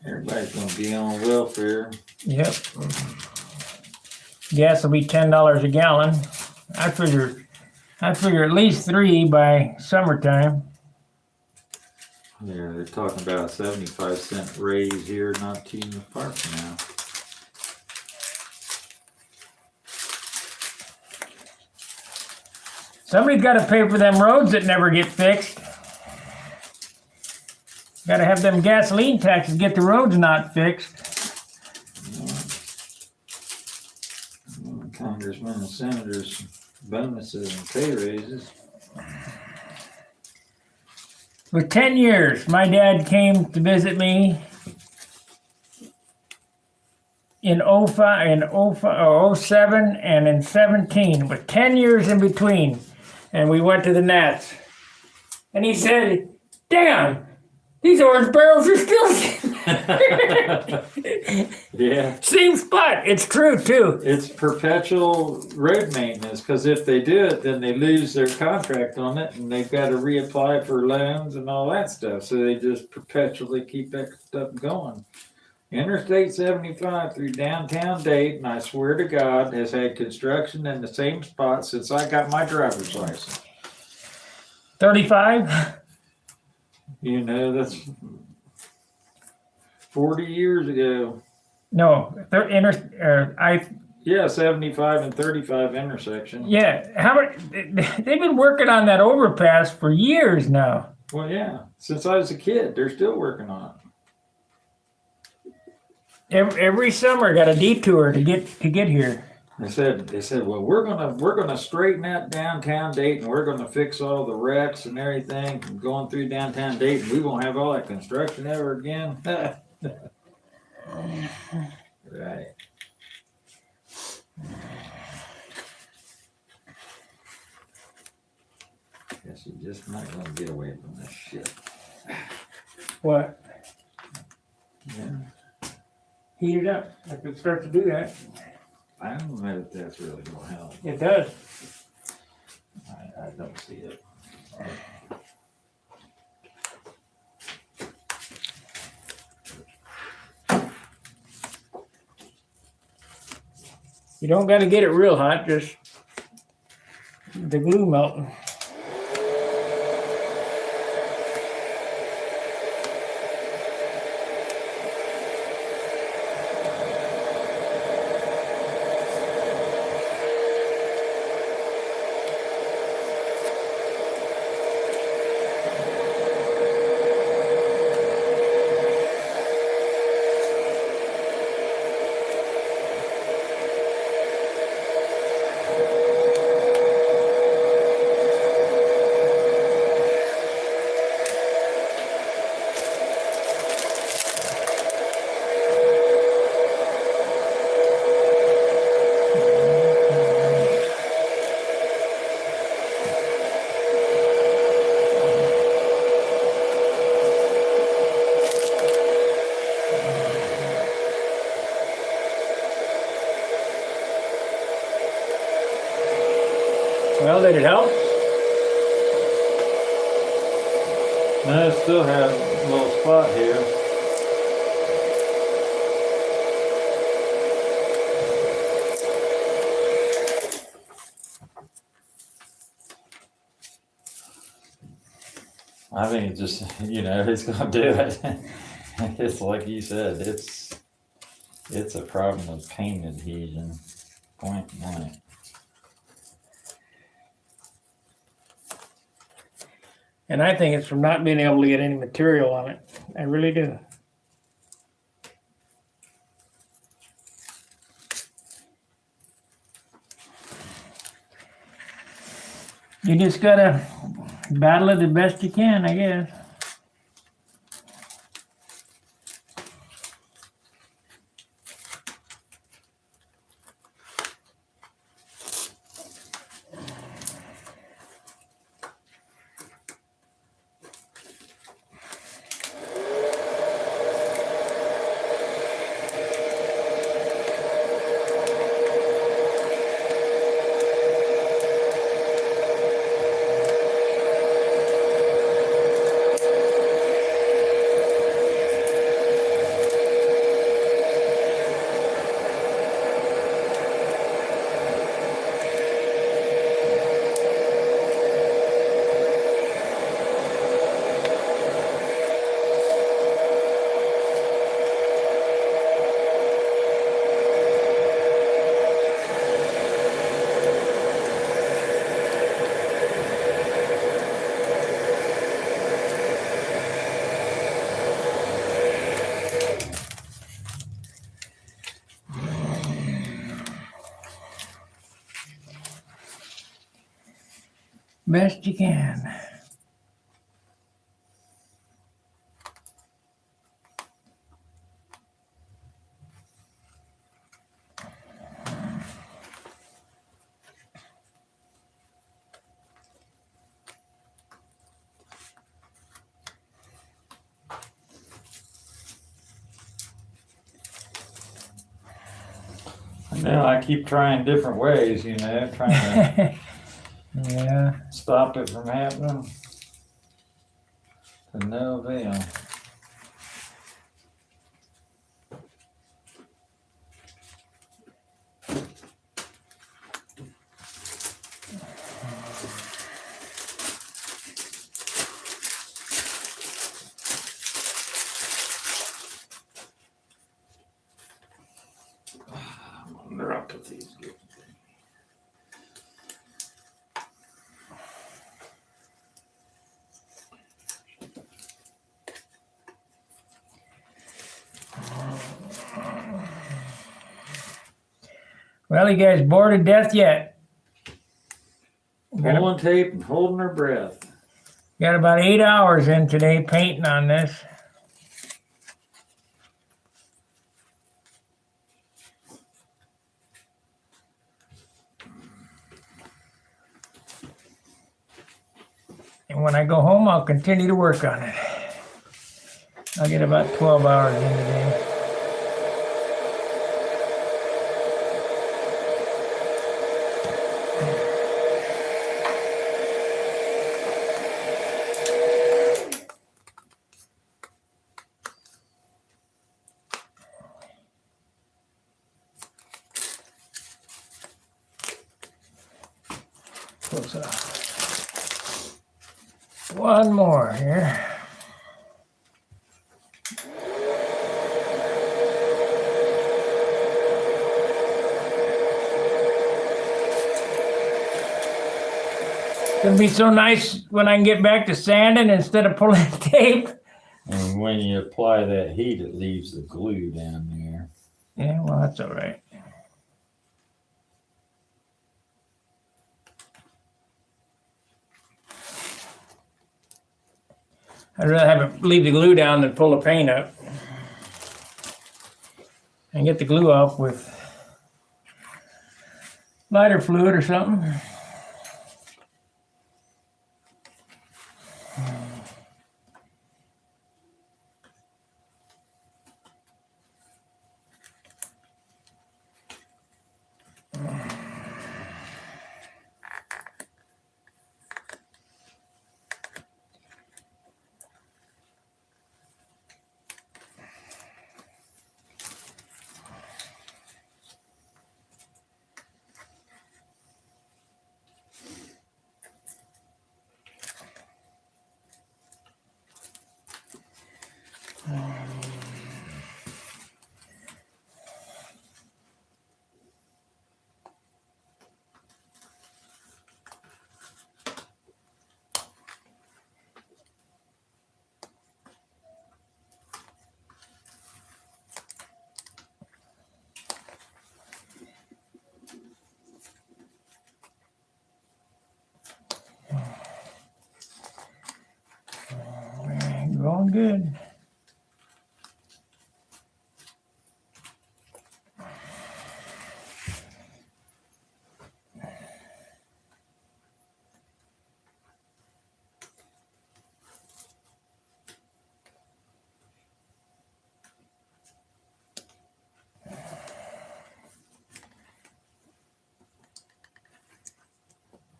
Everybody's gonna be on welfare. Yep. Gas will be $10 a gallon. I figure at least 3 by summertime. Yeah, they're talking about a 75-cent raise here, not too far from now. Somebody's gotta pay for them roads that never get fixed. Gotta have them gasoline taxes get the roads not fixed. Congressmen and senators, bonuses and pay raises. For 10 years, my dad came to visit me in 05, in 07, and in 17, with 10 years in between. And we went to the Nats. And he said, "Damn, these orange barrels are still..." Yeah. Same spot. It's true, too. It's perpetual road maintenance, because if they do it, then they lose their contract on it, and they've got to reapply for loans and all that stuff. So they just perpetually keep that stuff going. Interstate 75 through downtown Dayton, I swear to God, has had construction in the same spot since I got my driver's license. 35? That's 40 years ago. No, Yeah, 75 and 35 intersection. yeah. They've been working on that overpass for years now. Well, yeah, since I was a kid, they're still working on it. Every summer, got a detour to get here. They said, well, we're gonna straighten out downtown Dayton. We're gonna fix all the wrecks and everything from going through downtown Dayton. We won't have all that construction ever again. Right. Guess you're just not gonna get away from this shit. What? Yeah. Heat it up. I could start to do that. I don't know if that's really gonna help. It does. I don't see it. You don't got to get it real hot, just the glue melting. Well, did it help? No, I still have a little spot here. I think it just, it's gonna do it. It's like you said, it's a problem with paint adhesion, point blank. And I think it's from not being able to get any material on it. I really do. You just gotta battle it the best you can, I guess. Best you can. I keep trying different ways, trying to Yeah. stop it from happening. To no avail. I wonder I'll put these good. Well, you guys bored to death yet? Pulling tape and holding her breath. Got about 8 hours in today painting on this. And when I go home, I'll continue to work on it. I'll get about 12 hours in today. Close it off. One more here. It's gonna be so nice when I can get back to sanding instead of pulling tape. And when you apply that heat, it leaves the glue down there. Yeah, well, that's all right. I'd rather have it leave the glue down than pull the paint up. And get the glue off with lighter fluid or something. Doing good.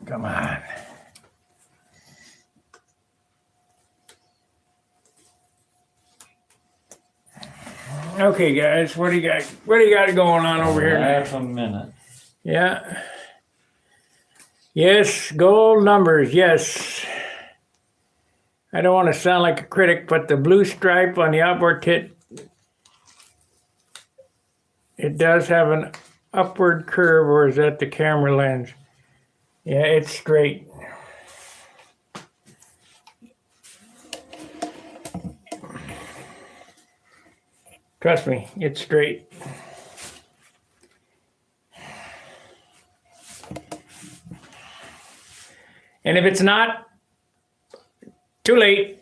Come on. Okay, guys, what do you got? What do you got going on over here? Half a minute. Yeah. Yes, gold numbers. Yes. I don't want to sound like a critic, but the blue stripe on the outboard tit, it does have an upward curve, or is that the camera lens? Yeah, it's straight. Trust me, it's straight. And if it's not, too late.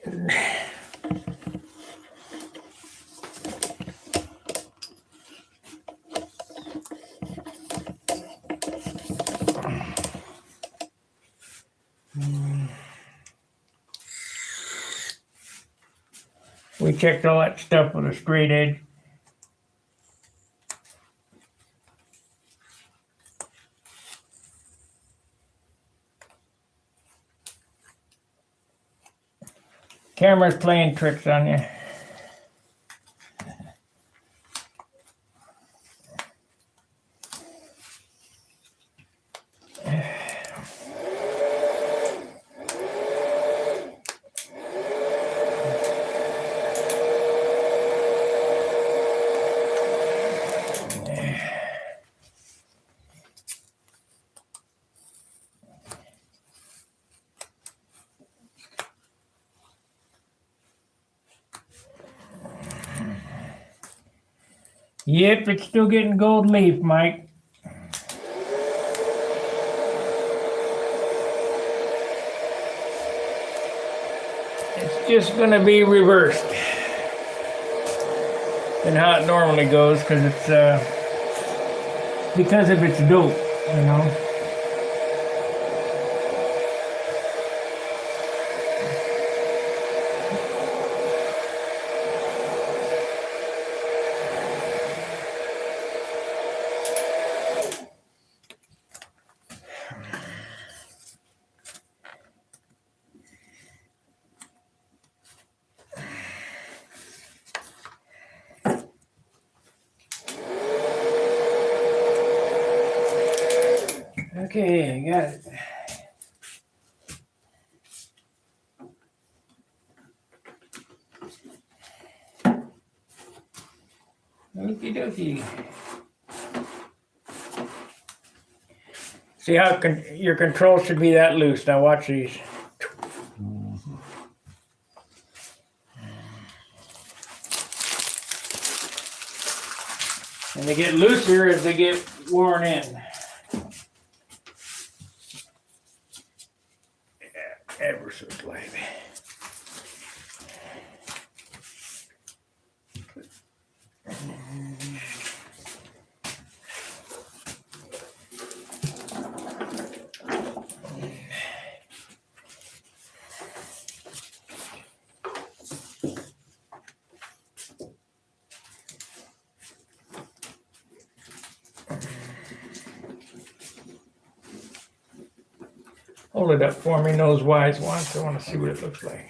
We checked all that stuff with a straight edge. Camera's playing tricks on you. Yep, it's still getting gold leaf, Mike. It's just gonna be reversed than how it normally goes, because it's because of its dope, you know. Okay, I got it. Okie dokie. See how your control should be that loose. Now watch these. And they get looser as they get worn in. Ever so slightly. Hold it up for me, nose-wise once. I want to see what it looks like.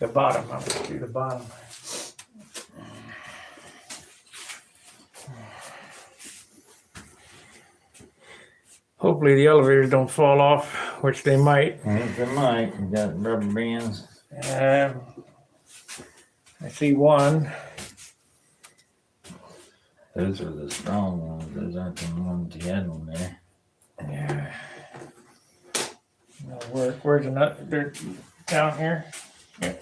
The bottom, I'll just do the bottom. Hopefully the elevators don't fall off, which they might. They might. You got rubber bands. I see one. Those are the strong ones. Those aren't the ones you had on there. Yeah. That'll work. Where's another? They're down here. Yeah.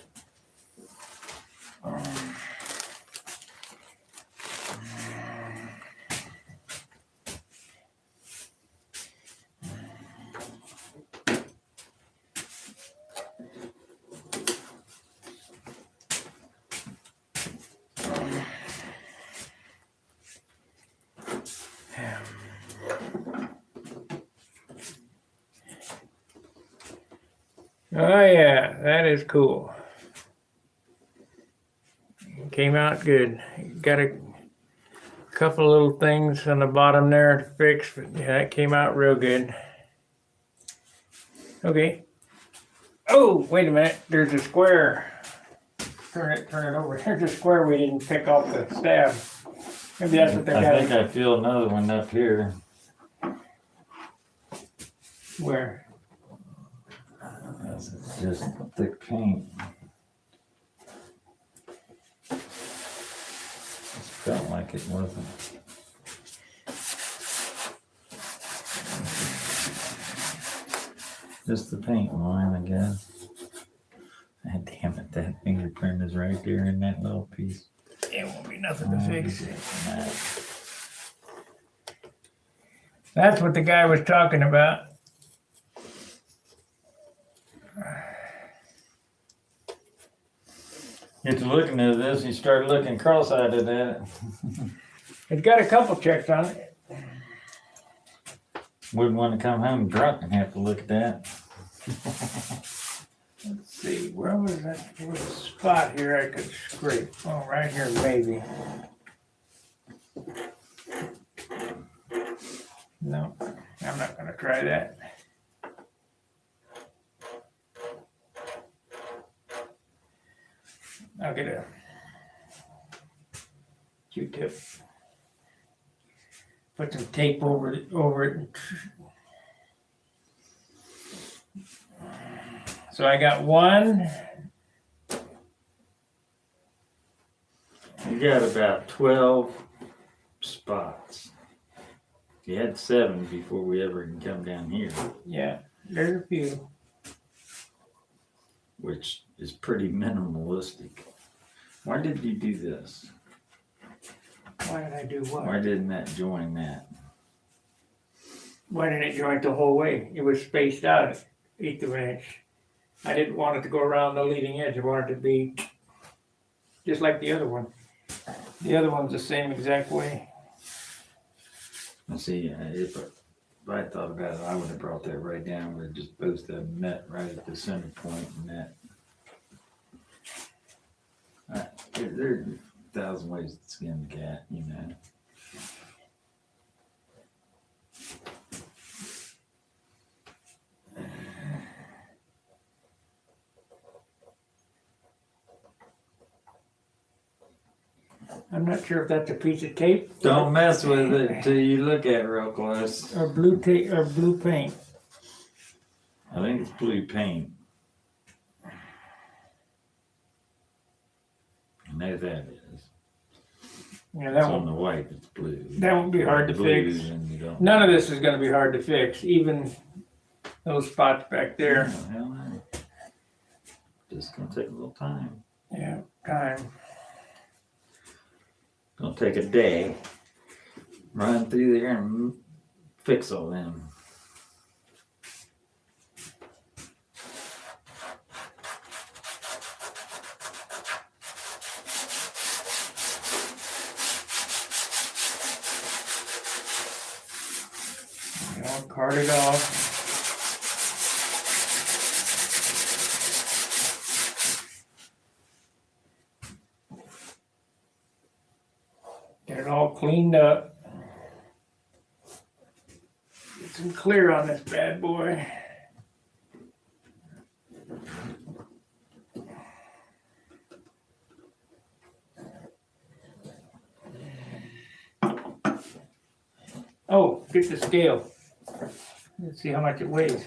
Oh yeah, that is cool. Came out good. Got a couple little things on the bottom there to fix, but yeah, it came out real good. Okay. Oh, wait a minute. There's a square. Turn it over. There's a square we didn't pick off the stab. Maybe that's what they I got. think I feel another one up here. Where? That's just thick paint. It felt like it wasn't. Just the paint line, I guess. Ah, damn it, that fingerprint is right there in that little piece. It won't be nothing to fix. Nah. That's what the guy was talking about. Get to looking at this, you start looking cross-eyed at it. It's got a couple checks on it. Wouldn't want to come home drunk and have to look at that. Let's see, where was that? There was a spot here I could scrape. Oh, right here, maybe. No, I'm not gonna try that. I'll get a Q-tip. Put some tape over it. So I got one. You got about 12 spots. You had 7 before we ever can come down here, Yeah, there's a few. which is pretty minimalistic. Why did you do this? Why did I do what? Why didn't that join that? Why didn't it joint the whole way? It was spaced out 1/8 of an inch. I didn't want it to go around the leading edge. I wanted it to be just like the other one. The other one's the same exact way. Let's see, if I thought about it, I would have brought that right down where it just both of them met right at the center point and that. There are 1,000 ways to skin the cat, you know. I'm not sure if that's a piece of tape. Don't mess with it till you look at it real close. Or blue tape or blue paint. I think it's blue paint. I know that is. Yeah, It's that on won't, the white, it's blue. that won't be hard to Blue, fix. and you don't. None of this is gonna be hard to fix, even those spots back there. Oh, hell no. Just gonna take a little time. Yeah, time. Gonna take a day. Run through there and fix all them. I'll cart it off. Get it all cleaned up. Get some clear on this bad boy. Oh, get the scale. Let's see how much it weighs.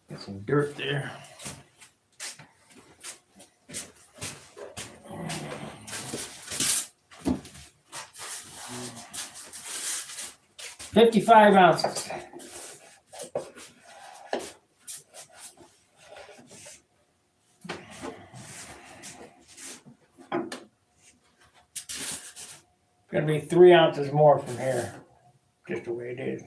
Got some dirt there. $55 ounces. Gonna be 3 ounces more from here, just the way it is.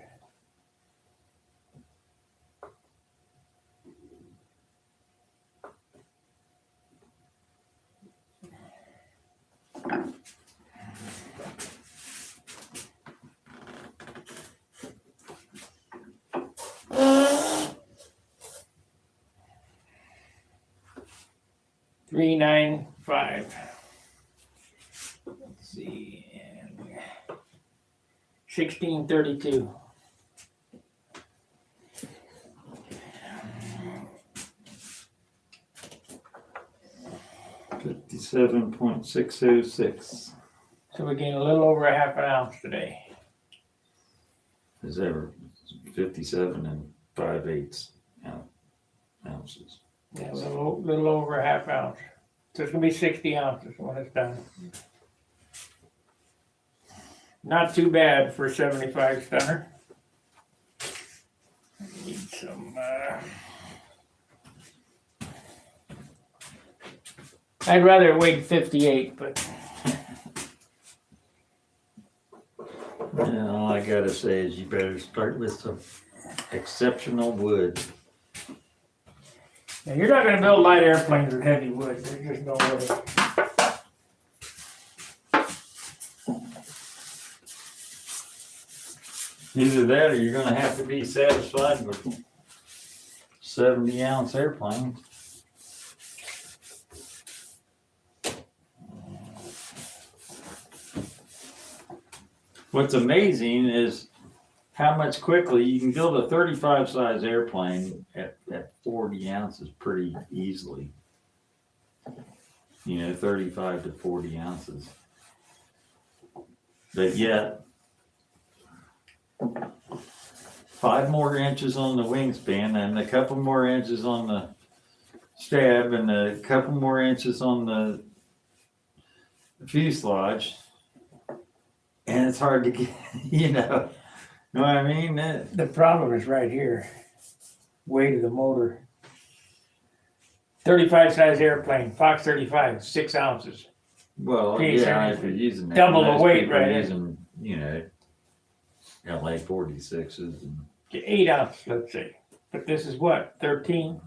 395. Let's see. And 1632. $57.606. So we gained a little over a half an ounce today. Is ever 57 and 5/8 ounces. Yeah, a little over a half ounce. So it's gonna be 60 ounces when it's done. Not too bad for a 75 stunner. Need some. I'd rather it weighed 58, but Yeah, all I gotta say is you better start with some exceptional wood. yeah, you're not gonna build light airplanes with heavy wood. There's just no way. Either that or you're gonna have to be satisfied with 70-ounce airplanes. What's amazing is how much quickly you can build a 35 size airplane at 40 ounces pretty easily. 35 to 40 ounces. But yet, 5 more inches on the wingspan and a couple more inches on the stab and a couple more inches on the fuselage. And it's hard to get, know what I mean? The problem is right here. Weight of the motor. 35 size airplane, Fox 35, 6 ounces. Well, Okay, yeah, so if you're using that. double the most weight, people are right? using, LA 46s and 8 ounces, let's say. But this is what, 13?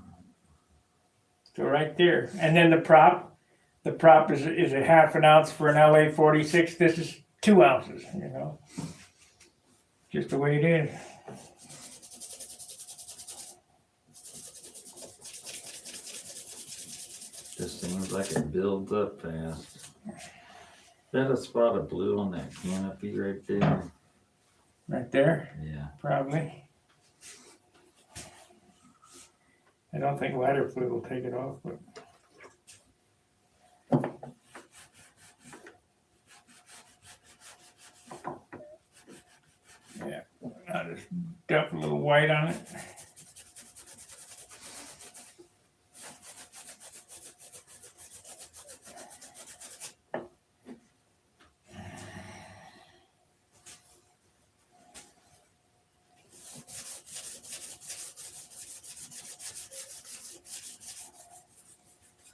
So right there. And then the prop is a half an ounce for an LA 46. This is 2 ounces, Just the way it is. just seems like it builds up fast. Is that a spot of blue on that canopy right there? Right there, Yeah. probably. I don't think lighter fluid will take it off, but. Yeah, I'll just dump a little white on it.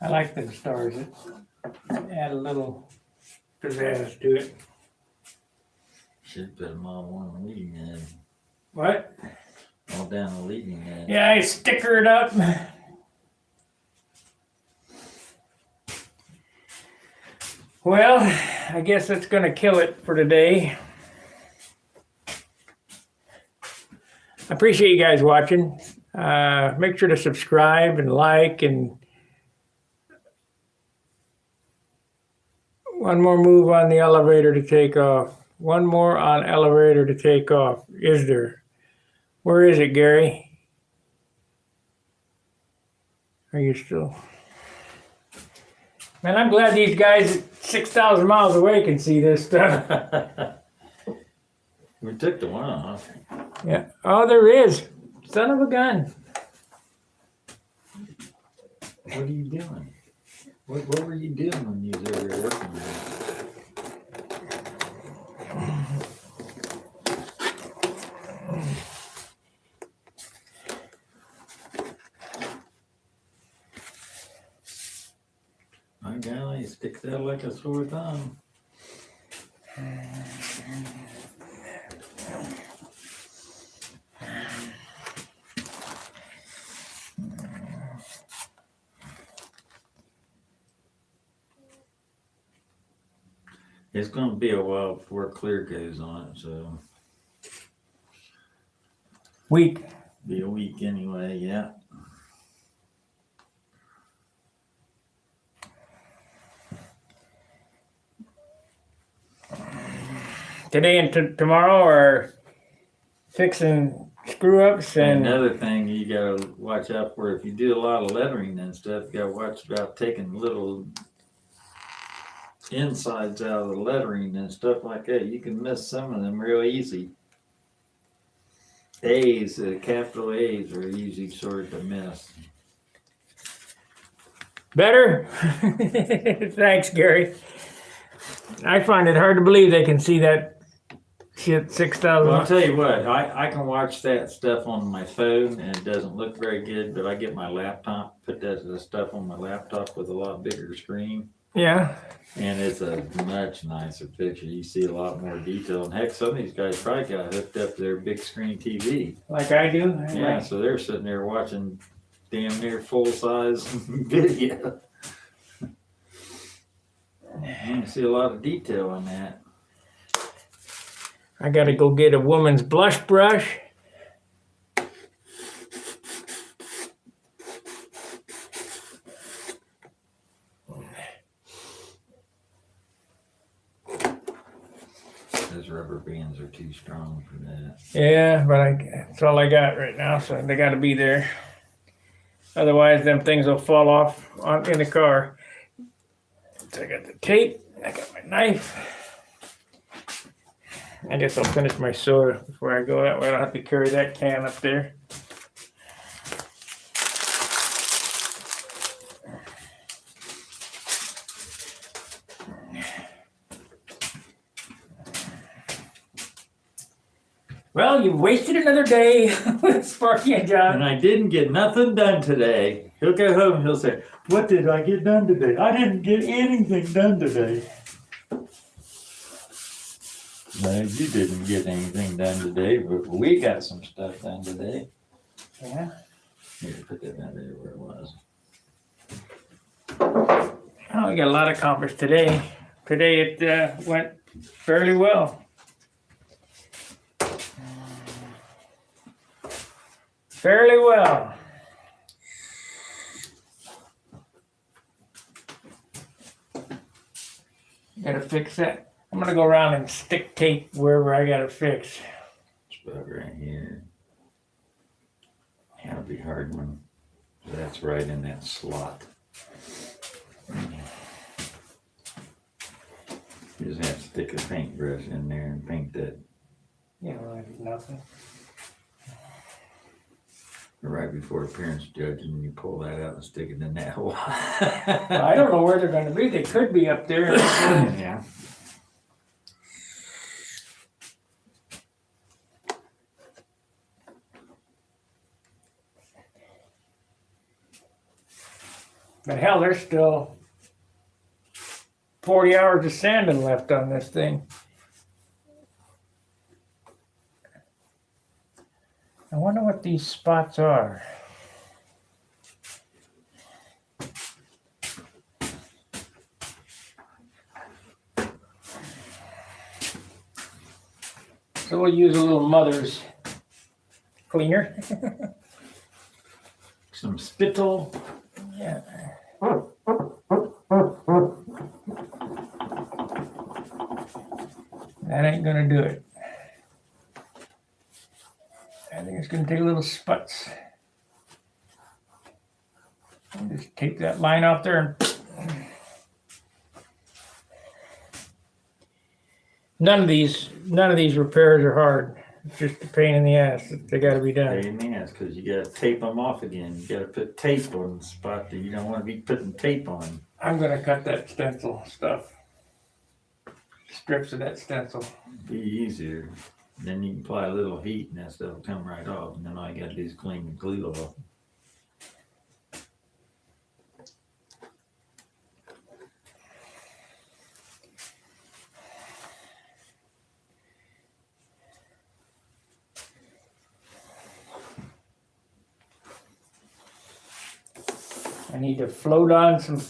I like them stars. It add a little pizzazz to it. Should put them all on the leading edge. What? All down the leading edge. Yeah, I sticker it up. Well, I guess that's gonna kill it for today. I appreciate you guys watching. Make sure to subscribe and like, and one more move on the elevator to take off. One more on elevator to take off. Is there? Where is it, Gary? Are you still? Man, I'm glad these guys 6,000 miles away can see this stuff. We took the one off. Yeah. Oh, there is. Son of a gun. What are you doing? What were you doing when you was over there working on My golly, it sticks out like a sore thumb. It's going to be a while before clear goes on it, so Weak. be a week anyway. Yeah. today and tomorrow are fixing screw ups and Another thing you gotta watch out for, if you do a lot of lettering and stuff, you gotta watch about taking little insides out of the lettering and stuff like that. You can miss some of them real easy. A's, capital A's are easy sort to miss. better. Thanks, Gary. I find it hard to believe they can see that shit 6,000. Well, I'll tell you what, I can watch that stuff on my phone and it doesn't look very good, but I get my laptop, put that stuff on my laptop with a lot bigger screen. Yeah. And it's a much nicer picture. You see a lot more detail. And heck, some of these guys probably got hooked up to their big screen TV. Like I do. Yeah, so they're sitting there watching damn near full size video. You can see a lot of detail on that. I gotta go get a woman's blush brush. Those rubber bands are too strong for that. Yeah, but that's all I got right now, so they gotta be there. Otherwise, them things will fall off in the car. So I got the tape, I got my knife. I guess I'll finish my soda before I go. That way I don't have to carry that can up there. Well, you wasted another day with Sparky and John. And I didn't get nothing done today. He'll go home and he'll say, "What did I get done today? I didn't get anything done today." No, you didn't get anything done today, but we got some stuff done today. Yeah. Here, put that down there where it was. Oh, we got a lot accomplished today. Today it went fairly well. Fairly well. Gotta fix that. I'm gonna go around and stick tape wherever I gotta fix. It's about right here. That'll be hard one. That's right in that slot. You just have to stick a paintbrush in there and paint that You know, nothing. right before appearance judging. You pull that out and stick it in that hole. I don't know where they're gonna be. They could be up there. Yeah. But hell, there's still 40 hours of sanding left on this thing. I wonder what these spots are. So we'll use a little mother's cleaner. Some spittle. Yeah. That ain't gonna do it. I think it's gonna take a little sputs. And just take that line off there and none of these repairs are hard. It's just a pain in the ass. They gotta be done. Pain in the ass, because you gotta tape them off again. You gotta put tape on the spot that you don't want to be putting tape on. I'm gonna cut that stencil stuff. Strips of that stencil. Be easier. Then you can apply a little heat and that stuff will come right off. And then all you gotta do is clean the glue off. I need to float on some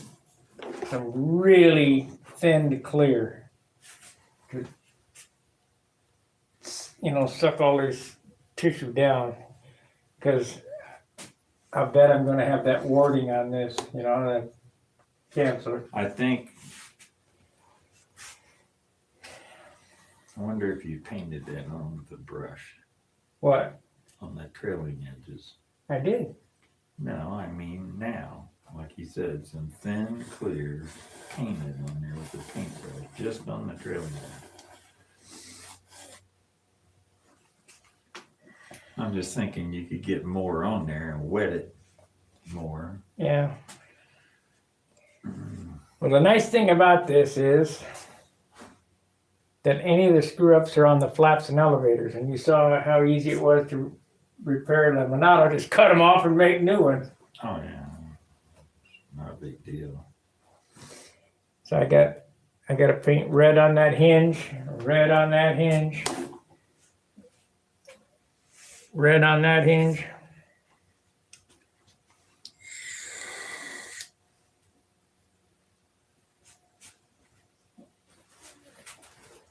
really thin to clear. To, suck all this tissue down. Because I bet I'm going to have that warding on this, that cancer. I think I wonder if you painted that on with a brush What? on the trailing edges. I did. No, I mean now, like you said, some thin, clear painted on there with a paintbrush, just on the trailing edge. I'm just thinking you could get more on there and wet it more. Yeah. Well, the nice thing about this is that any of the screw ups are on the flaps and elevators, and you saw how easy it was to repair them. And now just cut them off and make new ones. Oh yeah, not a big deal. So I got to paint red on that hinge, red on that hinge, red on that hinge.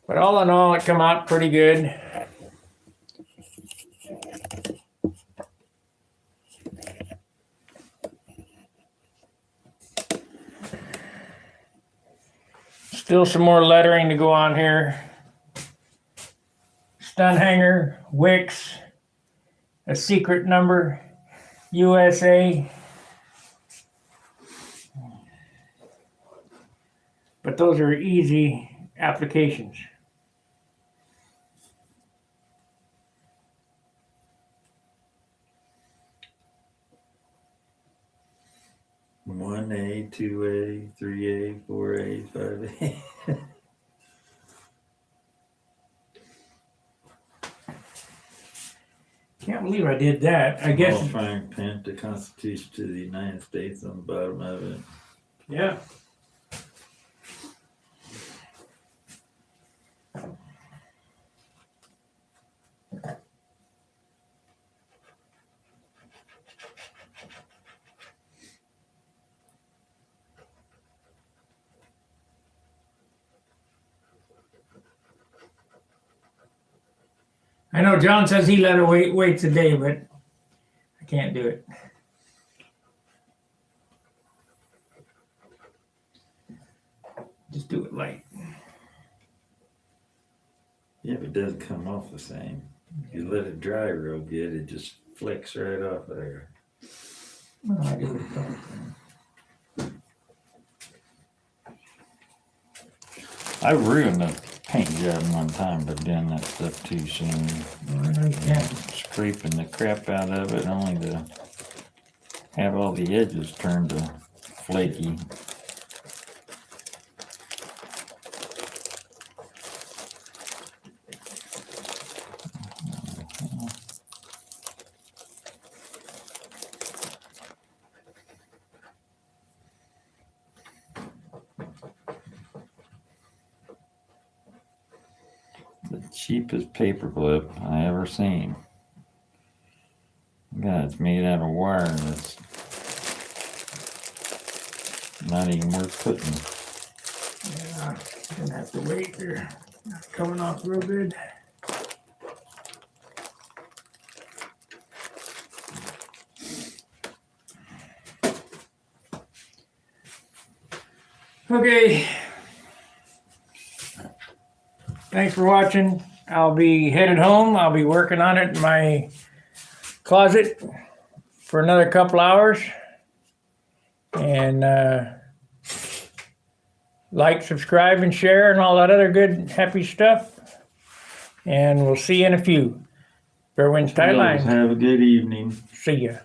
But all in all, it come out pretty good. Still some more lettering to go on here. Stunt hanger, Wix, a secret number, USA. But those are easy applications. One A, 2A, 3A, 4A, 5A. Can't believe I did that. I guess. Qualifying pen, the Constitution to the United States on the bottom of it. Yeah. I know John says he let her wait today, but I can't do it. Just do it light. Yeah, but it doesn't come off the same. You let it dry real good, it just flicks right off of there. Well, I do it. I ruined the paint job one time by doing that stuff too soon. Well, I know you can't. Scraping the crap out of it only to have all the edges turned to flaky. The cheapest paper clip I ever seen. God, it's made out of wire that's not even worth putting. Yeah, gonna have to wait. They're not coming off real good. Okay. Thanks for watching. I'll be headed home. I'll be working on it in my closet for another couple hours. And like, subscribe, and share, and all that other good, happy stuff. And we'll see you in a few. Fair winds, tight lines. Have a good evening. See ya.